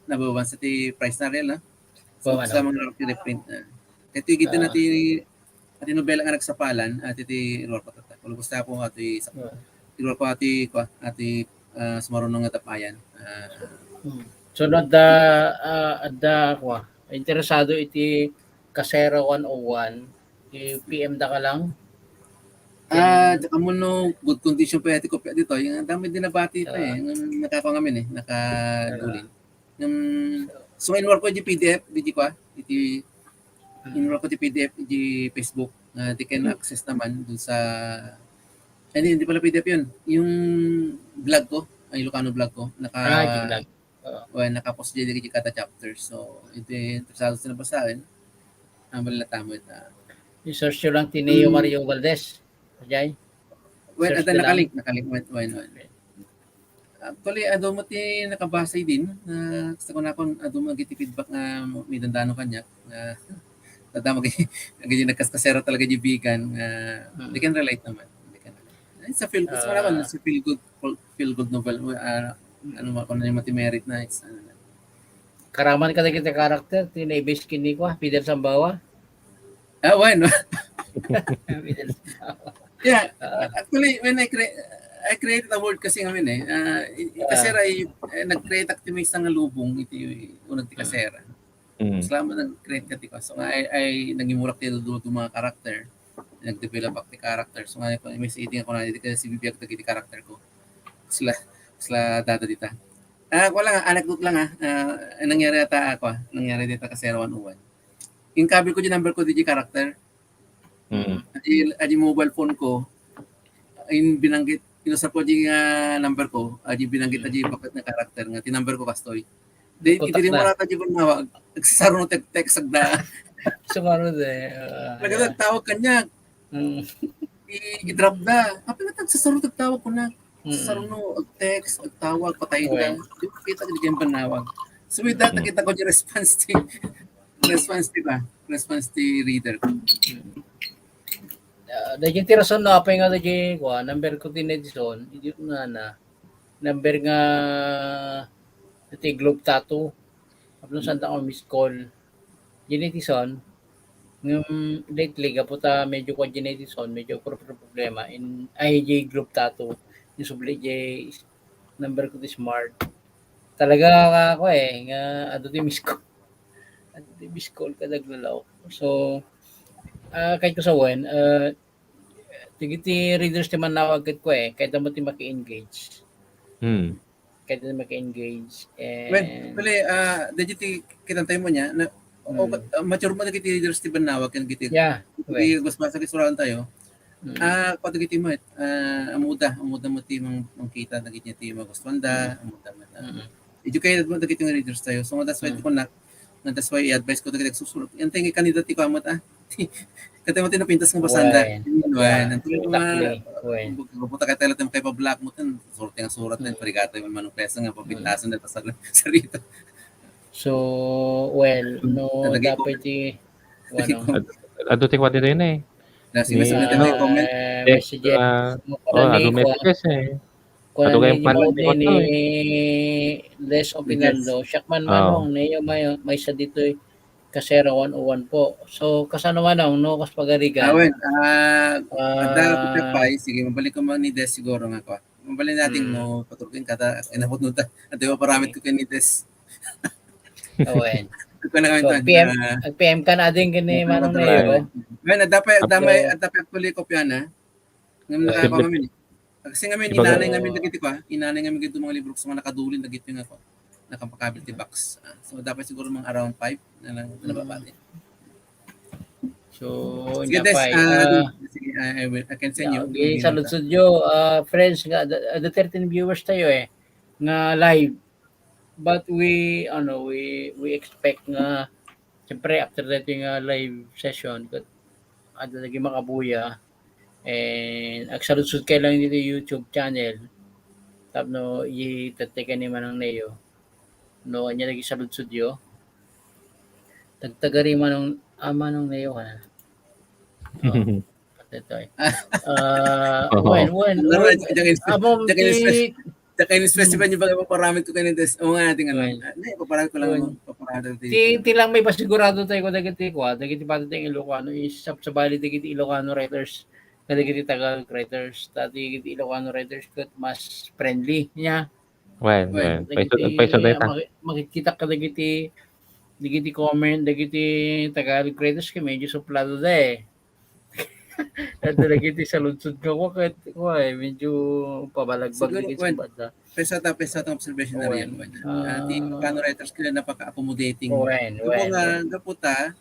nabawan sa ti price na real, ha? So, Bawa sa na. mga reprint na. Ito yung kita na ti nobela nga nagsapalan, at iti iror ko tata. Kung gusto po, iror ko ati sumarunong nga tapayan. So adda ko interesado iti Kasera 101 i-PM da ka lang. Amo no good condition pa iti kopya dito. Yung dami din nabati pa yung nakakangamin nakadulin. Yung so inwar ko di PDF, di ko iti inwar ko di PDF di Facebook. Di can access naman dun sa hindi pala PDF yun. Yung vlog ko, ay Ilocano vlog ko, nakapost dyan di kata chapter. So, ito interesado sila pa sa akin. Malatamo ito. I-search nyo lang Tineo Mario Valdez. Ajay? Well, at nakalink. Actually, ado mo ti nakabasay din. Gusto ko na akong ado mo nagiti feedback na may dandano kanya. Tata nagkaskasera talaga yung bigan. They can relate naman. It's a feel good novel. Ano mo na yung merit na Karaman ka na kita karakter, tinay-base kini ko, Fidel Sambawa. Bueno. Yeah, actually, when I created a word kasi ngamin kasera nag-create activist nga lubong iti unang ti kasera. Salamat nag-create ka ti ko. So ay nagimulak ti do mga karakter. Nag-develop ak ti karakter. So nga ko may editing ako na iti kasi bibiyag ti karakter ko. Sila data dita. Wala anecdote lang nangyari nangyari dito kasera 101. Yung cover ko di number ko di karakter. Adi mobile phone ko in binanggit inusap ko di number ko adi binanggit adi bakit na karakter nga tinumber ko kastoy iti mo rata di banawag nagsasaro no text agda sumaro nagtawag kanya i-drop da apa nga nagsasaro tawag ko na sasaro no text tawag patay na kita di diyan banawag so with that nakita ko di response ti reader ko. Dahil tirason na apa nga dahil ko number ko din Edison hindi ko na number nga iti globe tattoo apno santa ko miss call Genetison ng lately kaputa medyo ko Genetison medyo problema in IJ globe tattoo yung subli J number ko di smart talaga ako nga ado di miss call kadaglalaw so kahit ko sa wen, tigiti readers ti manawag ko kahit mo ti maki-engage. Kahit mo maki-engage. Well, dito kitantay mo niya, na mature mo na kiti readers ti manawag kan kiti. Yeah. Gusto sa kisurahan tayo. Pato kiti mo, amuda mo ti mangkita na kiti ti magustanda, amuda mo. Educated mo na kiti readers tayo. So that's why ko that's why i-advise ko dagdag susunod. Yan tingi kandidat ti kamot Kati mo tinapintas ng basanda. Buta ka tayo kay pa-black mo tan sorte nga surat na parigata yung manong pesa nga papintasan na sa rito. So, well, no dapat Ado ti kwati din Nasi na tayo comment. Message ado messages Kung ano ni Les Opinando, Siakman manong niyo may sa dito Kasera 101 po. So, kasano manong, no? Kas pagarigan. Sige, mabalik ko ni Des siguro nga ko. Mabalik natin, no, patuloyin kata, inabot nun ta. At diba paramit ko kay ni Des. Awen. PM ka na din kini manong niyo. Well, dapat puli ko piana. Ngam nakakamamin. Kasi ngamin, inanay ngamin dagiti ko inanay ngamin dito mga libro sa mga nakadulin dagiti nga ko. Nakapakability box. So, dapat siguro mga around 5 na lang nababati. So, sige, Des, I can send you. Okay, sa studio, friends, the 13 viewers tayo nga live. But we expect nga, siyempre, after that yung live session, ada lagi makabuya, and agsaludsud kayo lang dito YouTube channel, tapno, i-tatekan ni Manang Neo, no anya lagi sa studio tagtagari manong manong Neo ka na patetoy when abong kayo festival niyo ba paparamit ko kayo des. O nga ating ano. Well, Hindi paparamit ko lang well, paparamit ti lang may pasigurado tayo ko dagiti ko, dagiti pati Ilocano is sa bali dagiti Ilocano writers, dagiti Tagalog writers, dagiti Ilocano writers kat mas friendly niya. Well, paiso data. Makikita ka dagiti comment, dagiti Tagalog writers ka medyo suplado da eh. At dagiti sa lunsod ko kahit ko medyo pabalagbag Siguro, dagiti sa banda. Pesa ta observation na real. Ti Ilocano writers kila napaka-accommodating. Gaputa,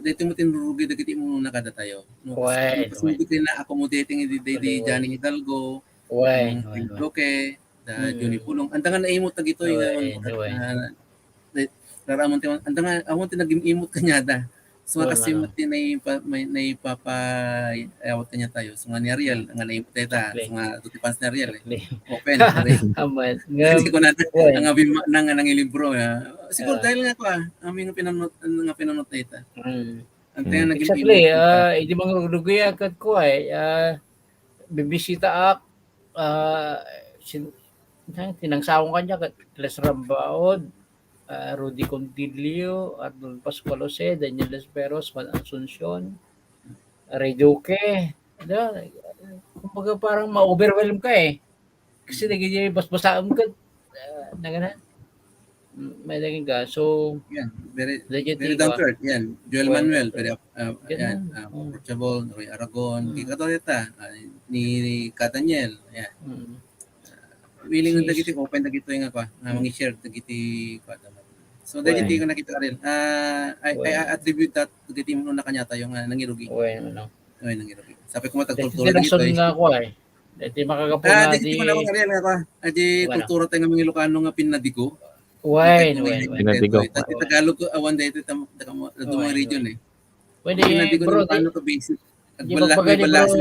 dito mo tinurugi dagiti mo nakada tayo. Hindi ko na accommodating di Johnny Hidalgo, Roque, Johnny Pulong. Antangan na imot na gito yung raramon ti antangan amon ti nagimot kanya da. So kasi mati na ipapayawat kanya tayo. So nga ni Ariel, nga na imot ta. So nga tutipans ni Ariel. Open. Kasi ko na ang abima nang libro. Siguro dahil nga ko aming pinanot na ita. Antangan naging exactly. Hindi mga ruguya kat ko bibisita tinangsawang kanya kat Les Rambaod, Rudy Contilio, Arnold Pascual Jose, Daniel Esperos, Juan Asuncion, Ray Duque. Kumbaga parang ma-overwhelm ka eh. Kasi nagiging basbasaan ka. May naging ka. So, yan. Very down to earth. Yan. Joel Manuel. Very approachable. Roy Aragon. Kikatoreta. Ni Kataniel. Yan. Willing na dagiti open dagito yung ako. Mangi-share dagiti so dagiti ko nakita rin. I attribute that dagiti mo na kanya tayo nga nangirugi. Nangirugi. Sabi ko matagkultura dito. Dito nga ko ay. Dito makagapo na di ko na ko karel nga ko. Adi kultura tayo nga mga Ilocano nga pinadigo. Pinadigo. Tagalog ko awan dito mga region eh. Pwede bro. Ano ka basic. Balas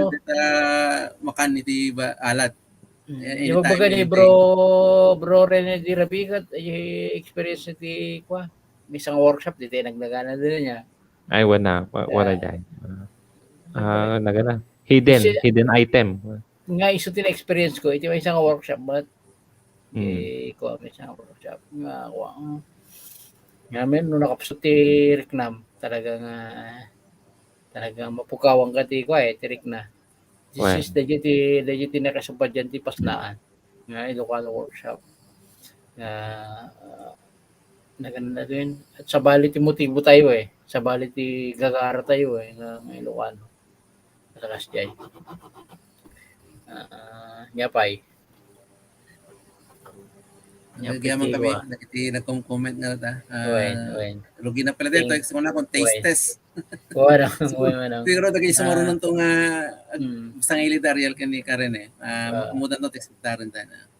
makan iti alat. Di ba baga ni bro Rene Di Rabigat experience ni kwa may isang workshop dito nagnagana din niya. Ay wala dyan. Nagana hidden item. Nga iso tin experience ko ito may isang workshop but ko may isang workshop nga ngamen no nakapsot ti Riknam talagang mapukawang ka ti ko tirik na. This is legit nakasubad dyan ti pasnaan nga Ilocano workshop. Naganda din. At sa bali ti motibo tayo sa bali ti gagara tayo nga Ilocano. Matakas dyan. Yapay. Nagyaman kami, nag-comment nga ta. Rugi na pala dito, gusto ko na akong taste test. Siguro dagay sumarunong to nga sangili Ariel kani Karen mudan to tekstaran ta na.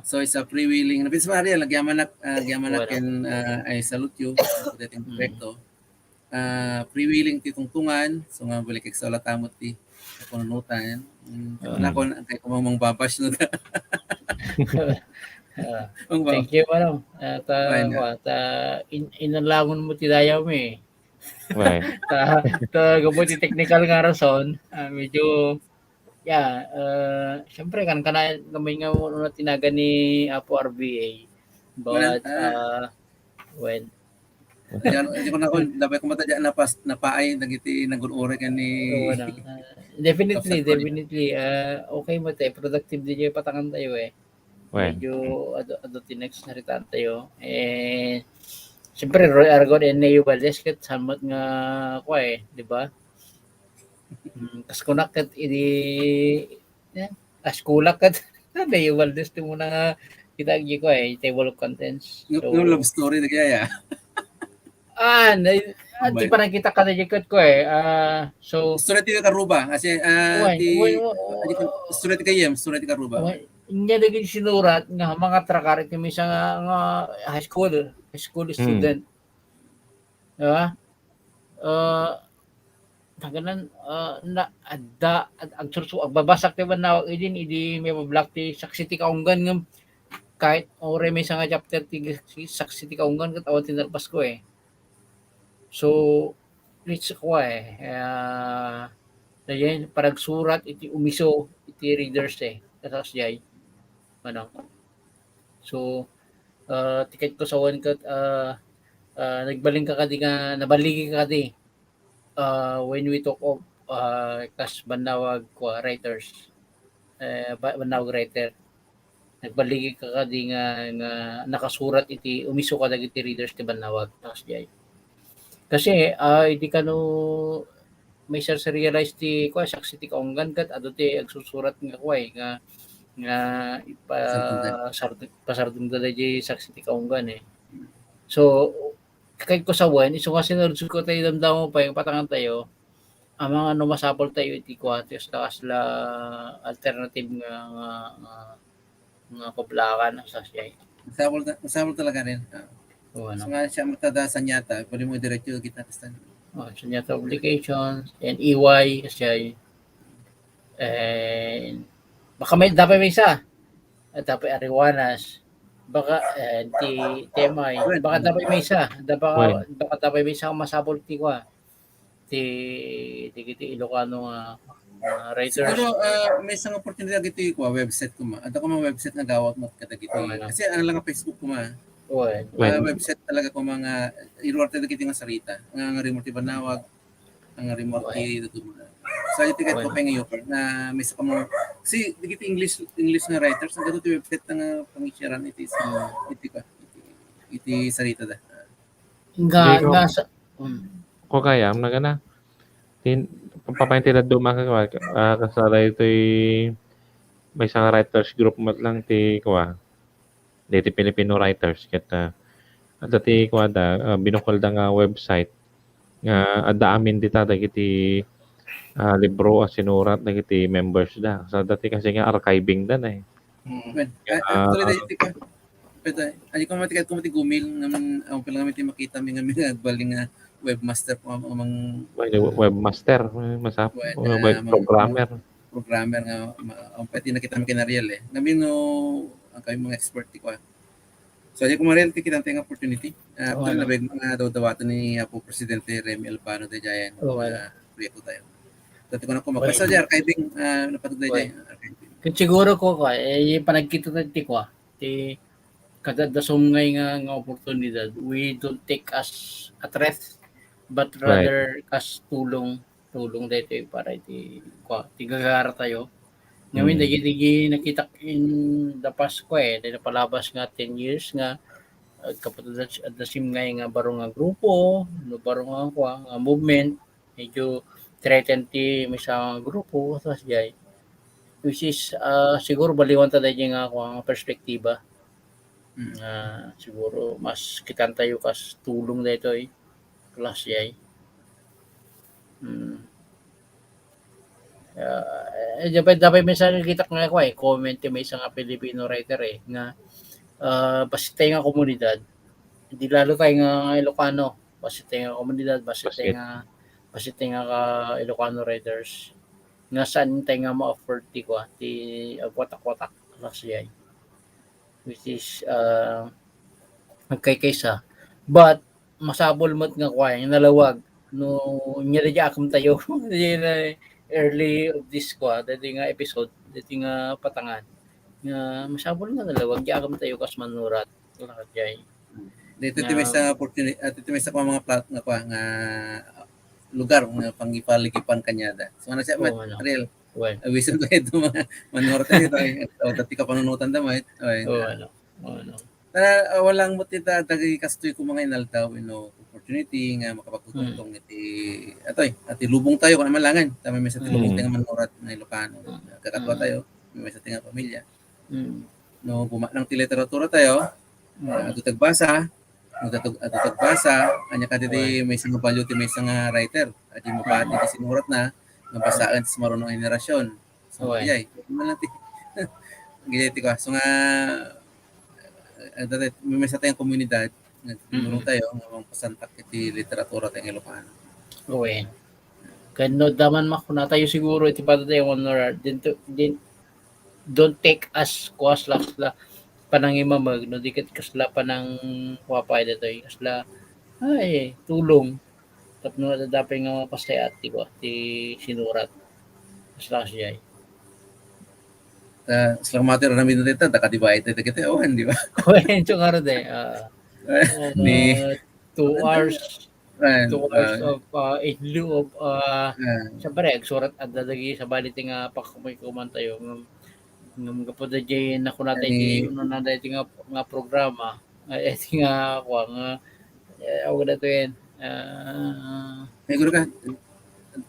So it's a freewheeling. Napis Ariel, nagyaman ken I salute you for that perfecto. Freewheeling ti tungtungan, so nga balik sa latamot ti pununutan. Nakon kay kumang babash no. Thank you, madam. Inalangon mo ti dayaw mo Gabuti technical nga rason, medyo, syempre kan gamay nga mo na tinaga ni Apo RBA. But, hindi ko na dapat ko matadya napaay nagiti nagurure kan ni definitely okay mo tayo productive din yung patangan tayo medyo ado tinext na ritan tayo siyempre Roy Aragon and Neo Valdez kat samot nga ko di ba kas kunakat askulak kat Neo Valdez ti mo na kita gi ko table of contents no love story na kaya di pa nakita ka na jikot ko so story ti Karuba kasi story ti Kayem story ti Karuba niya naging sinurat nga mga trakar iti may nga high school student diba taganan na adda ang surso agbabasak ti man nawag idi may black ti saksi ti kaunggan nga kahit ore may nga chapter ti saksi ti kaunggan kat awan tinalpas ko so reach ko dayan parang surat iti umiso iti readers katas jay ano. So tiket ko sa one cut nagbaling ka kadi nga nabaligi ka kadi when we talk of kas banawag ko writers banawag writer nagbaligi ka kadi nga nakasurat iti umiso ka dagiti readers ti banawag tas jay kasi hindi ka no may realize ti ko saksi ti kaunggan kat ado ti agsusurat nga kuay nga pasardong da di saksi ti kaunggan eh. So kahit ko sa wan iso kasi narudso ko tayo damdamo pa yung patangan tayo ang mga ano masapol tayo iti kwates takas la alternative nga kublakan sa siya. Masabol talaga rin. O So ano. nga siya matadasan yata, pwede mo diretso kita tastan. So niya obligations and EY siya and baka may dapat may isa at dapat ariwanas baka ti temay baka dapat may isa baka dapat may isa masabol ti kwa ti Ilocano writers. Siguro may isang opportunity ito ko website ko ma. Ato ko mga website na gawat mo kadagiti. Kasi ang lang ang Facebook ko ma. Website talaga ko mga iluwarte dagiti nga sarita. Nga remote banawag, ang remote dito mo. So iti kat ko pengayo na may sa mo. Si dagiti English nga writers ang dito website nga pangisyaran iti sarita da. Nga sa ko kaya na gana papaintilad do makakawa kasala ito'y may isang writers group mo lang ti kuha dito Filipino writers kita dati kuha da binukol da nga website nga adda amin dita dagiti libro sinurat dagiti members da sa dati kasi nga archiving da na eh. Actually dito ka. Pero ali ko matikat ko gumil naman ang pala kami makita mi nga baling nga webmaster po amang webmaster masap web programmer nga ang pati nakita mi kinariel eh namin no ang kami mga expert ko so di ko mariel kita tayong opportunity after na big mga daw-dawatan ni Apo Presidente Remy Albano de Jayan proyekto tayo dati ko na ko magpasa di archiving napatugday di archiving siguro ko panagkita ti ko ti kadadasong nga oportunidad we don't take as a threat but rather as tulong dito para ti gagara tayo. Ngayon dagi nakita in the past ko napalabas nga 10 years nga kapatid at the same nga barong nga grupo, no barong nga movement, medyo threaten ti may sa grupo tas jay. Which is siguro baliwan ta dayjay nga ang perspektiba. Siguro mas kitan tayo kas tulong dito class yay. Dapat may sa kita nga ko comment may isang Filipino writer nga basta tayo nga komunidad hindi lalo tayo nga Ilocano basta tayo nga komunidad basta tayo nga Ilocano writers nga saan tayo nga ma-offer ti agwatak-watak class yay which is magkaykaysa but masabol mat nga kway nalawag no nyari akam tayo early of this dati nga episode dati nga patangan nga masabol nga nalawag akam tayo kas manurat jay dito ti may sa opportunity at ito may sa mga plat nga lugar nga pangipaligipan kanyada so ano siya real wisan ko ito mga manurat dito o dati ka panunutan da may walang mutita dagay kastoy ko mga inaltaw opportunity nga makapagtutungtong ati lubong tayo kung malangan tama may sa tilubong tayo manurat na Ilocano kakatwa tayo may sa tinga pamilya no bumanang ti literatura tayo atutagbasa anya ka diti may isang value ti may isang writer at mo pa ti sinurat na nabasaan sa marunong henerasyon so yay man lang ti giti ko so nga may sa tayong komunidad nagtulong tayo ng pasantak iti literatura tayong Ilocano. Okay. Kano daman makuna tayo siguro iti pata tayo honor don't take as kuas la panangimamag no dikit kasla panang wapay dito kasla tulong tapno dapat nga mapastay ati ko ti sinurat kasla siya selang mater namin dito takadibayad tayo kita awan di ba? Kuwen so karon de. Ni 2 hours ah, of in lieu of ah, siyempre agsurat at dadagi sa bali nga pakumay kumantayo ngam gapod jay nako natay ni ti uno na dati nga programa ay iti nga kwa nga ako na to yan siguro ka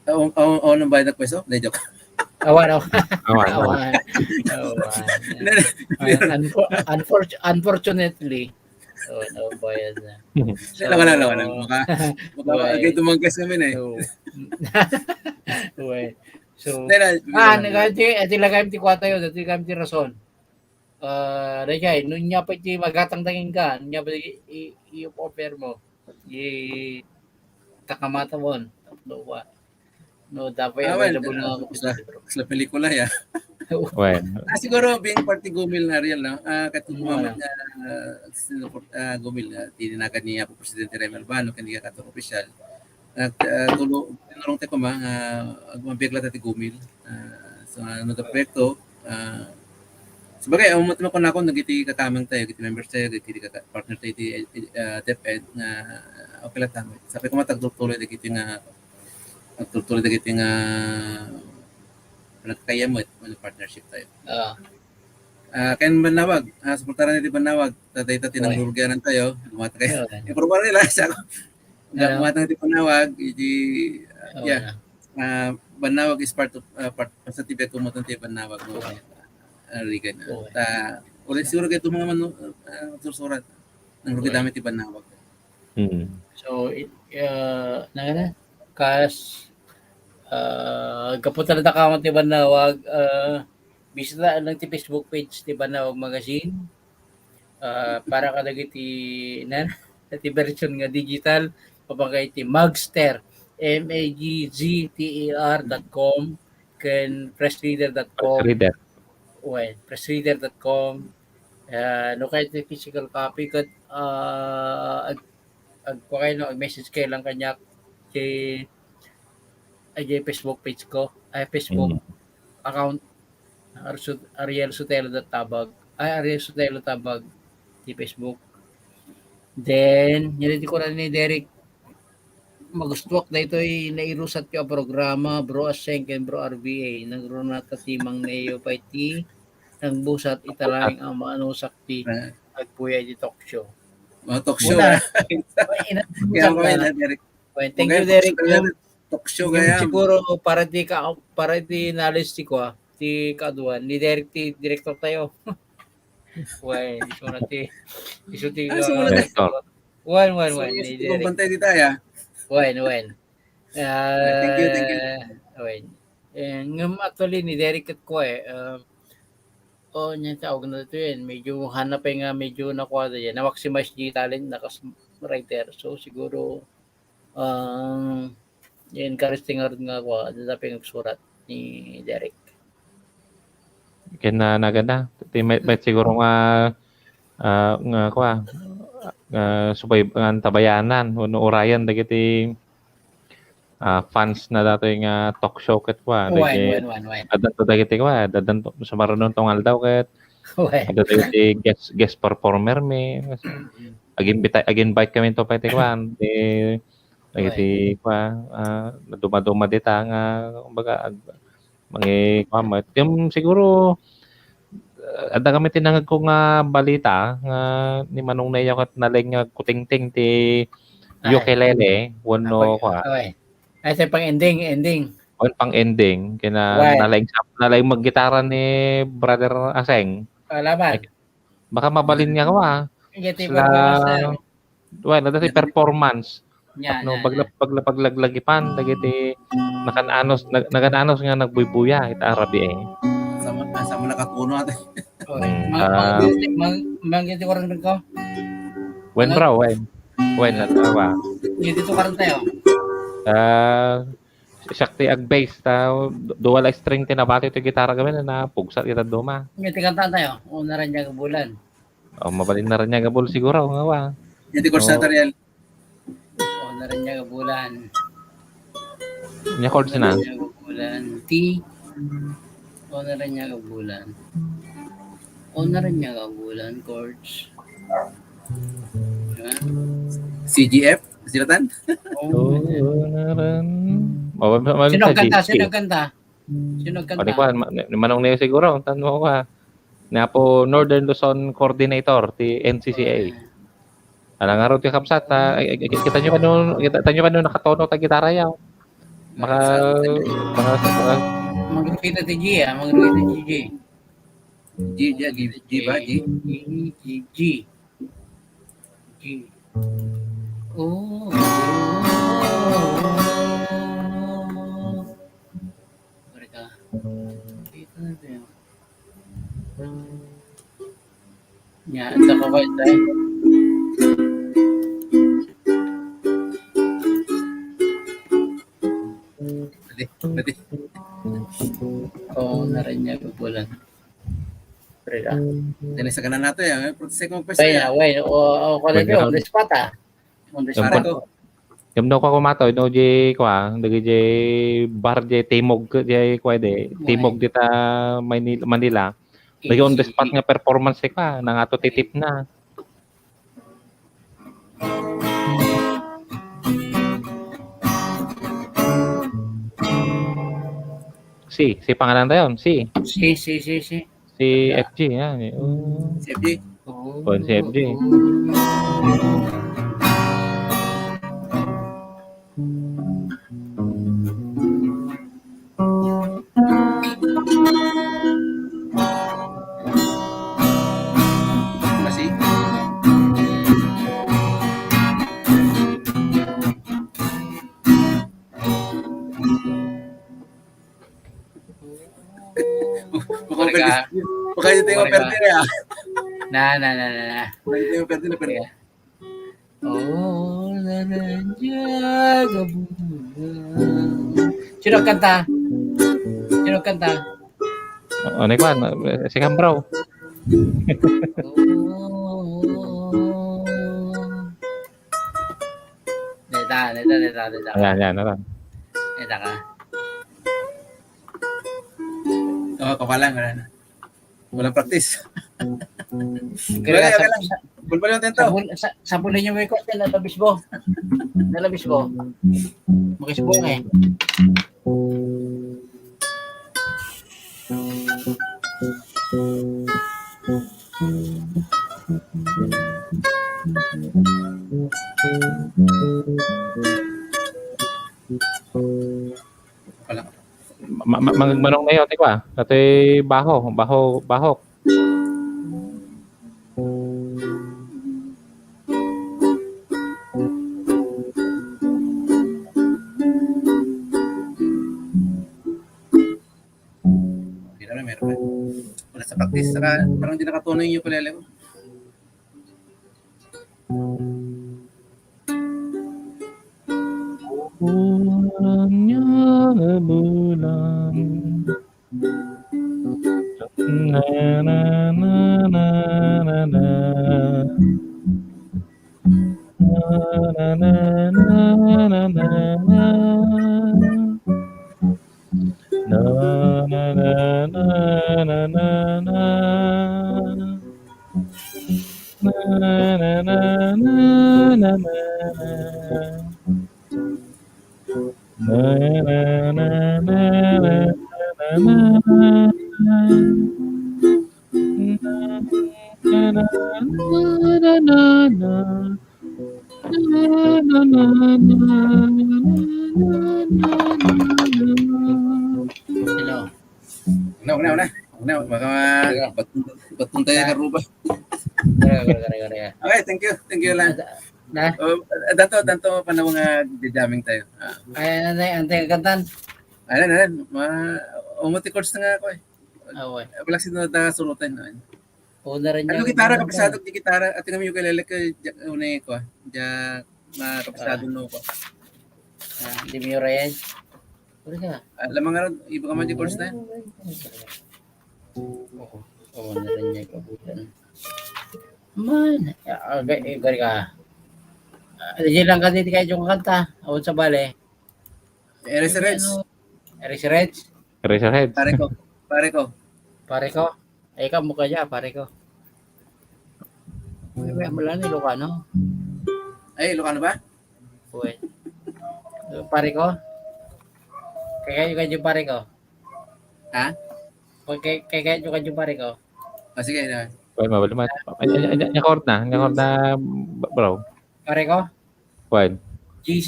awan ng bayad na pwesto? Hindi, joke. awan Awan. awan unfortunately bayad na Wala. Maka Right. tumangkas kami eh. Well, so, Hindi, nagati, ati lagay ti kwata yun, ati lagay ti rason. Rajay, nun niya pa ti magatang tangin ka, nun niya pa i-offer mo, takamata mo, no, dapat available nga ako sa pelikula ya. Bueno. Siguro being party gumil na real no. Katumamat na gumil na tininagan niya po Presidente Remy Albano kani ka katong opisyal. At tulong tayo mga magbigla tayo gumil sa ano to proyekto. Sabagay, ang mo ko na ako nagiti kakamang tayo, giti members tayo, giti partner tayo ti DepEd na okay lang tama. Sabi ko matagtuloy dagiti nga magtutuloy dagiti nga kaya mo partnership tayo. Kaya Banawag, suportaran natin Banawag, tatay tinanggurganan tayo, lumata kayo. Improbar nila siya ako. Lumata natin Banawag, Banawag is part of sa tibet kumutan tayo Banawag. Rigan. Ulit siguro kayo itong mga sursurat ng rugadamit ti Banawag. So, kas kapunta na ka ti Banawag bisita lang ti Facebook page ti Banawag Magazine para kadagiti ti version nga digital papagay ti Magster magzter.com ken pressreader.com pressreader.com no kahit ti physical copy kat message kayo lang kanya kay Facebook page ko, Facebook account Ariel Sotelo Tabag di Facebook. Then, niliti ko na ni Derek magustuwak na ito ay nairusat ko ang programa Bro Aseng and Bro RBA nang runata timang neyo pa iti nang busat italangin ang maanusakti agpuya di talk show. Talk show. Thank you Derek. Talk show kaya. Siguro para di knowledge ti ko ti kaduan ni Derek ti director tayo. Well, iso na ti director. One. Ni Derek. Bantay di tayo. When. Thank you. Ngam actually ni Derek at ko niya tawag na ito yun. Medyo hanap nga medyo nakuha yan. Na-maximize yung talent na writer. So siguro encourage nga ako dapat nagsurat ni Derek. Kaya naganda. May siguro nga subay ang tabayanan no orayan dagiti fans na dato nga talk show ket kwa adanto dagiti kwa dadanto sa marunon tongal daw ket dagiti guest performer me agin bite kami to pati kwa dagiti kwa duma dita nga kumbaga mangi kwa yung siguro ada kami tinangag ko nga balita nga ni Manong Nea kat naling nga kutingting ti ukulele wano kwa. Ay sa pang ending. On pang ending kina naling maggitara ni Brother Aseng. Laban. Baka mabalin nga kwa. Well, dati performance. No paglaglagipan dagiti nakananos nga nagbubuya ita Arabi sama nakakuno ate. Manggiti ko rin ko. When na tawa. Dito ka rin tayo. Sakti ag-bass dual string tinabati ito gitara gawin na pugsat kita duma. Ngiti kanta tayo. Una rin niya gabulan. Mabalin na rin niya gabul siguro nga wa. Ngiti korsata real. Una rin niya gabulan. Nya chords na. Gabulan. T O na rin niya kabulan. O na rin niya kabulan, chords. Diba? CGF? Silatan? Oo. Sino ang kanta? Sino ang kanta? Sino ang Ano kanta? ko, manong niyo siguro, tanong ko na po Northern Luzon Coordinator, ti NCCA. Alang araw ti kapsat, kita nyo pa noon nakatono ta gitara yaw. Maka Magkita ti G, magkita ti G. G ba? G? G. Oh. Mereka. Kita na tayo. Ya, ito ko kayo tayo. Pwede. Oo, narinig ko bulan. Mereka. Dali sa kanan nato yan. Second question Kaya, yan. wait, o kala nyo, on the spot ah. On the Pare spot. ko. Gamno ko kumatoy no je kwa, dagi je bar je timog je kwa de. Timog dita Manila. Dagi on the spot nga performance ka nang ato titip na. Si pangalan tayo, si FG yan. CFG. Oh, si FG. Masih? Bukan itu yang perde ya. Na. Bukan itu yang perde na perde. Oh, nandiyan kabulan. Sino kanta? O ne kwa, si Cambraw. Neta. Ayan, ano. Neta ka. Oh, kapalang wala na. Walang practice. Kaya Okay lang. Bulbal yung tento. Sampulin niyo may kote, nalabis mo. Makisbong eh. Manong na yun, tikwa. Ito'y bahok. Hindi naman, meron na. Wala sa practice. Saka parang hindi nakatuloy yung ukulele ko. Bulan niya na bulan. Na na na na na na. Na na na na na na. Na na na na na na na. Na na na na na na. Na na na na na na. Hello. Una. Baka batong tayo karuba. Kaya. Okay, thank you lang. Na? Danto panahon nga jamming tayo. Ay, antay kantan. Ayan. Umuti chords na nga ako eh. Away. Wala sinunod na sunutan. Una rin Ano gitara, kapisado di gitara. At nga yung kalele ko, unay ko. Diya, kapisado no ko. Di mo yung Reyes. Pwede ka. Alam nga rin, iba ka man di chords na. Oo, na rin niya kabutan. Man, gari ka. Diyan lang ka dito kayo yung kanta. Awon sa bale. Eres Reds. Eris Reds. Eraserheads. Pare ko. Pare ko. Pare ko. Ikaw mukha niya, pare ko. May mula ni Lucano. Ay, Ilocano ba? Uy. Pare ko. Kaya yung pare ko. Ha? Kaya yung pare ko. Sige na. Pwede mabalimat. Nyakord na, bro. Pare ko. Pwede. GC.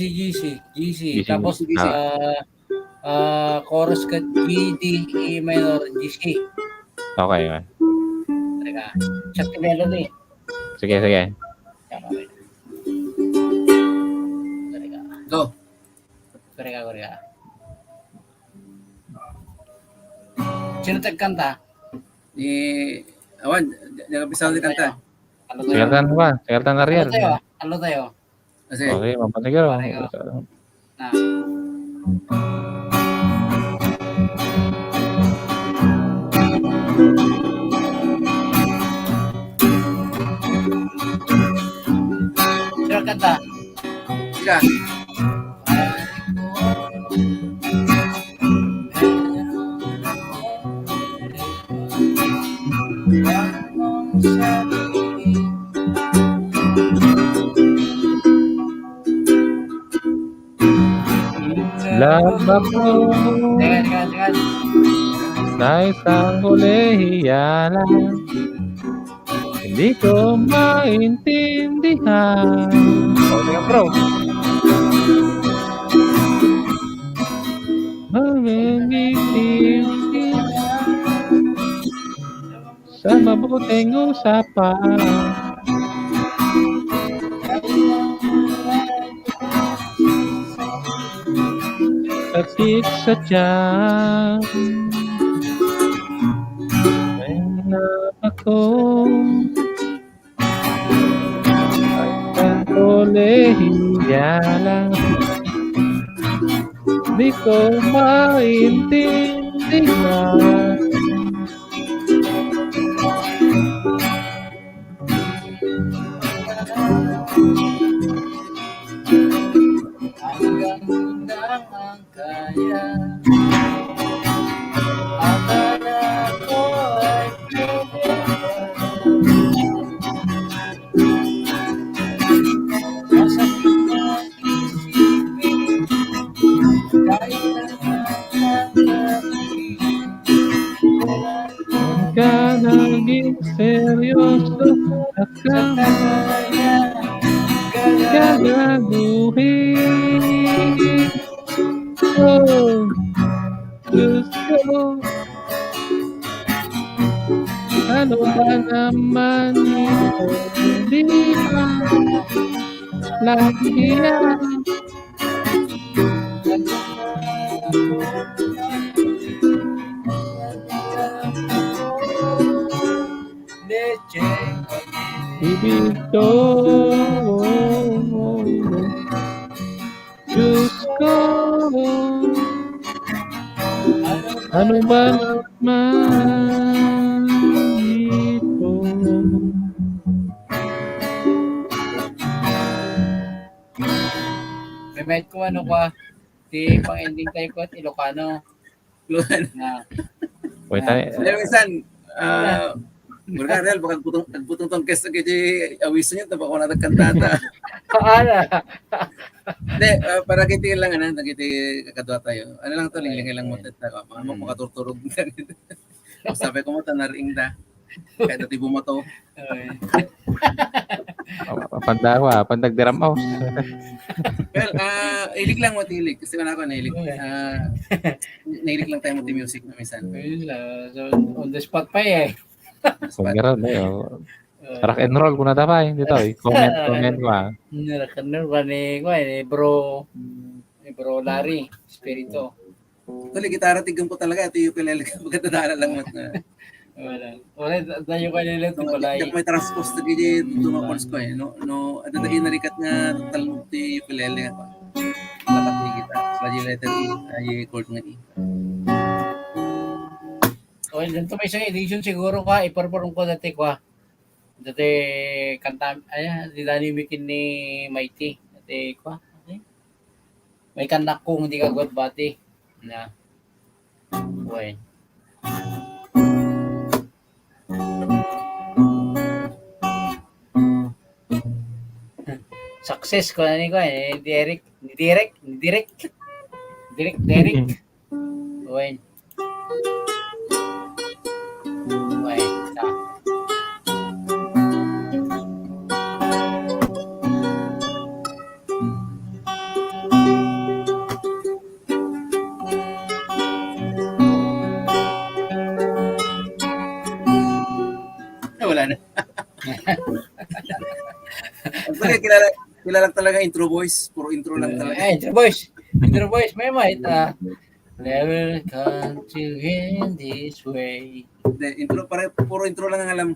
Tapos, GC. chorus ka G, D, E minor, GC. Okay. Pare ka. Chat melody. Sige. Okay. Pare ka. Go. Pare ka. Sino tagkanta? Awan, nag-umpisa ulit kanta. Sigartan Ariel. Ano tayo? Sige. Okay, mapatigil. Na. Sino kanta? Sige. Love ako Teka. sa isang kolehiyalan. Hindi ko maintindihan. Okay, bro. Sa mabuting usapan. Sakit sa tiyan. May hanap ako. Ang kolehiyalan. Di ko maintindihan. Hanggang ang kaya. Akala ko ay pwede. Masakit na isipin. Kahit Ka naging seryoso at gagaguhin. Oh, gusto. Ano ba naman ito? Hindi ba lagi yan? Ibig ko, Diyos ko, ano ba naman ito? May ko ano ka, di pang ending tayo ko at Ilocano Luhan. na Wait, Alam mo isan, Real, baka nagputong tong kes na kaya awisan niya, tabak ko na nagkantata. paala. Hindi, para kiti lang, nagkiti kakadwa tayo. Ano lang to, lingling lang mo tata. Mga mo makaturturog. Sabi ko mo, tanaring da. Kahit dati bumato. pandawa, pandagdiram mouse. Well, ilig lang mo tilig. Kasi wala ako nailig. Nailig lang tayo mo music na minsan. So, on the spot pa eh. Kung gano'n, rock and roll ko na tapay dito. Comment ko ah. Narakanor ka ni bro Larry Espirito. Tuloy, gitara tigam ko talaga. Ito yung ukulele ka. Magkatadala lang mat na. Wala tayo kanila ito pala. Yung may transpose na gini dumapons ko eh. No, ada tayo narikat nga total ito yung ukulele nga pa. Lakat ni kita. Lagi letter E. Ay, chord nga E. Okay, dito may isang edition siguro ka. Iperform ko dati ko. Dati kanta, di dani bikin ni Mighty. Dati ko. May kanta kong hindi ka bati. Na. Okay. success ko na ni ko ni Derek. Uy. Uy. Wala na. Actually, kilala talaga intro voice. Puro intro lang talaga. Intro boys, may never come to end this way. Hindi, intro puro intro lang ang alam.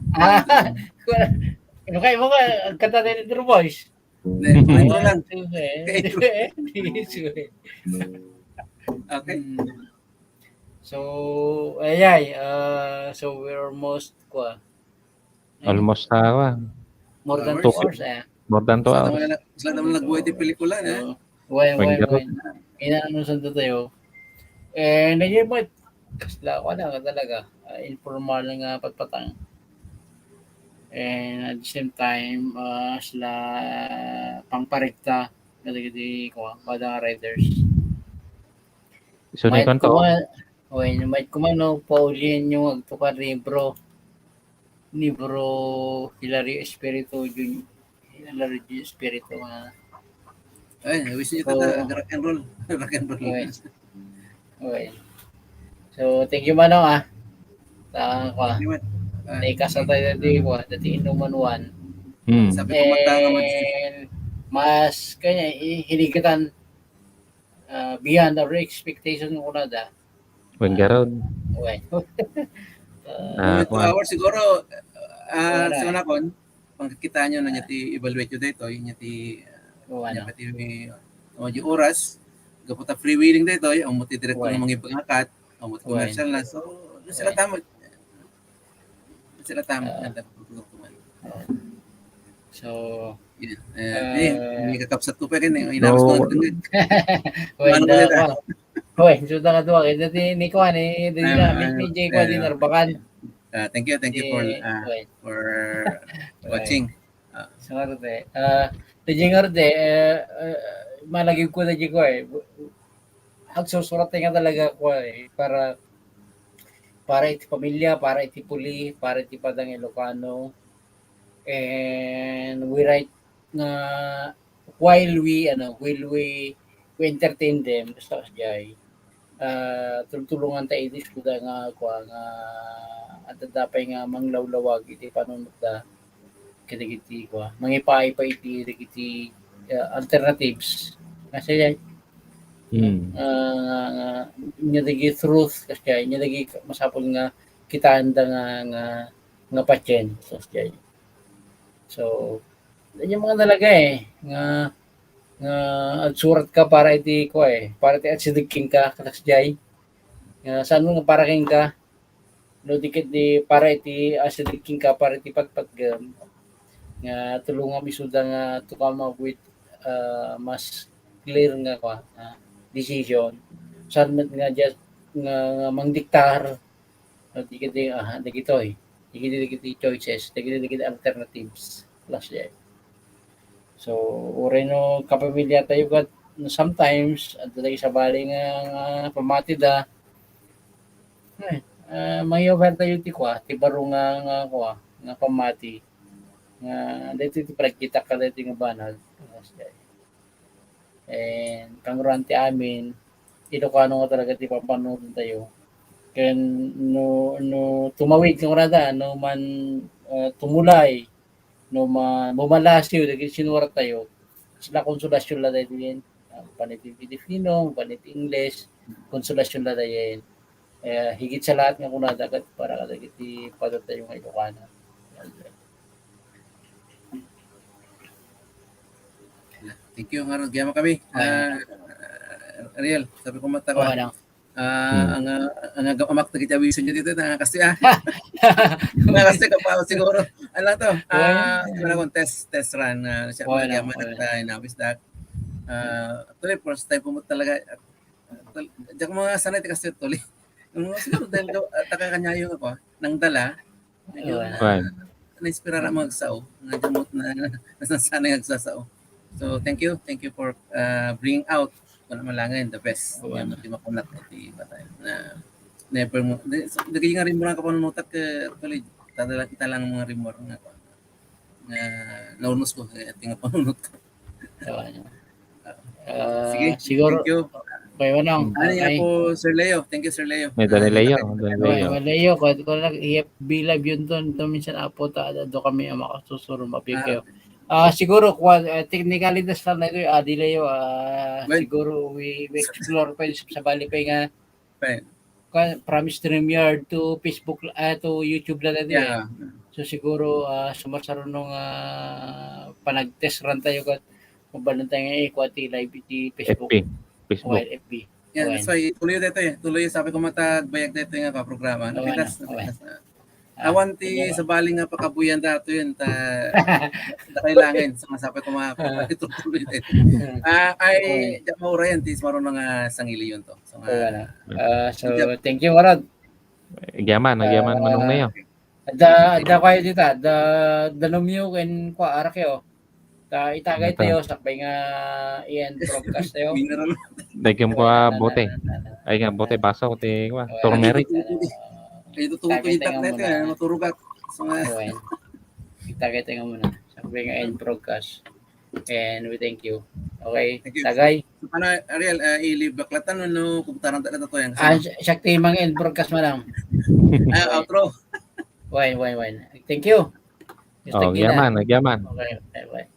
Ano kayo mo ka, ang kanta din intro boys? Hindi, puro intro lang. To end this way. Okay. So, so we're almost Almost more than 2 2 hours more than 2 hours. Sila naman nagbuhay di pelikula na. Inaano sa tayo. Nandiyan mo, kasla ko na talaga. Informal nga patpatang. And at the same time, sila pangparikta kasi ko badang riders. So, ni kanto. May kumano, Pauline yung agtukar ni bro Hilario Espiritu Ay, wish niyo tata rock and roll. Rock and roll. Okay. So, thank you Manong Naikasa tayo dati inuman 1. Sabi ko matanga And mas kanya hinigatan beyond our expectation ko na da. Wengarod. Okay. 2 hours siguro sa nakon pangkita nyo na nyati evaluate nyo dito nyati nyati oras gaputa freewheeling dito ang muti direct ng mga ipangakat ang muti commercial na so sila tama so may kakapsat ko pa rin inawas ko sudah ka duwa dati ni ko ni Jay ko din narbakan. Thank you for watching. Sorte. Tejingorde malagi ko na ko Agsusurat nga talaga ko para iti pamilya, para iti puli, para iti padang Ilocano. And we write na while we entertain them sa jay. Tulungan tayo itis kuda nga at dapay nga manglawlawag iti panunod da kiti mangipay pa iti alternatives kasi nya dagi truth kasi nya dagi masapol nga kitaan da nga patyen so yung mga dalaga nga surat ka para iti para iti atsidikking ka katasjay saan mo nga para king ka no dikit di para iti atsidikking ka para iti pagpagam nga tulungan isuda nga to come up with mas clear nga decision saan nga just nga mangdiktar no dikit di dikit choices dikit alternatives plus yan. So, no kapamilya tayo kat sometimes at tayo sa bali nga pamatida may over tayo ti baro nga pamati nga dito ti pagkita ka dito nga banal and kangurante amin Ilocano nga talaga ti papanood tayo ken no tumawid nga rada no man tumulay no bumalasiw dagiti sinurat tayo sila konsolasyon la dayon paniti Filipino paniti English konsolasyon la dayon higit sa lahat nga kuna dagat para kadagiti padot tayo nga Ilocano. Thank you nga gyama kami Ariel sabi ko mata ko ang amak na kitawiso nyo dito na kasi kasi kapaw siguro ano to test run siya gyama na inabis dak tuloy first time pumunta talaga diyan mga sanay kasi tuloy siguro dahil taka kanya yung nang dala na-inspira ra magsao na nasanay nagsasao So thank you for bringing out kung malangin the best. Oo, Yan mati makunat iti batay na never mo dagay nga rin mo lang kapanunutak ka actually kita lang mga rimor nga naunus ko at nga panunot ko. Sige, siguro, thank you. kaya wanang, Ano yan po, Sir Leo? Thank you, Sir Leo. May Danileo. Danileo. Malayo, kung nag-EFB live yun doon, minsan apo doon kami ang makasusuro, mapig kayo. Siguro, technically, das lang na ito, Adilayo, Well, siguro, we explore pa sa bali pa nga, Fine. from StreamYard to Facebook, to YouTube lang natin eh. Yeah. So siguro, sumasaroon nung panag-test run tayo kung ba nang tayo equity live di Facebook. Facebook. FB. Yeah, that's why tuloy dito eh. Tuloy sabi ko matagbayag dito nga ka programa. Napitas. Awan ti sa baling nga pakabuyan dato yun ta kailangan sa sabi ko itutuloy dito. Ay maura yan ti maron nga sangili yun to. So so thank you Warad. Nagyaman manong na yun. Da kayo dito, da numyo ken kwa arakyo. Ta itagay tayo sabay nga iyan broadcast tayo. Dagyan ko bote. Ay nga bote baso ti turmeric. Ito tutuitak tayo maturugat. So itagay tayo muna. Sabay nga iyan broadcast. And we thank you. Okay, tagay. So paano Ariel i-leave baklatan no kumtaran ta to yang. Sakti mang iyan broadcast man lang. Outro. Wine. Thank you. Nagyaman. Okay, bye.